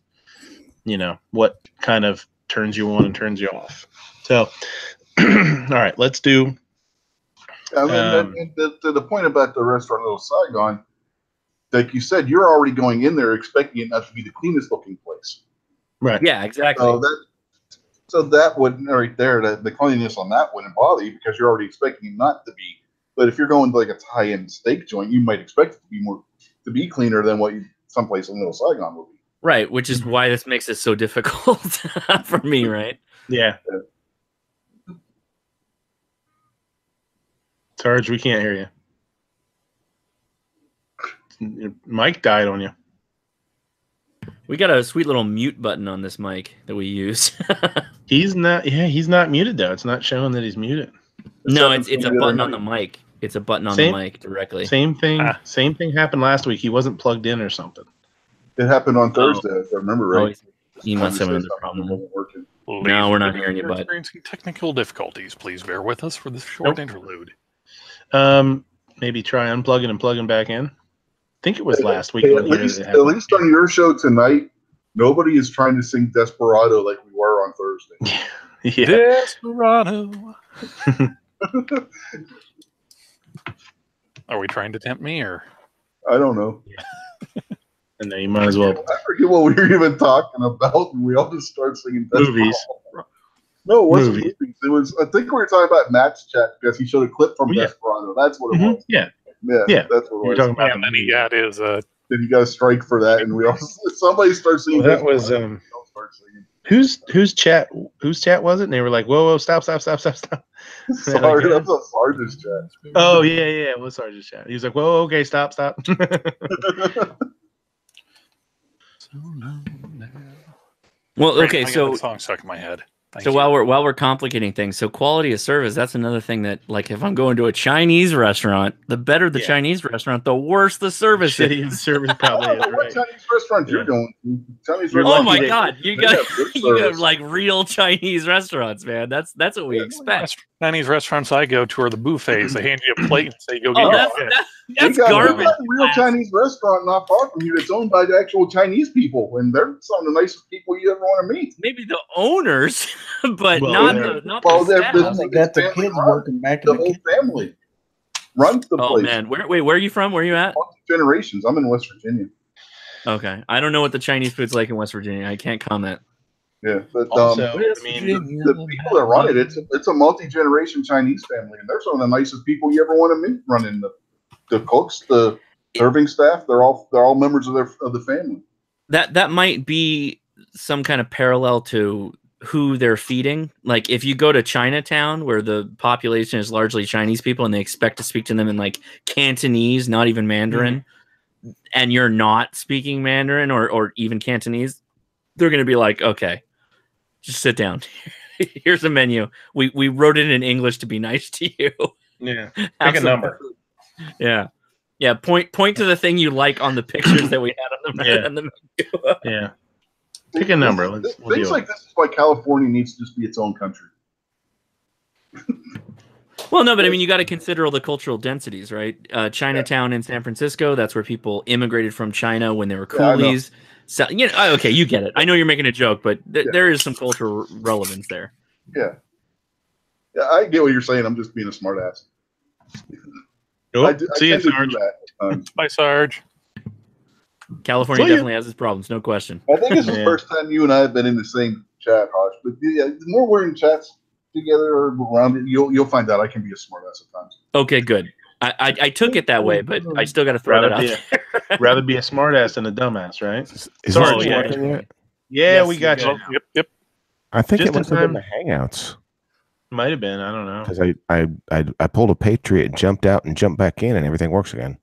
what kind of turns you on and turns you off. So, all right, let's do. I mean, the point about the restaurant Little Saigon, like you said, you're already going in there expecting it not to be the cleanest looking place. Right. Yeah, exactly. So that would right there, the cleanliness on that wouldn't bother you because you're already expecting it not to be. But if you're going to like a high-end steak joint, you might expect it to be cleaner than what someplace in Little Saigon would be. Right, which is why this makes it so difficult for me, right? Yeah. Sarge, we can't hear you. Your mic died on you. We got a sweet little mute button on this mic that we use. He's not muted though. It's not showing that he's muted. No, it's a button on the mic. It's a button on the mic directly. Same thing happened last week. He wasn't plugged in or something. It happened on Thursday, if I remember right. He must have another problem. No, we're not hearing you, bud. Experiencing technical difficulties. Please bear with us for this short interlude. Maybe try unplugging and plugging back in. I think it was last week. At least on your show tonight, nobody is trying to sing Desperado like we were on Thursday. Yeah. Desperado. Are we trying to tempt me, or I don't know. And then you might as well. I forget what we were even talking about, and we all just started singing Desperado. Movies. No, it wasn't movies. It was. I think we were talking about Matt's chat because he showed a clip from Desperado. That's what it was. Yeah. Yeah, that's what it was. Talking about and then he got his. Then he got a strike for that, and we all somebody started singing. Well, that was whose chat was it? And they were like, "Whoa, stop!" Sorry, that was Sarge's chat. Oh yeah, it was Sarge's chat. He was like, "Whoa, okay, stop." Well, okay, I got so that song stuck in my head. Thank so you. while we're complicating things, so quality of service, that's another thing that, like, if I'm going to a Chinese restaurant, the better the Chinese restaurant, the worse the service is. Service probably is, What right. Chinese restaurant you're going to? Chinese Oh restaurant. my God, you got good you got service. like real Chinese restaurants, man. That's what we expect. Chinese restaurants I go to are the buffets. They hand you a plate and say, "Go get Oh, your that's We garbage. got a real Chinese restaurant not far from you that's owned by the actual Chinese people, and they're some of the nicest people you ever want to meet. Maybe the owners, but Well, not yeah. the staff. They got the kids working back in The the whole kitchen. family runs the Oh place. man, where are you from? Where are you at? Generations. I'm in West Virginia. Okay, I don't know what the Chinese food's like in West Virginia. I can't comment. Yeah, but Also, I the mean, people that run it, it's a multi-generation Chinese family, and they're some of the nicest people you ever want to meet. Running the cooks, the serving staff, they're all members of the family. That might be some kind of parallel to who they're feeding. Like if you go to Chinatown, where the population is largely Chinese people, and they expect to speak to them in like Cantonese, not even Mandarin, and you're not speaking Mandarin or even Cantonese, they're going to be like, okay, just sit down. Here's a menu. We wrote it in English to be nice to you. Yeah. Have Pick a some number. food. Yeah. Yeah. Point to the thing you like on the pictures that we had on the, on the menu. Yeah. Pick a number. We'll Things deal like this is why California needs to just be its own country. Well, no, but I mean, you got to consider all the cultural densities, right? Chinatown in San Francisco, that's where people immigrated from China when they were coolies. So, you know, okay, you get it. I know you're making a joke, but there is some cultural relevance there. Yeah. Yeah, I get what you're saying. I'm just being a smart ass. See you, Sarge. Bye, Sarge. California definitely has its problems, no question. I think it's the first time you and I have been in the same chat, Hosh. But yeah, the more we're in chats together or around it, you'll find out I can be a smart ass at times. Okay, good. I took it that way, but I still got to throw that out there. Rather be a smart ass than a dumbass, right? Sarge, Yeah, Yes, we got you. Yep. I think Just it must in have been time. the Hangouts Might have been. I don't know. because I pulled a Patriot, jumped out, and jumped back in, and everything works again.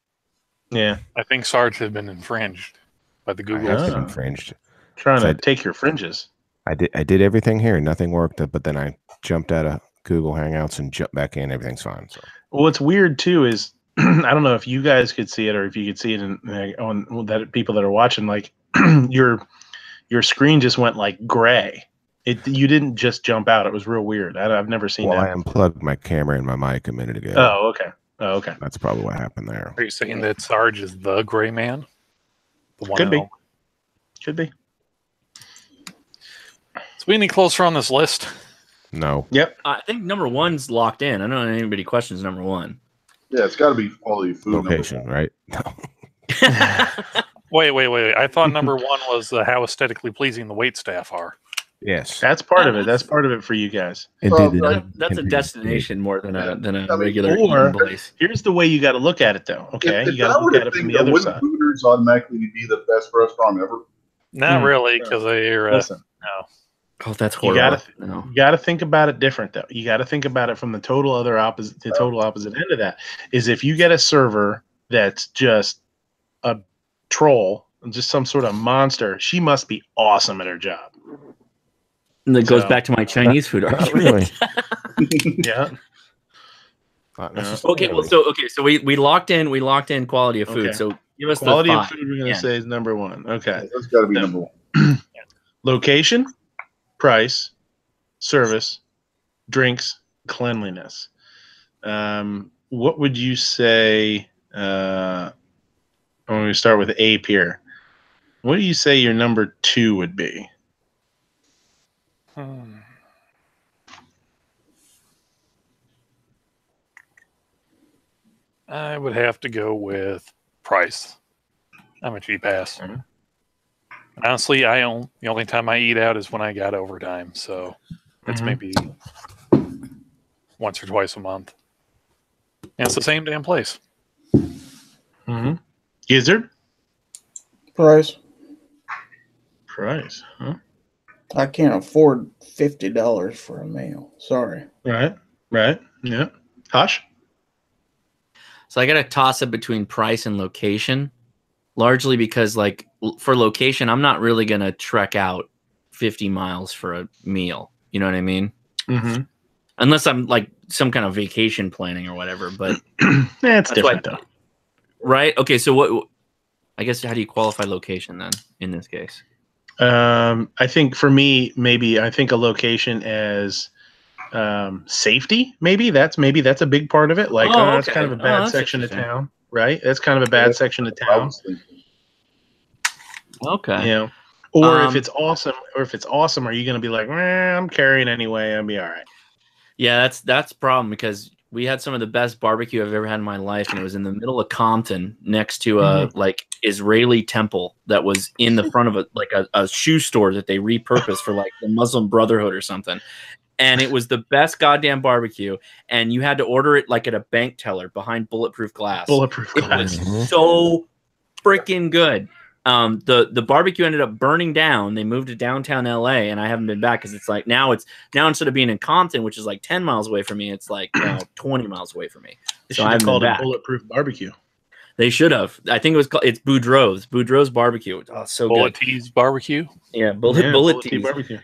Yeah. I think Sarge had been infringed by the I Google. have been infringed. Trying to I- take your fringes. I did everything here, nothing worked, but then I jumped out of Google Hangouts and jumped back in. Everything's fine. So What's weird too is I don't know if you guys could see it or if you could see it on that people that are watching. Like your screen just went like gray. You didn't just jump out. It was real weird. I've never seen well, that. I unplugged my camera and my mic a minute ago. Oh, okay. That's probably what happened there. Are you saying that Sarge is the gray man? The one Could and be. only? Should be. Is we any closer on this list? No. Yep. I think number one's locked in. I don't know if anybody questions number one. Yeah, it's got to be quality food. Location, right? No. Wait. I thought number one was how aesthetically pleasing the wait staff are. Yes, that's part of it. That's part of it for you guys. That's a destination more than a regular eating place. Here's the way you got to look at it, though. Okay, If you got to look at it from the other side. Hooters automatically be the best restaurant ever? Not really, because they're listen. no. Oh, that's horrible. You got to think about it different, though. You got to think about it from the total opposite end of that. Is if you get a server that's just a troll, just some sort of monster, she must be awesome at her job. And that goes back to my Chinese food argument. Yeah. Okay, well, so we locked in quality of food. Okay. So give us quality the of food. We're gonna say is number one. Okay, that's got to be number one. Location, price, service, drinks, cleanliness. What would you say? I'm going to start with Ape here. What do you say your number two would be? I would have to go with price. I'm a cheap ass. Honestly, the only time I eat out is when I got overtime, so it's maybe once or twice a month. And it's the same damn place. Gizzard? Price. Huh? I can't afford $50 for a meal. Sorry. Right. Yeah. Hush? So I got to toss it between price and location, largely because, like, for location, I'm not really going to trek out 50 miles for a meal. You know what I mean? Mm-hmm. Unless I'm, like, some kind of vacation planning or whatever. But it's different, though. Right? Okay, so what... I guess, how do you qualify location, then, in this case? I think for me, I think a location as safety. Maybe that's a big part of it. Like, that's kind of a bad section of town, right? That's kind of a bad section of town. Okay. You know, or if it's awesome, are you going to be like, I'm carrying anyway, I'll be all right. Yeah, that's a problem because we had some of the best barbecue I've ever had in my life, and it was in the middle of Compton, next to a like Israeli temple that was in the front of a shoe store that they repurposed for like the Muslim Brotherhood or something. And it was the best goddamn barbecue, and you had to order it like at a bank teller behind bulletproof glass. It was so freaking good. The barbecue ended up burning down. They moved to downtown LA, and I haven't been back because it's like now instead of being in Compton, which is like 10 miles away from me, it's like 20 miles away from me. They should have called it Bulletproof Barbecue. They should have. I think it's Boudreaux's Barbecue. Oh, so Bullet good. Tees Barbecue. Yeah, Bullet Tees Barbecue.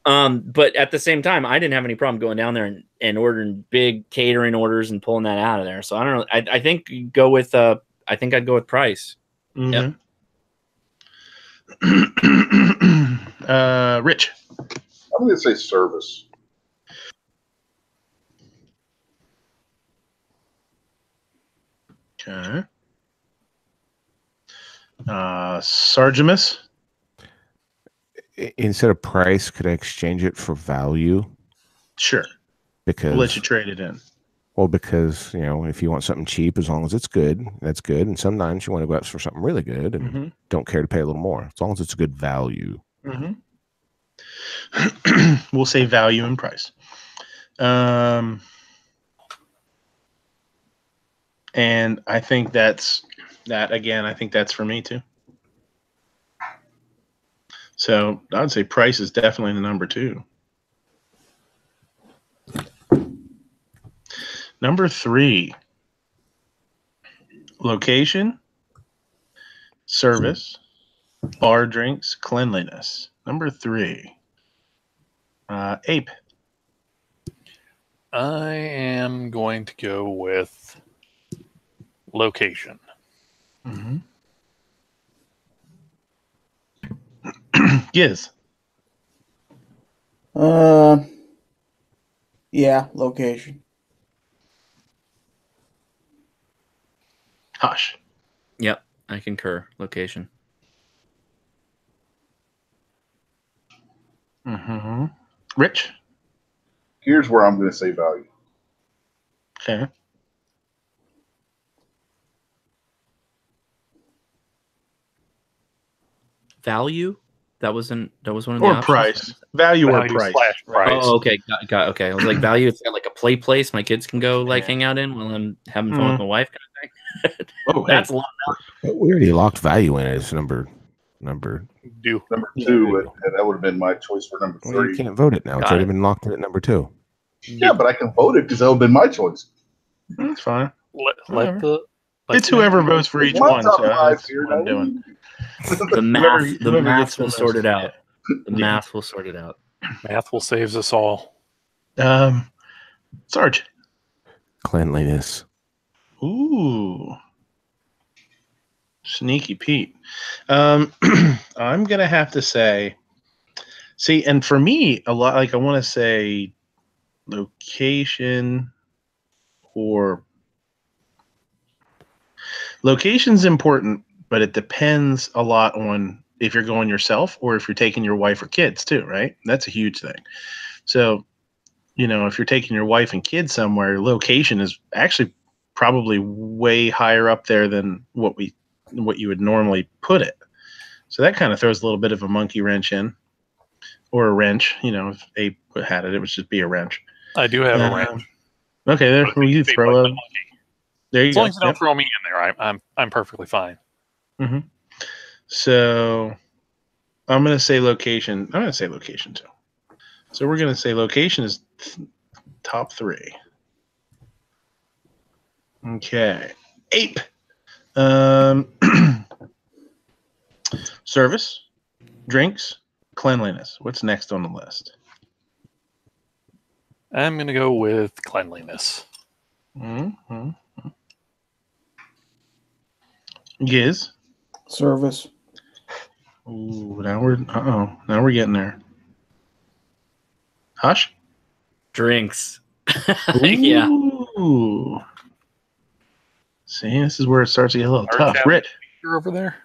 But at the same time, I didn't have any problem going down there and ordering big catering orders and pulling that out of there. So I don't know. I think I'd go with price. Mm-hmm. Yep. Rich. I'm going to say service. Okay. Sargemus. Instead of price, could I exchange it for value? Sure. Because we'll let you trade it in. Well, because if you want something cheap, as long as it's good, that's good. And sometimes you want to go out for something really good and don't care to pay a little more, as long as it's a good value. We'll say value and price. And I think that's that again. I think that's for me too. So I would say price is definitely the number two. Number three, location, service, bar drinks, cleanliness. Number three, Ape. I am going to go with location. Giz. Yeah, location. Hush. Yep, I concur. Location. Rich. Here's where I'm going to say value. Okay. value? That was one of the Or options. price. Value or price. / price. Oh, okay. Got okay. I was like, value, it's got like a play place my kids can go like hang out in while I'm having fun with my wife kind of thing. Oh, That's a lot of value. We already locked value in as number Number 2, and that would have been my choice for number 3. Well, you can't vote it now. It's already been locked in at number 2. Yeah, but I can vote it because that would have been my choice. That's fine. It's whoever votes for each one. So that's here, what I'm doing. The math, whoever math gets the will sort most. it out. The math will sort it out. Math will save us all. Sarge. Cleanliness. Ooh. Sneaky Pete. I'm gonna have to say, see, and for me, a lot like I want to say location or location's important, but it depends a lot on if you're going yourself or if you're taking your wife or kids too, right? That's a huge thing. So, if you're taking your wife and kids somewhere, location is actually probably way higher up there than what you would normally put it. So that kind of throws a little bit of a monkey wrench in, or a wrench. If Abe had it, it would just be a wrench. I do have a wrench. Okay, there you throw a. There you as go. long as you don't throw me in there, I'm perfectly fine. Mm-hmm. So I'm going to say location. I'm going to say location too. So we're going to say location is top 3. Okay. Ape. Service, drinks, cleanliness. What's next on the list? I'm going to go with cleanliness. Mm-hmm. Giz. Service. Ooh, now we're getting there. Hush. Drinks. Yeah. See, this is where it starts to get a little tough. Rich. You're over there.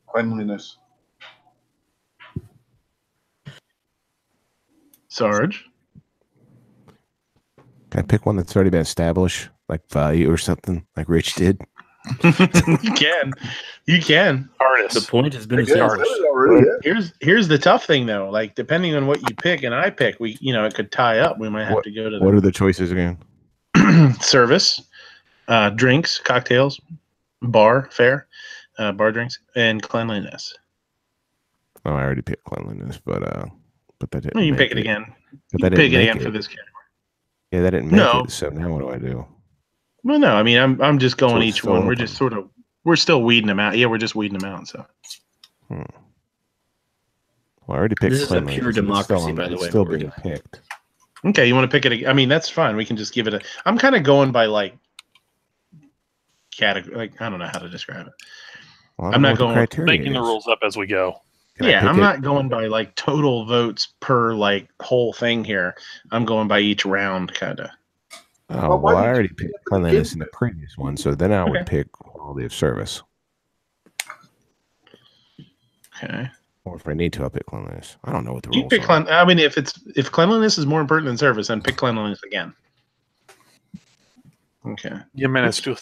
Cleanliness. Sarge. Can I pick one that's already been established, like value or something, like Rich did? You can. Artist. The point has been established. Here's the tough thing though. Like depending on what you pick and I pick, it could tie up. We might have to go to. What are the choices again? Service, drinks, cocktails, bar fare, bar drinks, and cleanliness. Oh, I already picked cleanliness, but that didn't. Well, you can pick it again. But You that pick didn't it make again it. for this category. Yeah, that didn't make it. So now what do I do? Well, no, I mean I'm just going So it's each still one. We're open. just we're still weeding them out. Yeah, we're just weeding them out. So. Well, I already picked This is a cleanliness. pure It's democracy, by the it's way, still what we're being doing. picked. Okay, you want to pick it? I mean, that's fine. We can just give it a. I'm kind of going by like category. Like I don't know how to describe it. Well, I I'm don't know not what the going criteria Making the is. rules up as we go. Can I Yeah, pick I'm it? not going by like total votes per like whole thing here. I'm going by each round, kind of. Oh, well, I already picked cleanliness in the previous one, so then I would pick quality of service. Okay. Or if I need to, I'll pick cleanliness. I don't know what the You rules pick are. I mean, if cleanliness is more important than service, then pick cleanliness again. Okay. Give minutes to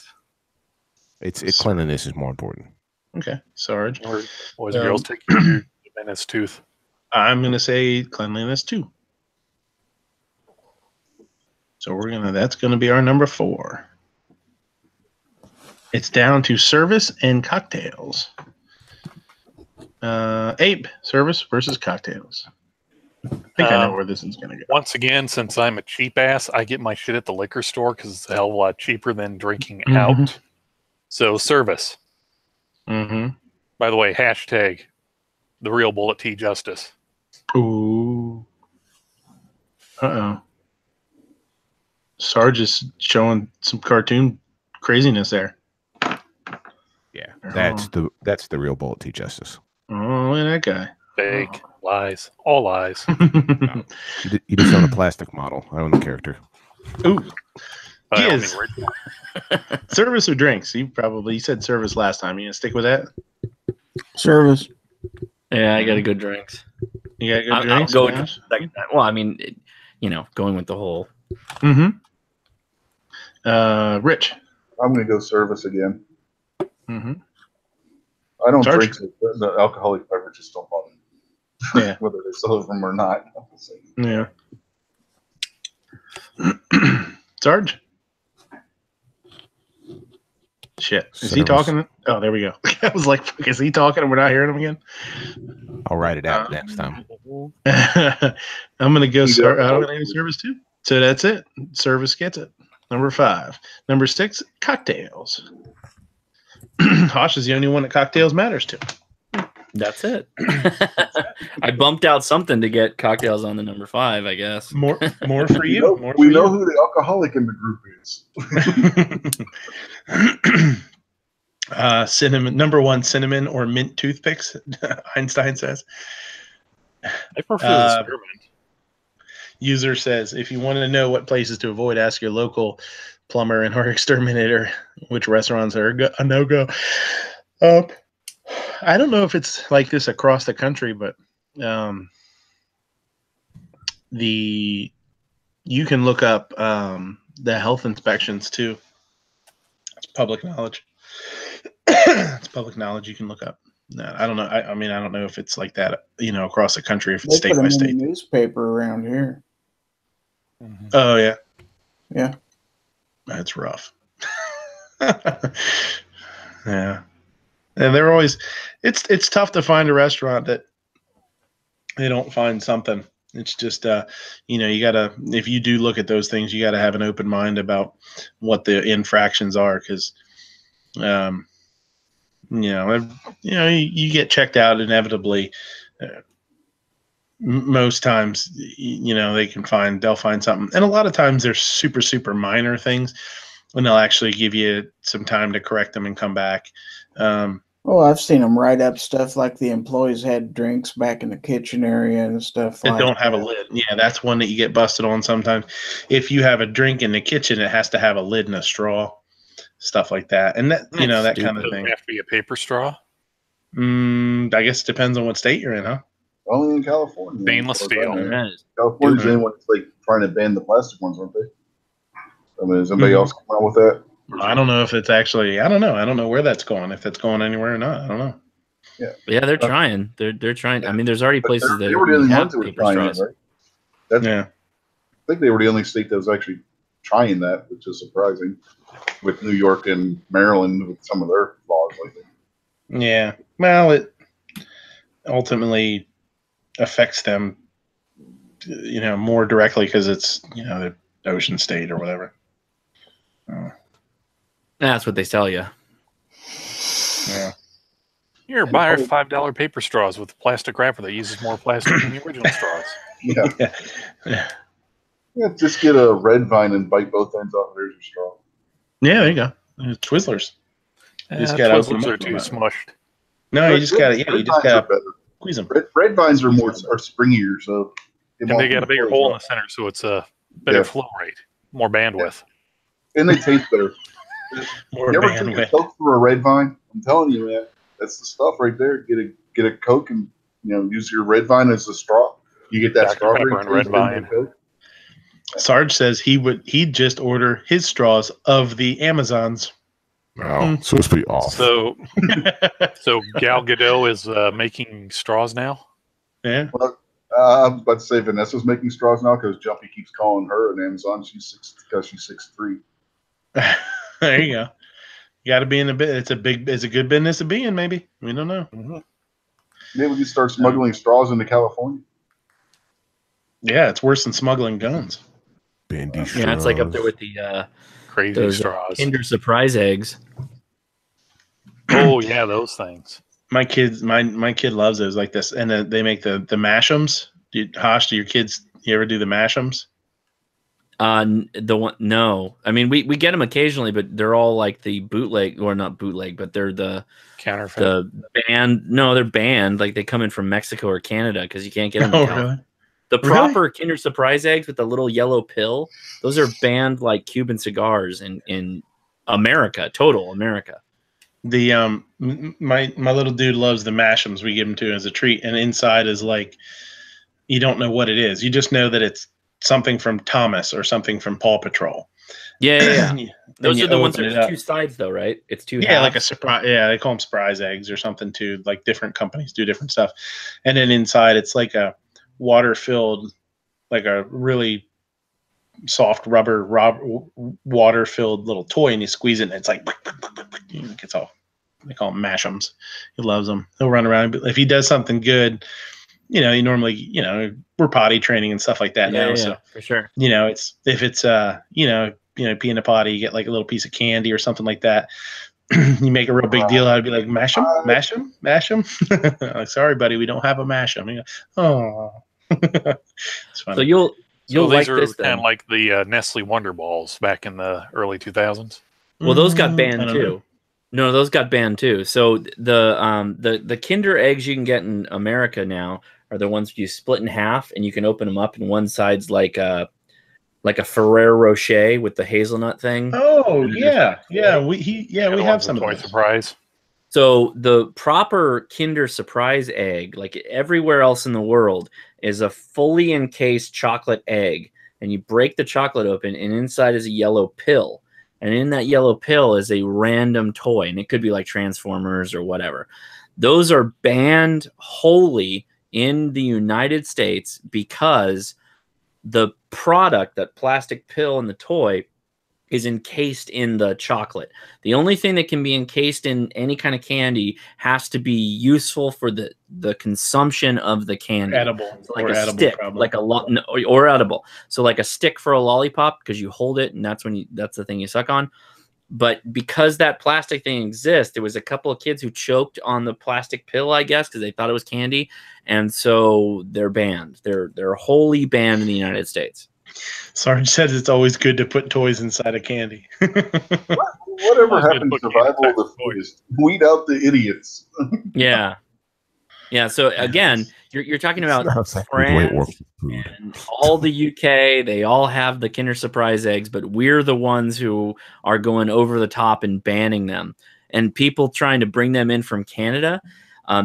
It's cleanliness is more important. Okay, Sarge. Boys and girls, take your minutes tooth. I'm gonna say cleanliness too. So that's gonna be our number 4. It's down to service and cocktails. Ape, service versus cocktails. I think I know where this is gonna go. Once again, since I'm a cheap ass, I get my shit at the liquor store because it's a hell of a lot cheaper than drinking out. So service. Mm-hmm. By the way, hashtag the real Bullet Tea Justice. Ooh. Uh-oh. Sarge is showing some cartoon craziness there. Yeah, that's the real Bullet Tea Justice. Oh, look at that guy. Fake. Lies. All lies. No. You just own a plastic model. I own the character. Ooh. I own Giz. the original. Service or drinks? You said service last time. You gonna stick with that? Service. Yeah, I got to go drinks. You got good I'll drinks? go. Josh? Well, I mean, going with the whole. Mm-hmm. Rich. I'm going to go service again. Mm-hmm. I don't drink the alcoholic beverages. Don't bother me. Yeah. Whether they sell them or not. Yeah. Sarge? Shit. Is he talking? Oh, there we go. I was like, is he talking and we're not hearing him again? I'll write it out next time. I'm going to go service too. So that's it. Service gets it. Number 5. Number 6, cocktails. Hosh is the only one that cocktails matters to. That's it. I bumped out something to get cocktails on the number 5, I guess. More for you. We know who the alcoholic in the group is. Cinnamon. Number 1, cinnamon or mint toothpicks. Einstein says. I prefer spearmint. User says, if you want to know what places to avoid, ask your local plumber and or exterminator which restaurants are a no-go. I don't know if it's like this across the country, but you can look up the health inspections too. It's public knowledge. It's public knowledge you can look up. No, I don't know. I mean, I don't know if it's like that, across the country, if it's state by state. Newspaper around here. Mm-hmm. Oh yeah. Yeah. That's rough. Yeah. And they're always, it's tough to find a restaurant that they don't find something. It's just, you gotta, if you do look at those things, you gotta have an open mind about what the infractions are. Cause, you get checked out inevitably. Most times, they'll find something. And a lot of times they're super, super minor things, and they'll actually give you some time to correct them and come back. I've seen them write up stuff like the employees had drinks back in the kitchen area and stuff. That don't have a lid. Yeah, that's one that you get busted on sometimes. If you have a drink in the kitchen, it has to have a lid and a straw, stuff like that. And that, that kind of thing. Does it have to be a paper straw? I guess it depends on what state you're in, huh? Only in California. Stainless steel. California's the only one that's like trying to ban the plastic ones, aren't they? I mean, is anybody else come out with that? I don't know if it's actually. I don't know. I don't know where that's going. If it's going anywhere or not, I don't know. Yeah, they're trying. They're trying. I mean, there's already places that they were the only have ones that were paper trying straws. it, right? I think they were the only state that was actually trying that, which is surprising. With New York and Maryland, with some of their laws, Yeah. Well, it ultimately affects them, more directly because it's, the ocean state or whatever. That's what they tell you. Yeah. Here, buy our $5 paper straws with plastic wrapper that uses more plastic than the original straws. Yeah, just get a red vine and bite both ends off. There's your straw. Yeah, there you go. Twizzlers. Twizzlers are too smushed. No, you just got to. You just got to squeeze them. Red vines are springier, so. And they got a bigger hole in the center, so it's a better flow rate, more bandwidth. And they taste better. More you ever bandwidth. take a Coke for a red vine? I'm telling you, man, that's the stuff right there. Get a Coke and use your red vine as a straw. You get that Dr. Pepper and red vine. Sarge says he'd just order his straws of the Amazons. Oh, so it's pretty off. So Gal Gadot is making straws now. Yeah. Well, I was about to say Vanessa's making straws now because Jumpy keeps calling her an Amazon. She's 6'3". There you go. You got to be in the bit. It's a good business to be in. Maybe we don't know. Mm-hmm. Maybe we can start smuggling straws into California. Yeah, it's worse than smuggling guns. Bendy straws. Yeah, it's like up there with the crazy straws. Kinder Surprise eggs. Oh yeah, those things. My kid loves those like this, and they make the mash'ems. Hosh, do your kids? You ever do the mash'ems? No. I mean, we get them occasionally, but they're all like the bootleg, or not bootleg, but they're the counterfeit. The banned. No, they're banned. Like they come in from Mexico or Canada because you can't get them. Really? The proper Kinder Surprise eggs with the little yellow pill, those are banned like Cuban cigars in America, total America. The my little dude loves the mash'ems. We give him to as a treat, and inside is like, you don't know what it is. You just know that it's something from Thomas or something from Paw Patrol. Yeah. Those are the ones that are two sides, though, right? It's two. Yeah, halves. like a surprise. Yeah, they call them surprise eggs or something too. Like different companies do different stuff, and then inside it's like a water-filled, like a really soft rubber water-filled little toy, and you squeeze it, and it's like it gets all. They call them mash'ems. He loves them. He'll run around. If he does something good, you know, he normally, we're potty training and stuff like that now. Yeah, so for sure. It's if it's pee in a potty, you get like a little piece of candy or something like that. You make a real big deal out of it, be like, mash them. Like, sorry, buddy, we don't have a mash them. Oh, it's funny. So you'll like these are this kind then. of like the Nestle Wonder Balls back in the early 2000s. Well, those got banned I don't too. know. No, those got banned too. So the Kinder eggs you can get in America now are the ones you split in half, and you can open them up, and one side's like a Ferrero Rocher with the hazelnut thing. Oh yeah, we have some of Toy those. Surprise. So the proper Kinder Surprise egg, like everywhere else in the world, is a fully encased chocolate egg, and you break the chocolate open, and inside is a yellow pill. And in that yellow pill is a random toy, and it could be like Transformers or whatever. Those are banned wholly in the United States because the product, that plastic pill in the toy, is encased in the chocolate. The only thing that can be encased in any kind of candy has to be useful for the consumption of the candy. Edible, so like or a edible, stick, probably. like or edible. So like a stick for a lollipop, because you hold it and that's the thing you suck on. But because that plastic thing exists, there was a couple of kids who choked on the plastic pill, I guess, because they thought it was candy, and so they're banned. They're wholly banned in the United States. Sarge says it's always good to put toys inside of candy. Whatever happened to survival of the fittest? Weed out the idiots. Yeah. So again, you're talking about France and all the UK. They all have the Kinder Surprise eggs, but we're the ones who are going over the top and banning them. And people trying to bring them in from Canada,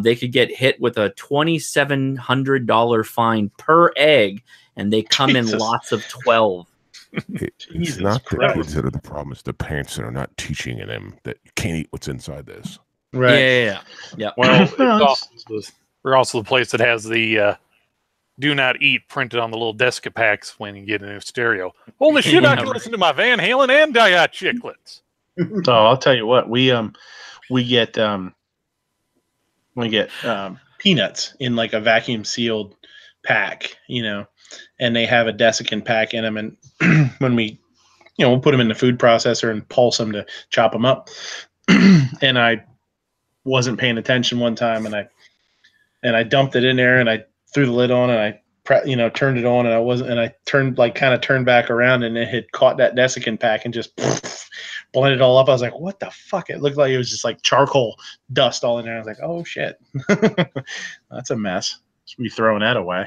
they could get hit with a $2,700 fine per egg, and they come in lots of 12. It's not the kids that are the problem; it's the parents that are not teaching them that you can't eat what's inside this. Right. Yeah. Well, we're also the place that has the "Do Not Eat" printed on the little desk packs when you get a new stereo. Holy shit! I can listen to my Van Halen and Diet Chiclets. So I'll tell you what, we get peanuts in like a vacuum sealed pack, and they have a desiccant pack in them, and when we'll put them in the food processor and pulse them to chop them up. And I wasn't paying attention one time, and I dumped it in there, and I threw the lid on, and I turned it on, and I turned back around, and it had caught that desiccant pack and just blended it all up. I was like, what the fuck? It looked like it was just like charcoal dust all in there. I was like, oh shit. That's a mess. Should be throwing that away.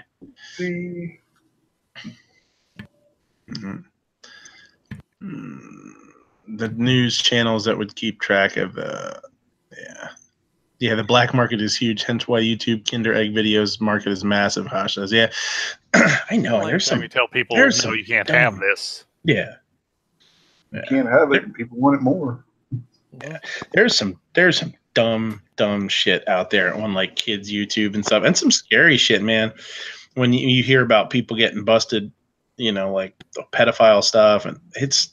The news channels that would keep track of the black market is huge, hence why YouTube Kinder Egg videos market is massive. Hosh says, yeah. I know. Well, there's some. We tell people, there's no, some you can't dumb, have this. Yeah. You can't have it, and people want it more. Yeah. There's some dumb shit out there on like kids YouTube and stuff, and some scary shit, man. When you hear about people getting busted, like the pedophile stuff, and it's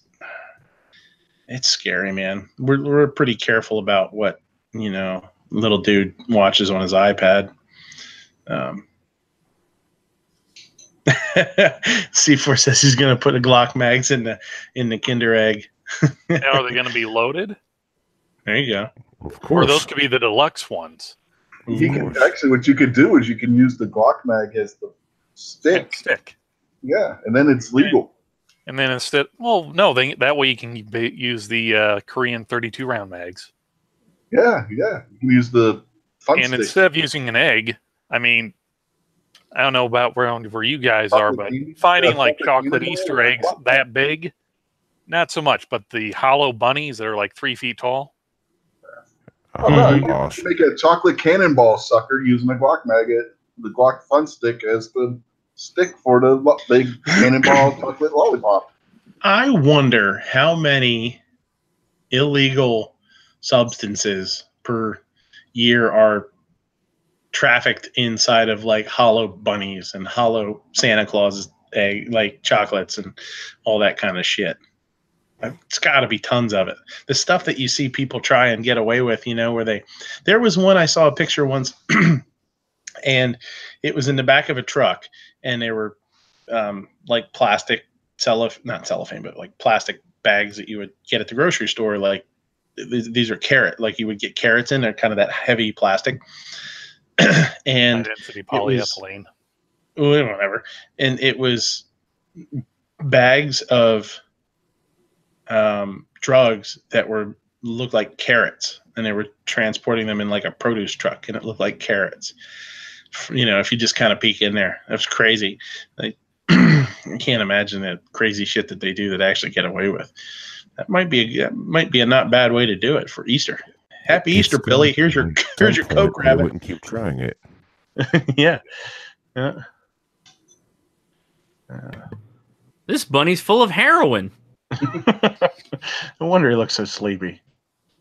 scary, man. We're pretty careful about what little dude watches on his iPad. C4 says he's gonna put a Glock mags in the Kinder Egg. Now, are they going to be loaded? There you go. Of course. Or those could be the deluxe ones. Actually, what you could do is you can use the Glock mag as the stick. Yeah, and then it's legal. And then instead, that way you can use the Korean 32 round mags. Yeah, you can use the fun stick. Instead of using an egg, I mean, I don't know about where you guys are, but finding like chocolate Easter eggs that big, not so much. But the hollow bunnies that are like 3 feet tall. You can make a chocolate cannonball sucker using a Glock maggot, the Glock fun stick as the stick for the big cannonball chocolate lollipop. I wonder how many illegal substances per year are trafficked inside of like hollow bunnies and hollow Santa Claus egg, like chocolates and all that kind of shit. It's got to be tons of it. The stuff that you see people try and get away with, where there was one I saw a picture once, and it was in the back of a truck, and they were like plastic not cellophane, but like plastic bags that you would get at the grocery store. Like these are carrot, like you would get carrots in. They're kind of that heavy plastic, and high density polyethylene. Whatever, and it was bags of drugs that looked like carrots, and they were transporting them in like a produce truck, and it looked like carrots. If you just kind of peek in there, that's crazy. Like, I can't imagine the crazy shit that they do that actually get away with. That might be a not bad way to do it for Easter. Happy Easter, Billy. Here's your Coke rabbit. I wouldn't keep trying it. Yeah. This bunny's full of heroin. No wonder he looks so sleepy.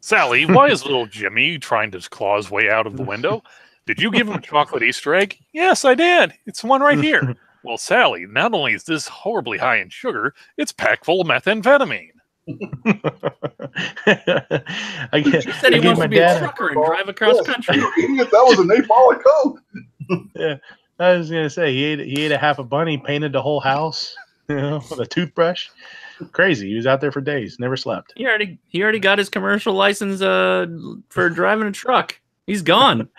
Sally, why is little Jimmy trying to claw his way out of the window? Did you give him a chocolate Easter egg? Yes, I did. It's one right here. Well, Sally, not only is this horribly high in sugar, it's packed full of methamphetamine. He said he wants to be a trucker and drive across country. Idiot, that was an 8-ball of Coke. Yeah, I was gonna say he ate a half a bunny, painted the whole house, with a toothbrush. Crazy. He was out there for days, never slept. He already got his commercial license for driving a truck. He's gone.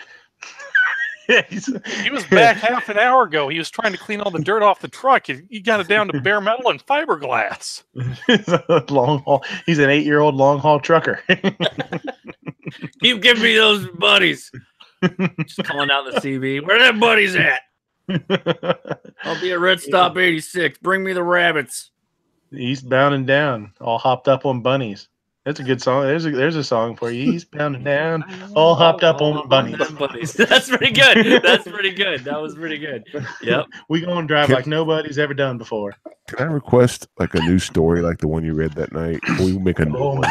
He was back half an hour ago. He was trying to clean all the dirt off the truck. He got it down to bare metal and fiberglass. Long haul. He's an 8-year-old long haul trucker. Keep giving me those buddies. Just calling out the CB. Where them buddies at? I'll be at Red Stop 86. Bring me the rabbits. Eastbound and down, all hopped up on bunnies. That's a good song. There's a song for you. Eastbound and down, all hopped up on bunnies. That's pretty good. That's pretty good. That was pretty good. Yep. We gonna drive like nobody's ever done before. Can I request like a new story like the one you read that night? We make a new one,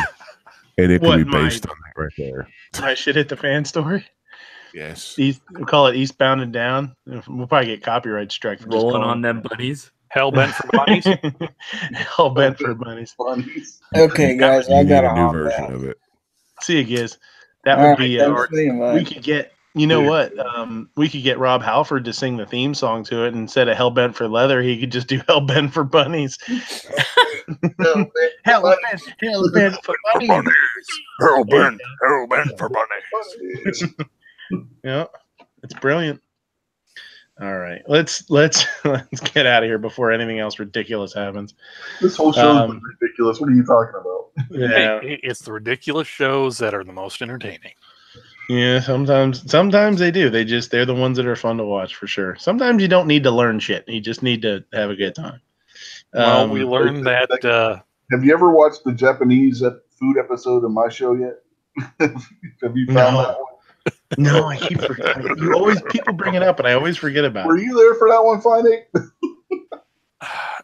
and it can be based on that right there. My shit hit the fan story. Yes. We call it Eastbound and Down. We'll probably get copyright strike for rolling on them bunnies. Hell bent for bunnies. Hell bent for bunnies. Okay, guys, I got a new version of it. See you, Giz. That would be. We could get. You know what? We could get Rob Halford to sing the theme song to it. Instead of Hell Bent for Leather, he could just do Hell Bent for Bunnies. Hell bent for bunnies. Hell bent for bunnies. Yeah, it's brilliant. All right, let's get out of here before anything else ridiculous happens. This whole show is ridiculous. What are you talking about? Yeah, it's the ridiculous shows that are the most entertaining. Yeah, sometimes they do. They're the ones that are fun to watch for sure. Sometimes you don't need to learn shit. You just need to have a good time. Well, we learned that. Have you ever watched the Japanese food episode of my show yet? Have you found that one? No, I keep forgetting. People bring it up, and I always forget about it. Were you there for that one, Friday?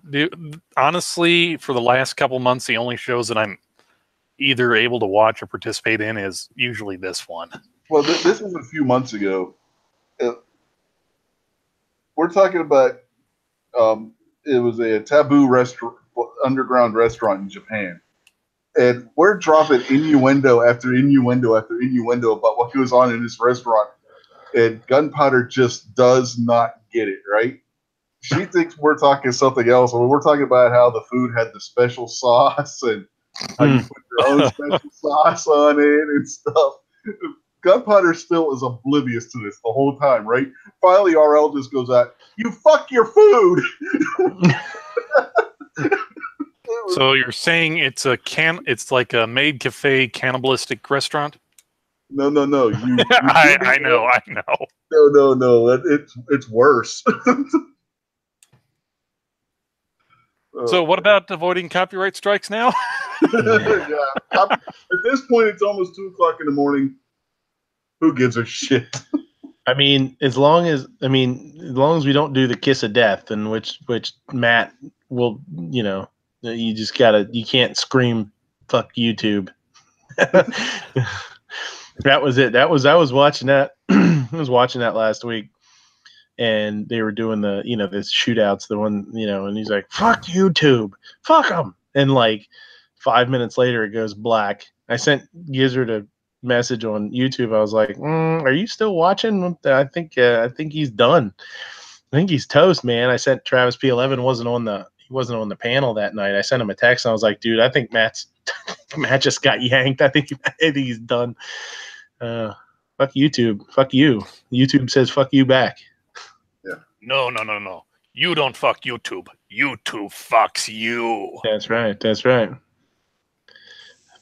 Dude, honestly, for the last couple months, the only shows that I'm either able to watch or participate in is usually this one. Well, this was a few months ago. We're talking about it was a taboo restaurant, underground restaurant in Japan. And we're dropping innuendo after innuendo after innuendo about what goes on in this restaurant. And Gunpowder just does not get it, right? She thinks we're talking something else. I mean, we're talking about how the food had the special sauce and how you put your own special sauce on it and stuff. Gunpowder still is oblivious to this the whole time, right? Finally, RL just goes out, "You fuck your food." So you're saying it's like a maid cafe cannibalistic restaurant? No. I know. No. It's worse. So what about avoiding copyright strikes now? Yeah. At this point, it's almost 2:00 in the morning. Who gives a shit? I mean, as long as we don't do the kiss of death, and which Matt will, you just you can't scream "fuck YouTube" That was it. I was watching that. I was watching that last week, and they were doing the this shootouts. The one and he's like, "Fuck YouTube, fuck them," and like 5 minutes later it goes black. I sent Gizzard a message on YouTube. I was like, "Are you still watching?" I think he's done. I think he's toast, man. I sent Travis P11 wasn't on the panel that night. I sent him a text and I was like, "Dude, I think Matt just got yanked. I think he's done." Fuck YouTube. Fuck you. YouTube says fuck you back. Yeah. No. You don't fuck YouTube. YouTube fucks you. That's right. That's right.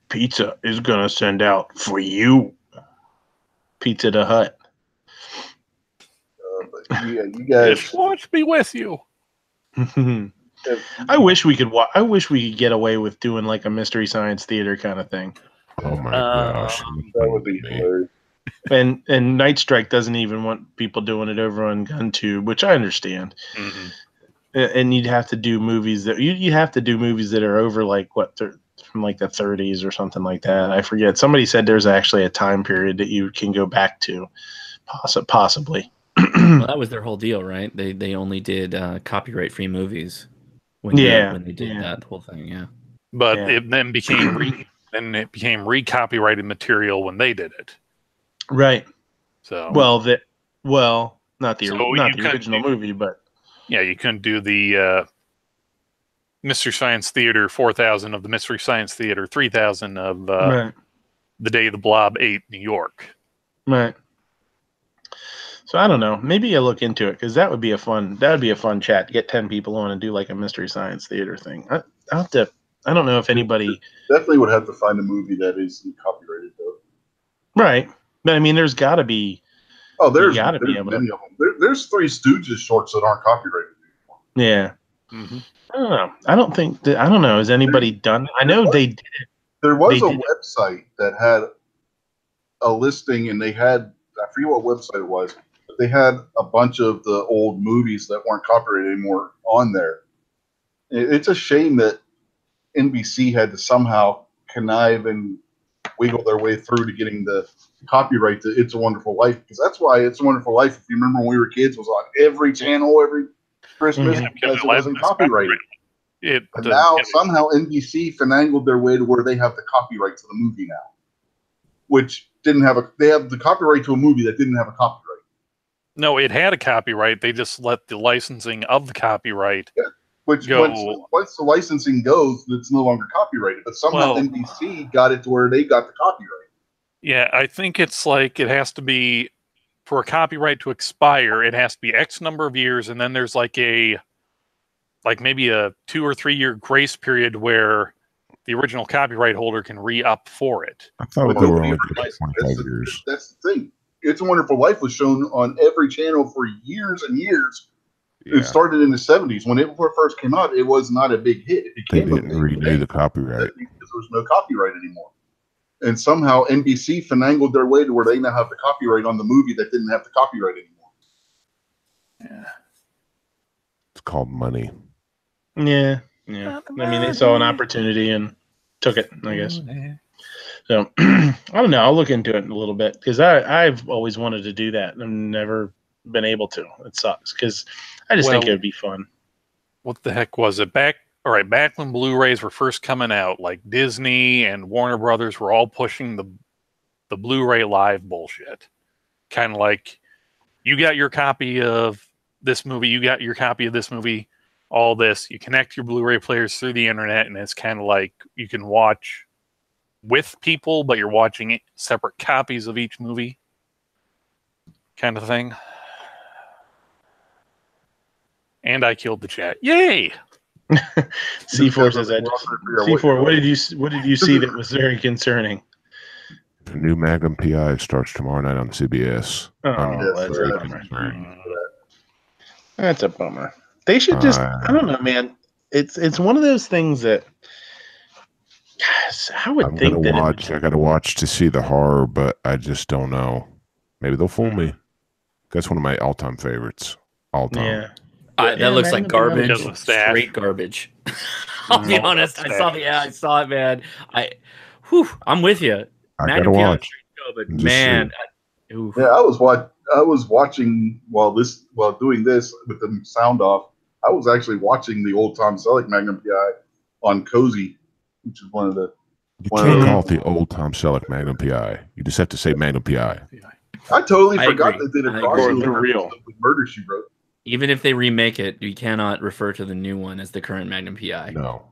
Pizza is gonna send out for you. Pizza the Hut. But yeah, you guys. Just watch me with you. I wish we could get away with doing like a Mystery Science Theater kind of thing. Oh my gosh, that would be hilarious. And Night Strike doesn't even want people doing it over on GunTube, which I understand. Mm-hmm. And you'd have to do movies that you have to do movies that are over like from like the 30s or something like that. I forget. Somebody said there's actually a time period that you can go back to, possibly. Well, that was their whole deal, right? They only did copyright-free movies when they did that whole thing. Yeah, but it then became recopyrighted material when they did it. Right. So not the original movie, but yeah, you couldn't do the Mystery Science Theater 4000 of the Mystery Science Theater 3000 of the Day the Blob ate New York. Right. So I don't know. Maybe I'll look into it because that would be a fun chat. Get 10 people on and do like a Mystery Science Theater thing. I don't know if anybody definitely would have to find a movie that isn't copyrighted though. Right. But I mean, there's got to be. Oh, there's many of them. There's Three Stooges shorts that aren't copyrighted anymore. Yeah. Mm-hmm. I don't know. I don't know. Has anybody done? I know they did. There was a website that had a listing, and they had, I forget what website it was, but they had a bunch of the old movies that weren't copyrighted anymore on there. It's a shame that NBC had to somehow connive and wiggle their way through to getting the copyright to It's a Wonderful Life, because that's why It's a Wonderful Life, if you remember when we were kids, was on every channel every Christmas because it wasn't copyrighted. But now somehow NBC finagled their way to where they have the copyright to the movie now, which didn't have they have the copyright to a movie that didn't have a copyright. No, it had a copyright. They just let the licensing of the copyright Which go. Once the licensing goes, it's no longer copyrighted. But somehow NBC got it to where they got the copyright. Yeah, I think it's like it has to be, for a copyright to expire, it has to be X number of years, and then there's maybe a 2 or 3 year grace period where the original copyright holder can re-up for it. I thought they were only good for 25 years. That's the thing. It's a Wonderful Life was shown on every channel for years and years. Yeah. It started in the 70s. When it first came out, it was not a big hit. They didn't renew the copyright. Because there was no copyright anymore. And somehow NBC finagled their way to where they now have the copyright on the movie that didn't have the copyright anymore. Yeah. It's called money. Yeah. Yeah. I mean, they saw an opportunity and took it, I guess. So, I don't know. I'll look into it in a little bit because I've always wanted to do that and never been able to. It sucks because I just think it would be fun. What the heck was it? Back when Blu-rays were first coming out, like Disney and Warner Brothers were all pushing the Blu-ray Live bullshit. Kind of like, you got your copy of this movie, you got your copy of this movie, all this. You connect your Blu-ray players through the internet, and it's kind of like you can watch with people, but you're watching separate copies of each movie kind of thing. And I killed the chat. Yay! C4 says that. C4, what did you see that was very concerning? The new Magnum PI starts tomorrow night on CBS. That's a bummer. They should just, I don't know, man. It's one of those things that, gosh, I would think that I got to watch to see the horror, but I just don't know. Maybe they'll fool me. That's one of my all-time favorites. All time. Yeah. That looks like garbage. Straight garbage. I'll be honest. I saw it, man. whew, I'm with you. I Magnum gotta PI watch. Show, but Just man, Yeah, I was watching while doing this with the sound off. I was actually watching the old Tom Selleck Magnum PI on Cozy, which is one of the. You can't call it the old Tom Selleck Magnum PI. You just have to say Magnum PI. I totally forgot agree. that they did a I agree. crossover with Murder She Wrote. Even if they remake it, you cannot refer to the new one as the current Magnum PI. No.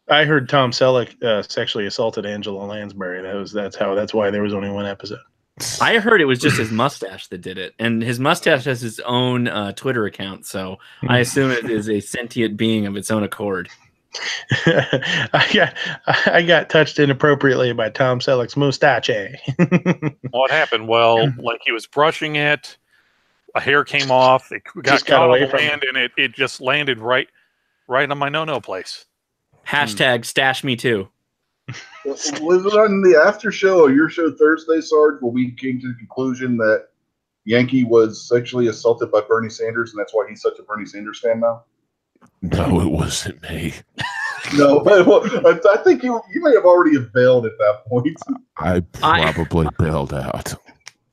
I heard Tom Selleck sexually assaulted Angela Lansbury. That's why there was only one episode. I heard it was just his mustache that did it, and his mustache has his own Twitter account, so I assume it is a sentient being of its own accord. I got touched inappropriately by Tom Selleck's mustache. What happened? Well, like he was brushing it, a hair came off, it got caught away on the from land, and it just landed right on my no place. Hashtag stash me too. Was it on the after show or your show Thursday, Sarge, where we came to the conclusion that Yankee was sexually assaulted by Bernie Sanders, and that's why he's such a Bernie Sanders fan now? No, it wasn't me. No, but I think you may have already bailed at that point. I probably bailed out.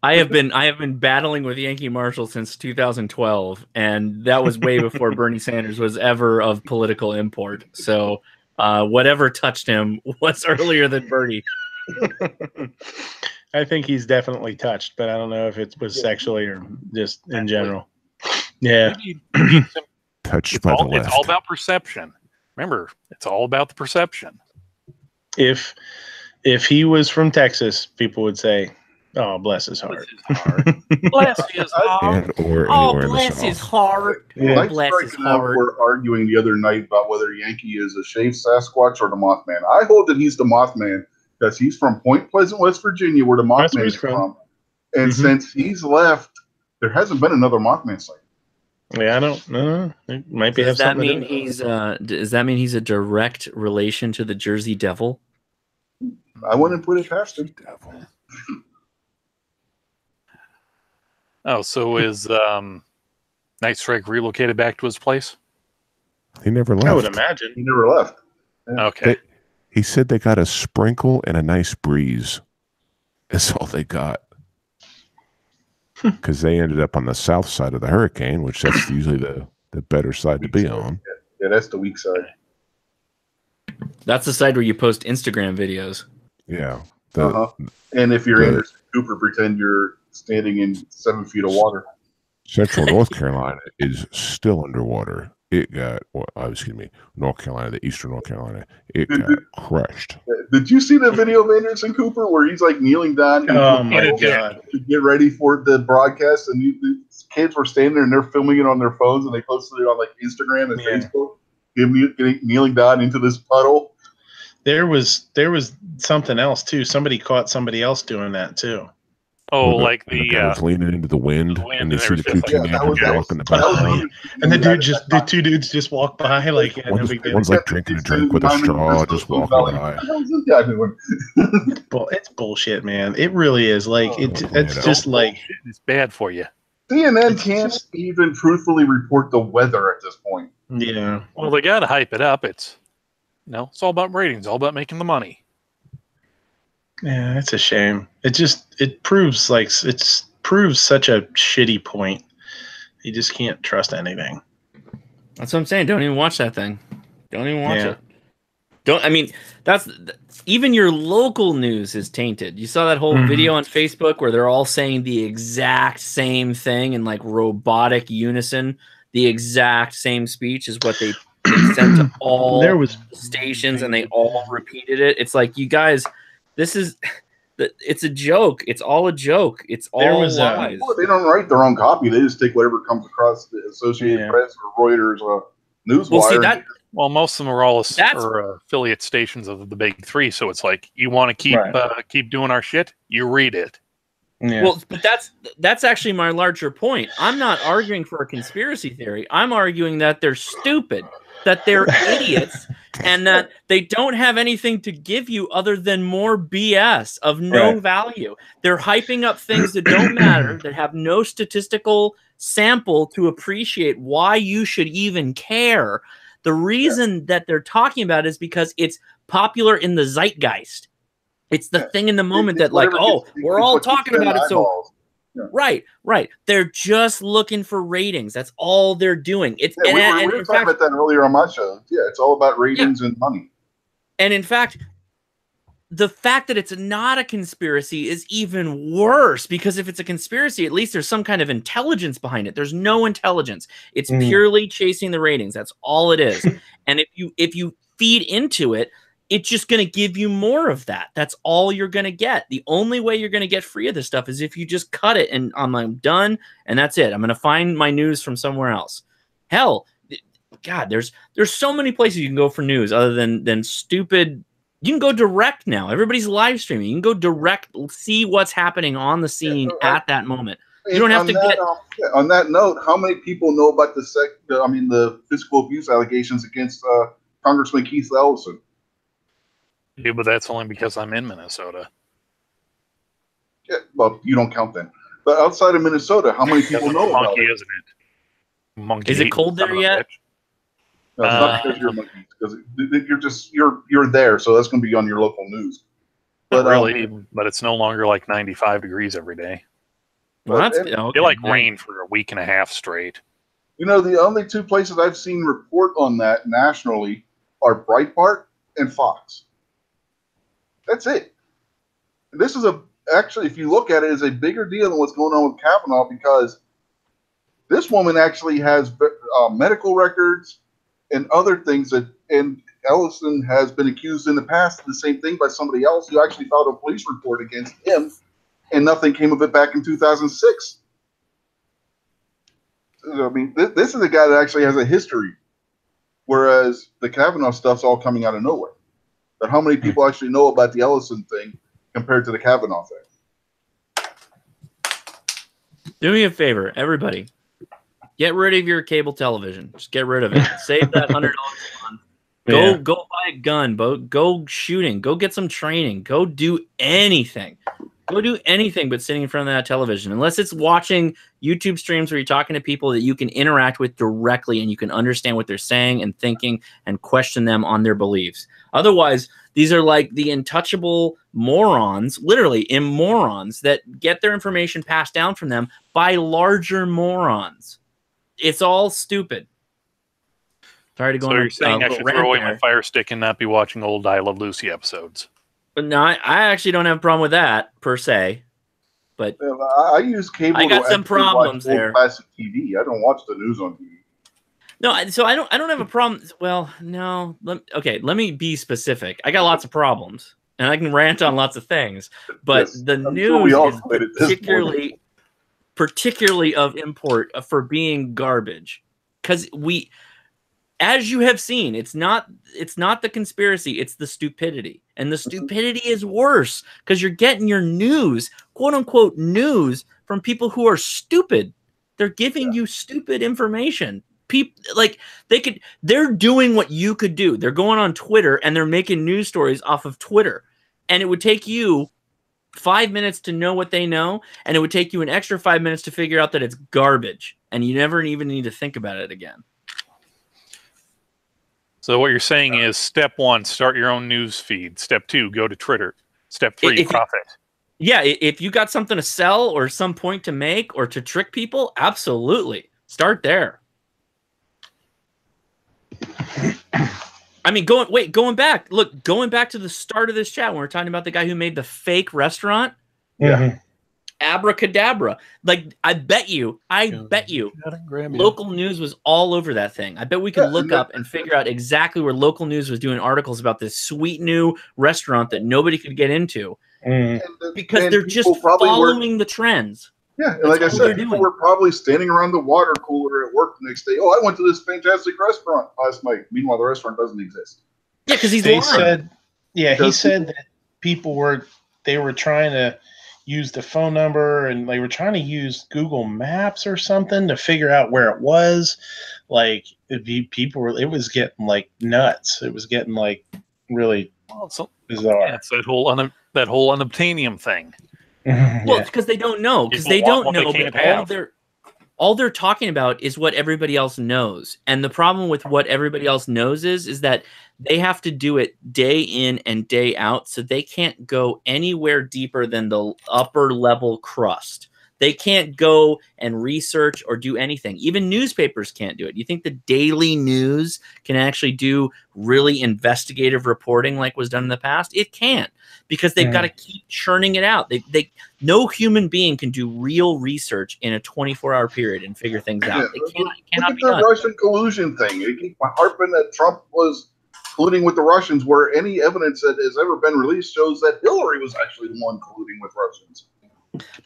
I have been battling with Yankee Marshall since 2012, and that was way before Bernie Sanders was ever of political import. So whatever touched him was earlier than Bernie. I think he's definitely touched, but I don't know if it was sexually or just in general. Yeah. Touched by the left. It's all about perception. Remember, it's all about the perception. If he was from Texas, people would say, "Oh, bless his heart." Bless his heart. Bless his heart. Yeah. Bless his and I heart. were arguing the other night about whether Yankee is a shaved Sasquatch or the Mothman. I hold that he's the Mothman because he's from Point Pleasant, West Virginia, where the Mothman is from. And since he's left, there hasn't been another Mothman sighting. Yeah, I don't know. It might be. Does that mean does that mean he's a direct relation to the Jersey Devil? I wouldn't put it past him. Oh, so is Night Strike relocated back to his place? He never left. I would imagine he never left. Yeah. Okay. He said they got a sprinkle and a nice breeze. That's all they got. Because they ended up on the south side of the hurricane, which that's usually the better side to be on. Yeah, that's the weak side. That's the side where you post Instagram videos. Yeah. And if you're Anderson Cooper, pretend you're standing in 7 feet of water. Central North Carolina is still underwater. It got, North Carolina, the eastern North Carolina, it got crushed. Did you see the video of Anderson Cooper where he's like kneeling down God. to get ready for the broadcast, and these kids were standing there and they're filming it on their phones, and they posted it on like Instagram and Facebook, him kneeling down into this puddle. There was something else too. Somebody caught somebody else doing that too. Oh, like the guy was leaning into the wind, and they see the two teenagers walking the background. And the two dudes just walk by like one's like drinking a drink with a straw, just walking by. It's bullshit, man. It really is. Like it's just like it's bad for you. CNN can't even truthfully report the weather at this point. Yeah. Well, they got to hype it up. It's it's all about ratings, all about making the money. Yeah, it's a shame. It proves such a shitty point. You just can't trust anything. That's what I'm saying. Don't even watch that thing. Don't even watch it. That's even your local news is tainted. You saw that whole video on Facebook where they're all saying the exact same thing in like robotic unison. The exact same speech is what they sent to all stations, and they all repeated it. It's like, you guys, it's a joke. It's all a joke. It's all lies. They don't write their own copy. They just take whatever comes across the Associated Press or Reuters or Newswire. Well, most of them are all affiliate stations of the big three. So it's like, you want to keep doing our shit, you read it. Yeah. Well, but that's actually my larger point. I'm not arguing for a conspiracy theory. I'm arguing that they're stupid, that they're idiots, and that they don't have anything to give you other than more BS of no value. They're hyping up things that don't matter, that have no statistical sample to appreciate why you should even care. The reason that they're talking about it is because it's popular in the zeitgeist. It's the thing in the moment that, like, oh, we're all talking about it. So, right. They're just looking for ratings. That's all they're doing. It's we were talking about that earlier on my show. Yeah, it's all about ratings and money. And in fact, the fact that it's not a conspiracy is even worse, because if it's a conspiracy, at least there's some kind of intelligence behind it. There's no intelligence. It's purely chasing the ratings. That's all it is. And if you feed into it, it's just going to give you more of that. That's all you're going to get. The only way you're going to get free of this stuff is if you just cut it and I'm done and that's it. I'm going to find my news from somewhere else. Hell, God, there's so many places you can go for news other than stupid. You can go direct now. Everybody's live streaming. You can go direct, see what's happening on the scene at that moment. You don't have to get. On that note, how many people know about the physical abuse allegations against Congressman Keith Ellison? Yeah, but that's only because I'm in Minnesota. Yeah, well, you don't count then. But outside of Minnesota, how many people know about it? Isn't it? Monkey. Is it cold there yet? No, it's not because you're monkeys, because you're there, so that's going to be on your local news. But really, but it's no longer like 95 degrees every day. Well, that's okay. It like rain for a week and a half straight. You know, the only two places I've seen report on that nationally are Breitbart and Fox. That's it. And this is actually, if you look at it, is a bigger deal than what's going on with Kavanaugh, because this woman actually has medical records and other things and Ellison has been accused in the past of the same thing by somebody else who actually filed a police report against him, and nothing came of it back in 2006. I mean, this is a guy that actually has a history, whereas the Kavanaugh stuff's all coming out of nowhere. But how many people actually know about the Ellison thing compared to the Kavanaugh thing? Do me a favor, everybody. Get rid of your cable television. Just get rid of it. Save that $100 a month. Go buy a gun. Go shooting. Go get some training. Go do anything. Go do anything but sitting in front of that television. Unless it's watching YouTube streams where you're talking to people that you can interact with directly and you can understand what they're saying and thinking and question them on their beliefs. Otherwise, these are like the untouchable morons, literally morons, that get their information passed down from them by larger morons. It's all stupid. Sorry to go on. So you're saying I should throw away my Fire Stick and not be watching old I Love Lucy episodes? But no, I actually don't have a problem with that per se. But I use cable. I got some problems there. Classic TV. I don't watch the news on TV. No, so I don't have a problem. Well, no. Let me be specific. I got lots of problems, and I can rant on lots of things. But the news is particularly of import for being garbage, because as you have seen, it's not the conspiracy, it's the stupidity. And the stupidity is worse because you're getting your news, quote unquote news, from people who are stupid. They're giving you stupid information. People they're doing what you could do. They're going on Twitter and they're making news stories off of Twitter. And it would take you 5 minutes to know what they know, and it would take you an extra 5 minutes to figure out that it's garbage, and you never even need to think about it again. So what you're saying is, step 1, start your own news feed. Step 2, go to Twitter. Step 3, profit. If you got something to sell or some point to make or to trick people, absolutely. Start there. I mean, going back to the start of this chat when we're talking about the guy who made the fake restaurant. Yeah. Abracadabra. Like, I bet you local news was all over that thing. I bet we could look up and figure out exactly where local news was doing articles about this sweet new restaurant that nobody could get into because they're just following the trends. Yeah, and like I said, people were probably standing around the water cooler at work the next day. Oh, I went to this fantastic restaurant last night. Meanwhile, the restaurant doesn't exist. Yeah, because he said that people were trying to use the phone number and they were trying to use Google Maps or something to figure out where it was. Like, it was getting like nuts. It was getting like really bizarre. Yeah, it's that whole unobtainium thing. Well, it's because they don't know. Because they don't know. But all they're talking about is what everybody else knows. And the problem with what everybody else knows is that they have to do it day in and day out. So they can't go anywhere deeper than the upper level crust. They can't go and research or do anything. Even newspapers can't do it. You think the daily news can actually do really investigative reporting like was done in the past? It can't, because they've got to keep churning it out. No human being can do real research in a 24-hour period and figure things out. It cannot be done. The Russian collusion thing. They keep harping that Trump was colluding with the Russians, where any evidence that has ever been released shows that Hillary was actually the one colluding with Russians.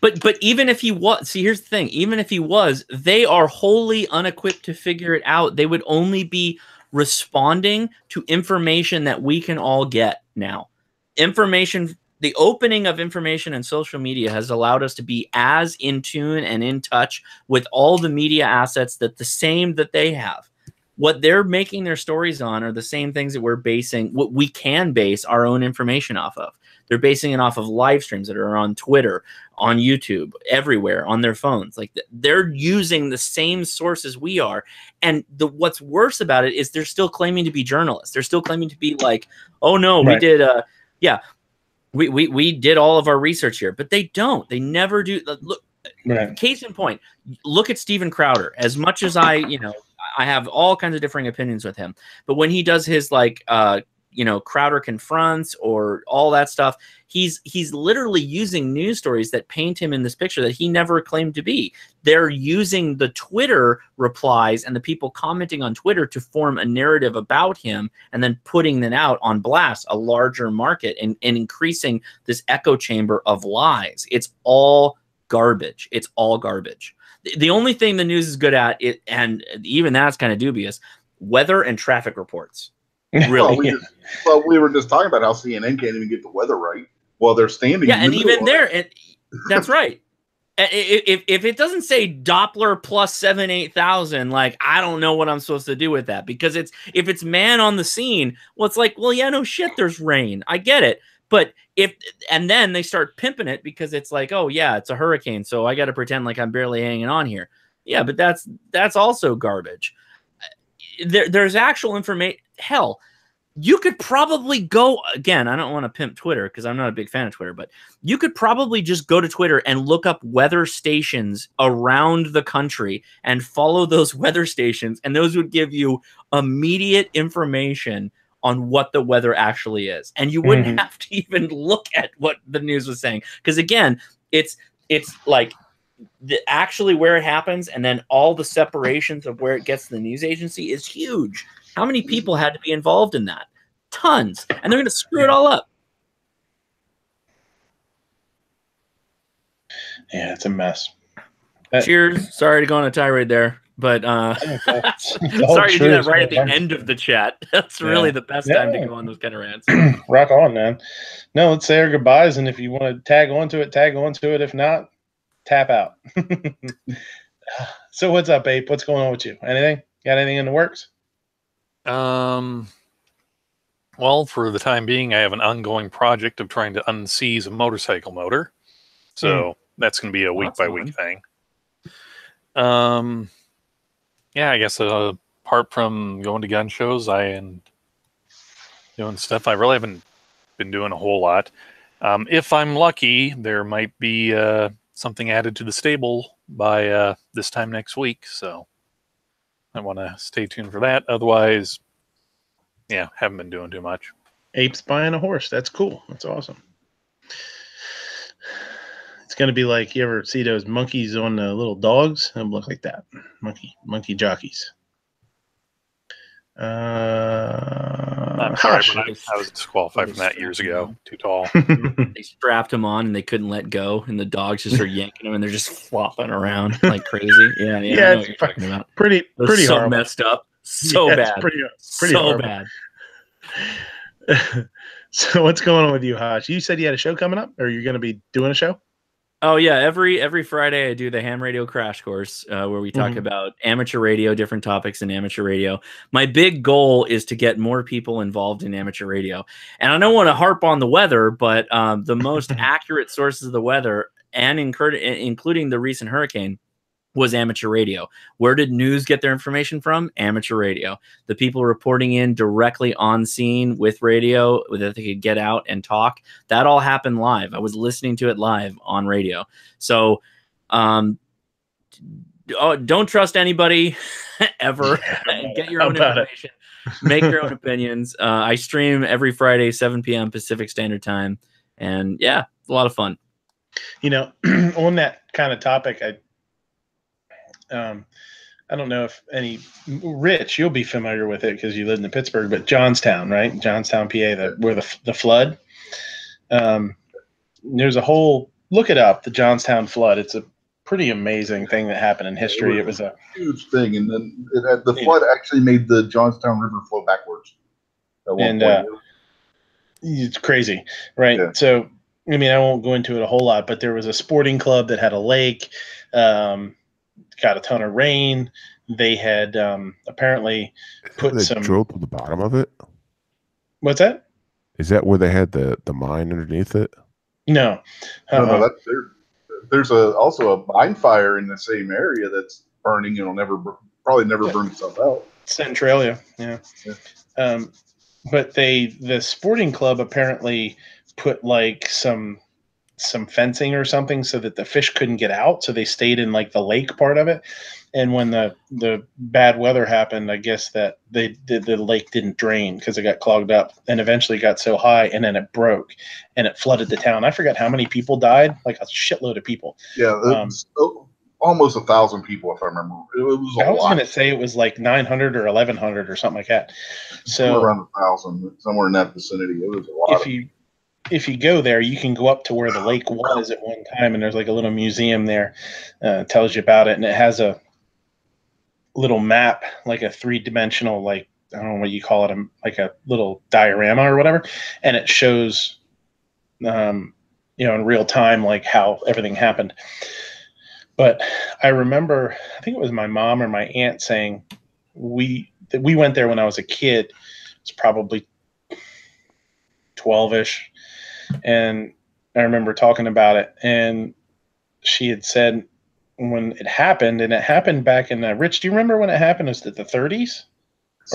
But even if he was, see, here's the thing. Even if he was, they are wholly unequipped to figure it out. They would only be responding to information that we can all get now. Information, the opening of information and social media has allowed us to be as in tune and in touch with all the media assets that they have. What they're making their stories on are the same things that what we can base our own information off of. They're basing it off of live streams that are on Twitter, on YouTube, everywhere, on their phones. Like, they're using the same sources we are. And what's worse about it is they're still claiming to be journalists. They're still claiming to be like, oh no, we did, we did all of our research here. But they don't. They never do. Look, case in point, look at Steven Crowder. As much as I have all kinds of differing opinions with him, but when he does his Crowder Confronts or all that stuff, he's literally using news stories that paint him in this picture that he never claimed to be. They're using the Twitter replies and the people commenting on Twitter to form a narrative about him and then putting that out on blast, a larger market, and increasing this echo chamber of lies. It's all garbage. It's all garbage. The only thing the news is good at, and even that's kind of dubious, weather and traffic reports. Really? Well, we were just talking about how CNN can't even get the weather right while they're standing. Yeah, and even there, that's right. If it doesn't say Doppler plus 7,000, like, I don't know what I'm supposed to do with that, because if it's man on the scene, well, it's like, well, yeah, no shit, there's rain. I get it. But and then they start pimping it because it's like, oh yeah, it's a hurricane, so I got to pretend like I'm barely hanging on here. Yeah, but that's also garbage. There's actual information. Hell, you could probably go, again, I don't want to pimp Twitter because I'm not a big fan of Twitter, but you could probably just go to Twitter and look up weather stations around the country and follow those weather stations, and those would give you immediate information on what the weather actually is. And you wouldn't have to even look at what the news was saying. Because again, it's like actually where it happens, and then all the separations of where it gets to the news agency is huge. How many people had to be involved in that? Tons. And they're going to screw it all up. Yeah, it's a mess. Cheers. Sorry to go on a tirade there, but sorry to do that right at the end of the chat. That's really the best time to go on those kind of rants. Rock on, man. No, let's say our goodbyes, and if you want to tag onto it, tag onto it. If not, tap out. So what's up, Ape? What's going on with you? Anything? Got anything in the works? Well, for the time being, I have an ongoing project of trying to unseize a motorcycle motor. So that's going to be a week-by-week thing. Yeah, I guess apart from going to gun shows, and doing stuff, I really haven't been doing a whole lot. If I'm lucky, there might be something added to the stable by this time next week. So I want to stay tuned for that. Otherwise, yeah, haven't been doing too much. Ape's buying a horse. That's cool. That's awesome. It's going to be like, you ever see those monkeys on the little dogs? It'll look like that. Monkey jockeys. I'm sorry, but I was disqualified from that years ago. Too tall. They strapped him on and they couldn't let go, and the dogs just are yanking him, and they're just flopping around like crazy. Yeah, I know what you're talking about. Pretty so horrible. Messed up. So bad. Pretty so horrible. Bad. So what's going on with you, Hosh? You said you had a show coming up, or you're going to be doing a show? Oh yeah, every Friday I do the Ham Radio Crash Course, where we talk about amateur radio, different topics in amateur radio. My big goal is to get more people involved in amateur radio, and I don't want to harp on the weather, but the most accurate sources of the weather, and including the recent hurricane, was amateur radio. Where did news get their information from? Amateur radio. The people reporting in directly on scene with radio that they could get out and talk, that all happened live. I was listening to it live on radio. So don't trust anybody ever. Get your own information. Make your own opinions. I stream every Friday, 7 p.m. Pacific Standard Time. And yeah, it's a lot of fun. You know, on that kind of topic, I don't know if Rich, you'll be familiar with it because you lived in Pittsburgh, but Johnstown, right? Johnstown, PA, where the flood. There's a whole, look it up, the Johnstown flood. It's a pretty amazing thing that happened in history. It was a huge thing, and then the flood actually made the Johnstown River flow backwards at one point. It's crazy, right? Yeah. So, I mean, I won't go into it a whole lot, but there was a sporting club that had a lake, got a ton of rain. They had apparently put some drilled to the bottom of it. What's that? Is that where they had the mine underneath it? No, no. That's there's also a mine fire in the same area that's burning. It'll probably never burn itself out. Centralia, yeah. But the sporting club apparently put like some fencing or something so that the fish couldn't get out, so they stayed in like the lake part of it. And when the bad weather happened, I guess that the lake didn't drain because it got clogged up and eventually got so high, and then it broke and it flooded the town. I forgot how many people died, like a shitload of people. Yeah, almost 1,000 people, if I remember. It was a lot. I was going to say it was like 900 or 1,100 or something like that. So somewhere around 1,000, somewhere in that vicinity. It was a lot. If you go there, you can go up to where the lake was at one time, and there's like a little museum there, tells you about it, and it has a little map, like a 3-dimensional, like, I don't know what you call it, like a little diorama or whatever, and it shows, in real time, like how everything happened. But I remember, I think it was my mom or my aunt saying we went there when I was a kid. It's probably 12-ish. And I remember talking about it, and she had said when it happened, and it happened back in Rich, do you remember when it happened? Was it the 30s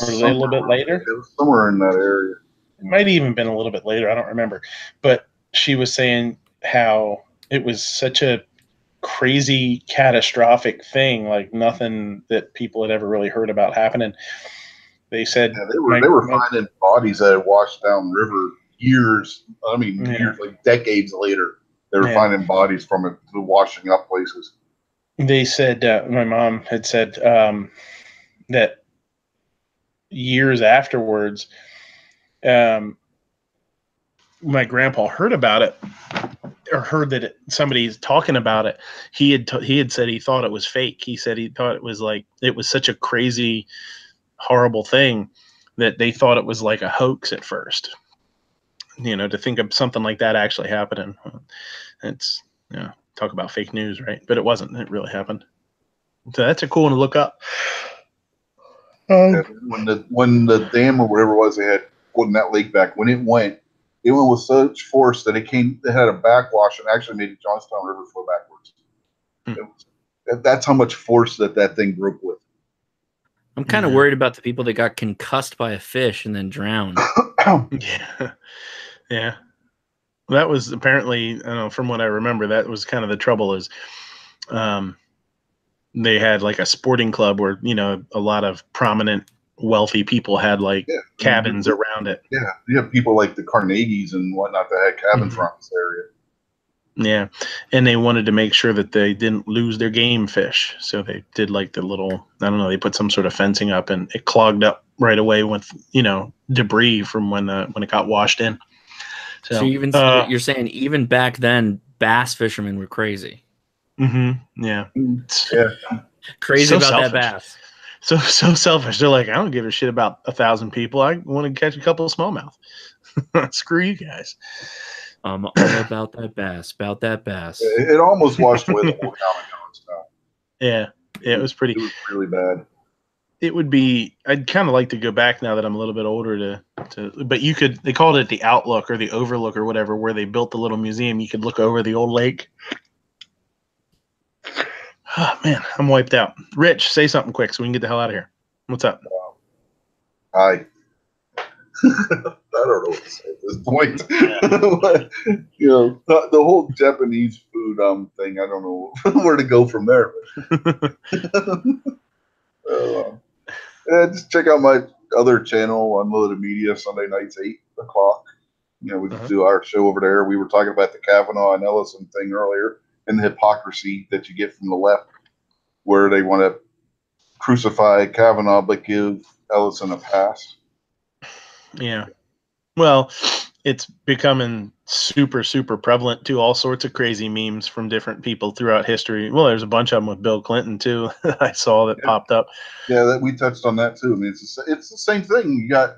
or a little bit later? It was somewhere in that area. It might have even been a little bit later. I don't remember. But she was saying how it was such a crazy, catastrophic thing, like nothing that people had ever really heard about happening. They said they were finding bodies that had washed down river years, like decades later. They were finding bodies from it, the washing up places. They said, my mom had said that years afterwards, my grandpa heard about it, or heard that somebody's talking about it. He had said he thought it was fake. He said he thought it was such a crazy, horrible thing that they thought it was like a hoax at first. To think of something like that actually happening, it's talk about fake news, right? But it wasn't. It really happened. So that's a cool one to look up. When the dam or whatever it was they had putting that lake back, when it went with such force that it had a backwash and actually made the Johnstown River flow backwards. That's how much force that thing broke with. I'm kind of worried about the people that got concussed by a fish and then drowned. Yeah. That was apparently, I don't know, from what I remember, that was kind of the trouble is they had like a sporting club where, a lot of prominent, wealthy people had cabins around it. Yeah. You have people like the Carnegies and whatnot that had cabins around this area. Yeah. And they wanted to make sure that they didn't lose their game fish. So they did like the little, I don't know, they put some sort of fencing up, and it clogged up right away with, debris from when it got washed in. So you're saying even back then, bass fishermen were crazy. Mm-hmm. Yeah. Crazy so about selfish. that bass. So selfish. They're like, I don't give a shit about 1,000 people. I want to catch a couple of smallmouth. Screw you guys. I'm all about that bass. It almost washed away the whole common stuff. Yeah. It was pretty. It was really bad. It would be. I'd kind of like to go back now that I'm a little bit older but you could. They called it the Outlook or the Overlook or whatever, where they built the little museum. You could look over the old lake. Oh, man, I'm wiped out. Rich, say something quick so we can get the hell out of here. What's up? Hi. I don't know what to say at this point. But, you know, the whole Japanese food thing, I don't know where to go from there. Just check out my other channel, Unlimited Media, Sunday nights, 8 o'clock. You know, we do our show over there. We were talking about the Kavanaugh and Ellison thing earlier and the hypocrisy that you get from the left, where they want to crucify Kavanaugh but give Ellison a pass. Yeah. Well, it's becoming super, super prevalent too. All sorts of crazy memes from different people throughout history. Well, there's a bunch of them with Bill Clinton too. I saw that popped up. Yeah, that we touched on that too. I mean, it's the same thing. You got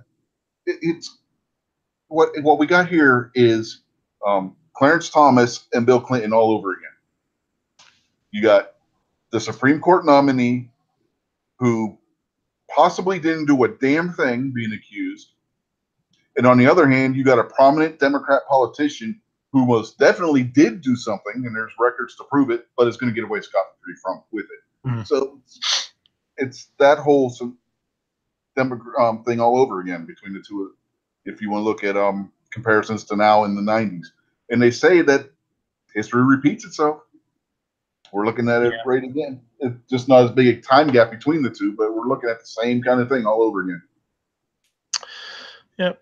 it's what we got here is Clarence Thomas and Bill Clinton all over again. You got the Supreme Court nominee who possibly didn't do a damn thing being accused. And on the other hand, you got a prominent Democrat politician who most definitely did do something, and there's records to prove it, but is going to get away scot-free with it. Mm-hmm. So it's that whole thing all over again between the two. If you want to look at comparisons to now in the 90s. And they say that history repeats itself. We're looking at it right again. It's just not as big a time gap between the two, but we're looking at the same kind of thing all over again. Yep.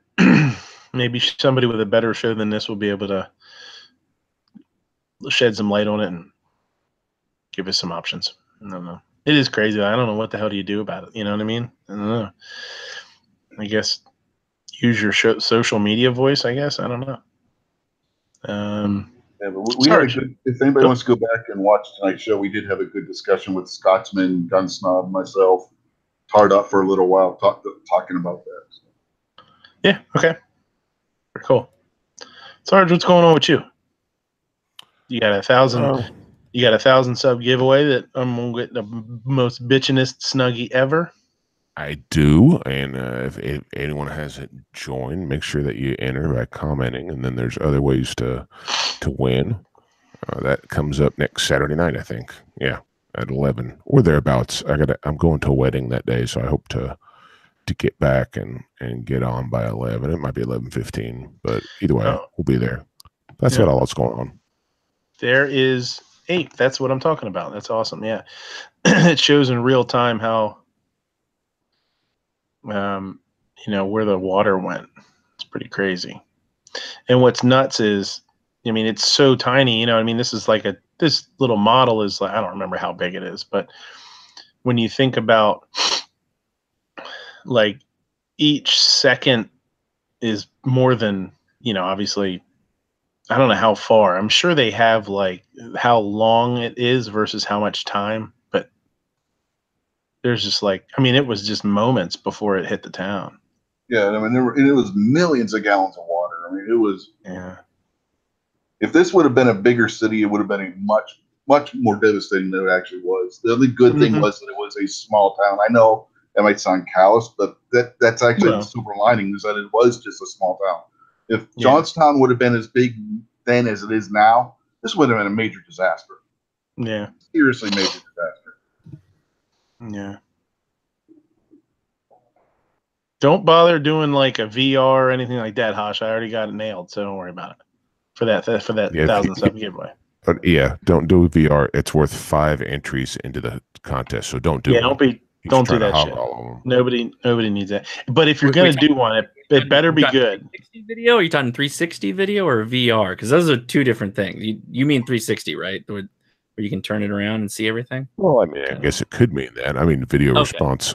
Maybe somebody with a better show than this will be able to shed some light on it and give us some options. I don't know. It is crazy. I don't know what the hell do you do about it. You know what I mean? I don't know. I guess use your social media voice, I guess. I don't know. Yeah, but we had a good, if anybody wants to go back and watch tonight's show, we did have a good discussion with Scotsman, Gun Snob, myself, tarred up for a little while talking about that. So. Yeah, okay. Very cool. Sarge, what's going on with you? You got 1,000 you got 1,000 sub giveaway that I'm gonna get the most bitchinest snuggie ever. I do, and if anyone hasn't joined, make sure that you enter by commenting, and then there's other ways to win. That comes up next Saturday night, I think. Yeah, at 11 or thereabouts. I'm going to a wedding that day, so I hope to get back and get on by 11. It might be 11:15, but either way, we'll be there. That's about all that's going on. There is 8. That's what I'm talking about. That's awesome. Yeah, it shows in real time how. Where the water went. It's pretty crazy. And what's nuts is, I mean, it's so tiny, I mean, this is like this little model is like, I don't remember how big it is, but when you think about like each second is more than, obviously, I don't know how far. I'm sure they have like how long it is versus how much time, but there's just like, I mean, it was just moments before it hit the town. Yeah, I mean, it was millions of gallons of water. I mean, it was. Yeah. If this would have been a bigger city, it would have been a much, much more devastating than it actually was. The only good thing was that it was a small town. I know that might sound callous, but that's actually the silver lining, is that it was just a small town. If Johnstown would have been as big then as it is now, this would have been a major disaster. Yeah. Seriously major disaster. Yeah. Don't bother doing like a VR or anything like that, Hosh. I already got it nailed, so don't worry about it. For that 1,000 sub giveaway. But yeah, don't do VR. It's worth 5 entries into the contest, so don't do it. Don't do that shit. Nobody needs that. But if you're gonna do one, it better be good. 360 video? Are you talking 360 video or VR? Because those are two different things. You mean 360, right? Where you can turn it around and see everything? Well, I mean, I guess it could mean that. I mean, video response.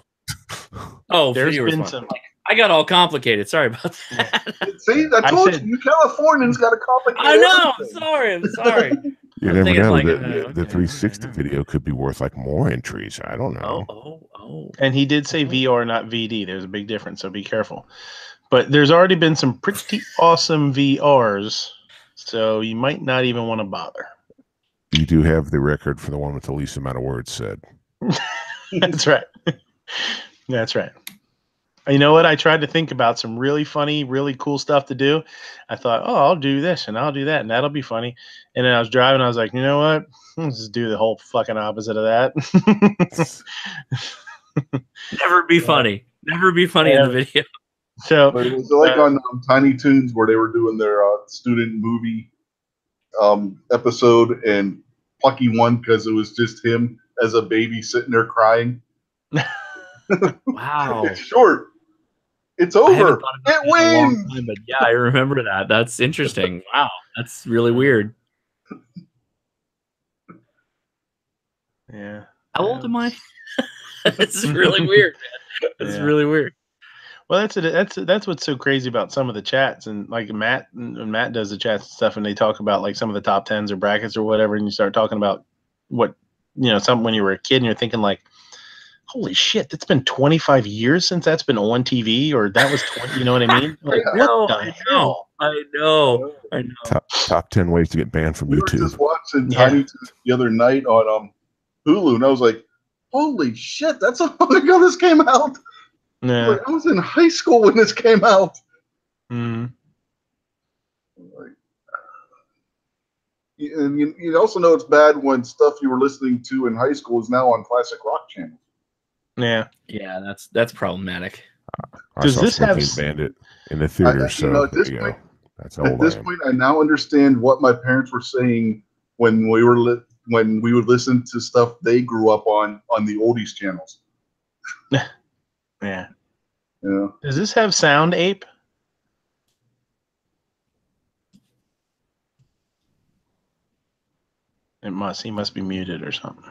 Oh, there's video response. I got all complicated. Sorry about that. See, I told you Californians got a complicated. I know. I'm sorry. You never know. Like, the 360 video could be worth like more entries. I don't know. Oh. And he did say VR, not VD. There's a big difference, so be careful. But there's already been some pretty awesome VRs, so you might not even want to bother. You do have the record for the one with the least amount of words said. That's right. That's right. You know what? I tried to think about some really funny, really cool stuff to do. I thought, oh, I'll do this and I'll do that, and that'll be funny. And then I was driving. I was like, you know what? Let's just do the whole fucking opposite of that. Never be funny. Never be funny in the video. So But it was like on Tiny Toons where they were doing their student movie episode, and Plucky won because it was just him as a baby sitting there crying. Wow. It's short. It's over. It wins. Time, but yeah, I remember that. That's interesting. Wow. That's really weird. Yeah. How old am I? It's really weird, man. It's really weird. Well, that's what's so crazy about some of the chats, and like Matt does the chats and stuff, and they talk about like some of the top tens or brackets or whatever, and you start talking about what something when you were a kid, and you're thinking like, holy shit, it's been 25 years since that's been on TV, or that was 20. You know what I mean? Like, what the hell? I know. Top 10 ways to get banned from YouTube. We were just watching Tiny Toons the other night on Hulu, and I was like, holy shit, that's how long ago this came out. Yeah. Like, I was in high school when this came out. Mm. Like, and you also know it's bad when stuff you were listening to in high school is now on classic rock channels. Yeah. Yeah, that's problematic. Does this have Bandit in the theater? At this point, at this point, I now understand what my parents were saying when we were when we would listen to stuff they grew up on the oldies channels. Yeah. Yeah. Does this have sound, Ape? It must. He must be muted or something.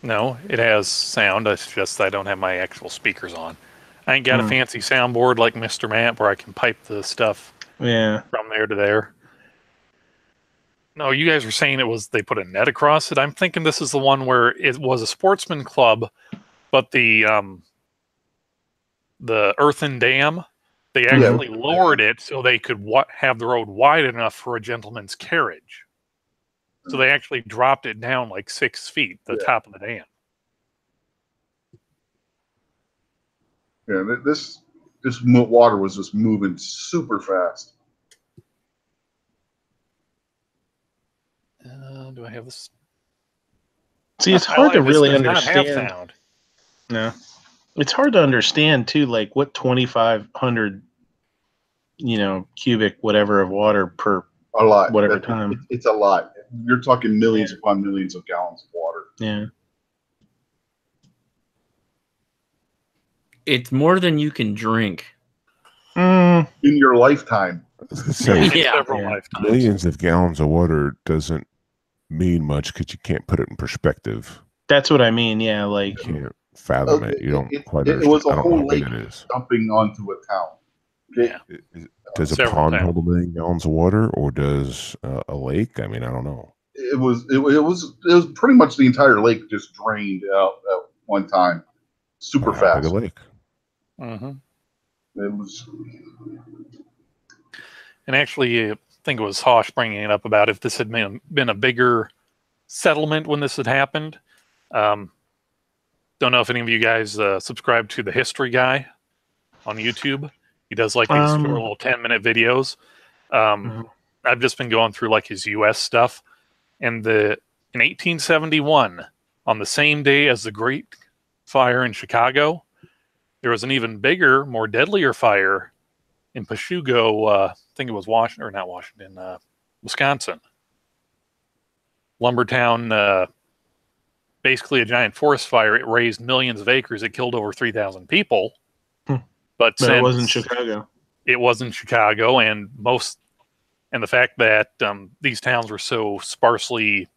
No, it has sound. It's just I don't have my actual speakers on. I ain't got a fancy soundboard like Mr. Matt where I can pipe the stuff from there to there. No, you guys were saying they put a net across it. I'm thinking this is the one where it was a sportsman club, but the earthen dam, they actually lowered it so they could have the road wide enough for a gentleman's carriage. So they actually dropped it down like 6 feet, the top of the dam. Yeah, this water was just moving super fast. Do I have this? See, it's hard to really understand. Sound. No, it's hard to understand too. Like what 2,500, cubic whatever of water per whatever time. It's a lot. You're talking millions upon millions of gallons of water. Yeah. It's more than you can drink. In your lifetime. Millions of gallons of water doesn't mean much because you can't put it in perspective. That's what I mean. Yeah, like you can't fathom it. You don't quite understand. It was a whole lake it is. dumping onto a town. Okay? Yeah. Does a pond hold 1 million gallons of water, or does a lake? I mean, I don't know. It was pretty much the entire lake just drained out at one time, super fast. Big a lake. Mm-hmm. It was. And actually, I think it was Hosh bringing it up about if this had been a bigger settlement when this had happened. Don't know if any of you guys subscribe to the History Guy on YouTube. He does like these short little 10-minute videos. I've just been going through like his U.S. stuff. And in 1871, on the same day as the Great Fire in Chicago, there was an even bigger, more deadlier fire in Pashugo, I think it was Wisconsin. Lumbertown, basically a giant forest fire. It razed millions of acres. It killed over 3,000 people. But it wasn't Chicago. It wasn't Chicago, and the fact that these towns were so sparsely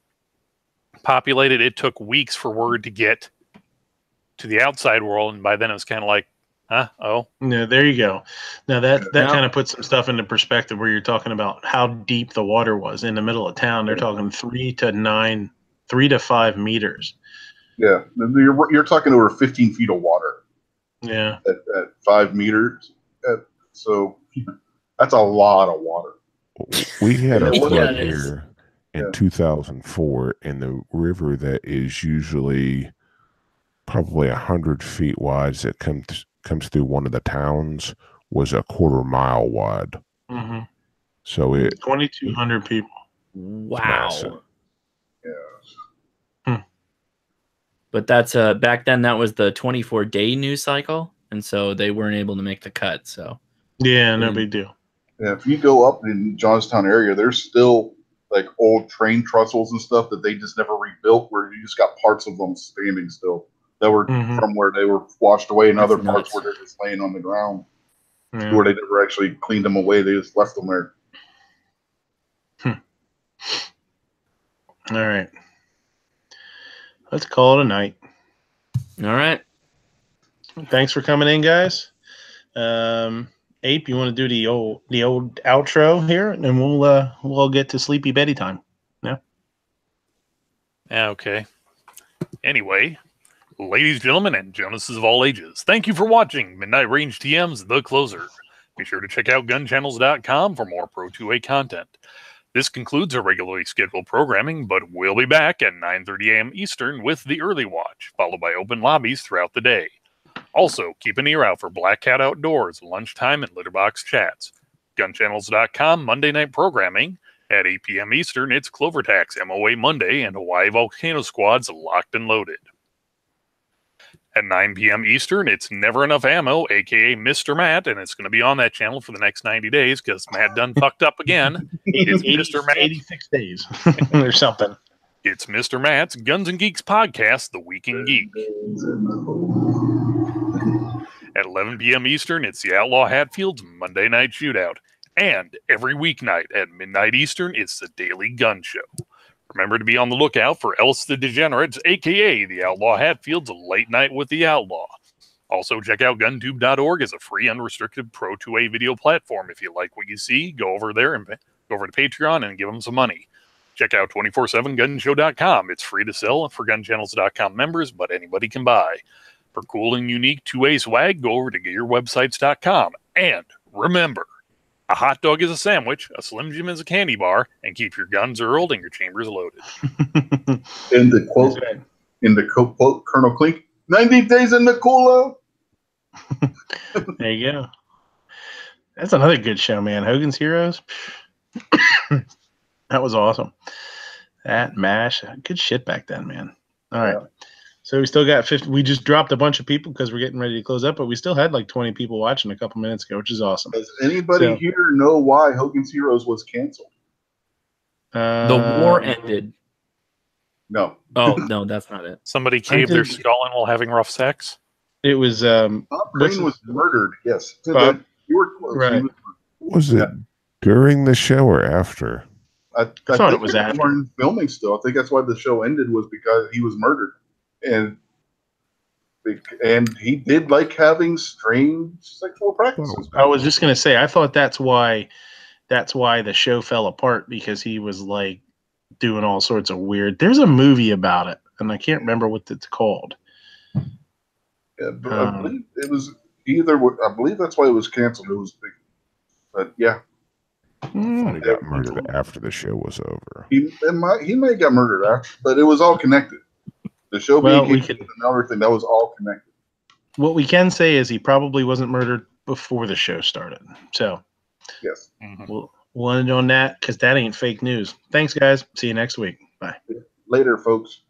populated, it took weeks for word to get to the outside world, and by then it was kind of like, huh? Oh. No, there you go. Now that kind of puts some stuff into perspective where you're talking about how deep the water was in the middle of town. They're talking 3 to 5 meters. Yeah, you're talking over 15 feet of water. Yeah. At 5 meters. So that's a lot of water. We had a flood here in 2004 in the river that is usually probably 100 feet wide that comes through one of the towns was a quarter-mile wide. Mm-hmm. So 2,200 people. Wow. Yeah. But that's back then that was the 24-day news cycle, and so they weren't able to make the cut. So yeah, no big deal. Yeah, if you go up in Johnstown area, there's still like old train trestles and stuff that they just never rebuilt, where you just got parts of them standing still that were from where they were washed away, and That's other parts nuts. where they're just laying on the ground, Yeah. where they never actually cleaned them away. They just left them there. All right. Let's call it a night. All right. Thanks for coming in, guys. Ape, you want to do the old outro here, and then we'll get to sleepy Betty time. Yeah. Yeah, okay. Anyway, ladies and gentlemen, and Jonases of all ages, thank you for watching Midnight Range TM's The Closer. Be sure to check out gunchannels.com for more Pro 2A content. This concludes our regularly scheduled programming, but we'll be back at 9:30 a.m. Eastern with the early watch, followed by open lobbies throughout the day. Also, keep an ear out for Black Cat Outdoors, lunchtime, and Litterbox chats. Gunchannels.com Monday night programming. At 8 p.m. Eastern, it's Clovertax MOA Monday and Hawaii Volcano Squad's Locked and Loaded. At 9 p.m. Eastern, it's Never Enough Ammo, a.k.a. Mr. Matt, and it's going to be on that channel for the next 90 days because Matt done fucked up again. It's Mr. Matt. 86 days or something. It's Mr. Matt's Guns and Geeks podcast, The Week in Geek. At 11 p.m. Eastern, it's the Outlaw Hatfield's Monday Night Shootout. And every weeknight at midnight Eastern, it's the Daily Gun Show. Remember to be on the lookout for Ellis the Degenerates, a.k.a. the Outlaw Hatfield's Late Night with the Outlaw. Also, check out GunTube.org as a free, unrestricted Pro 2A video platform. If you like what you see, go over there and go over to Patreon and give them some money. Check out 247gunshow.com. It's free to sell for gunchannels.com members, but anybody can buy. For cool and unique 2A swag, go over to getyourwebsites.com. And remember, a hot dog is a sandwich, a Slim Jim is a candy bar, and keep your guns oiled and your chambers loaded. In the quote, Colonel Klink, 90 days in the cooler. There you go. That's another good show, man. Hogan's Heroes. That was awesome. That MASH, good shit back then, man. All right. So we still got 50. We just dropped a bunch of people because we're getting ready to close up, but we still had like 20 people watching a couple minutes ago, which is awesome. Does anybody here know why Hogan's Heroes was canceled? The war ended. No. Oh, no, that's not it. Somebody caved their skull in while having rough sex? It was Bob Crane was murdered, yes. Bob, you were close. right. Was it during the show or after? I thought think it was they after. weren't filming still. I think that's why the show ended, was because he was murdered. And he did like having strange sexual practices. I was just gonna say, I thought that's why the show fell apart, because he was like doing all sorts of weird. There's a movie about it, and I can't remember what it's called. Yeah, but I believe it was I believe that's why it was canceled. It was big, but yeah. I thought he got murdered after the show was over. He may have got murdered after, but it was all connected. The show being another thing that was all connected. What we can say is he probably wasn't murdered before the show started. So yes, we'll end on that, because that ain't fake news. Thanks, guys. See you next week. Bye. Later, folks.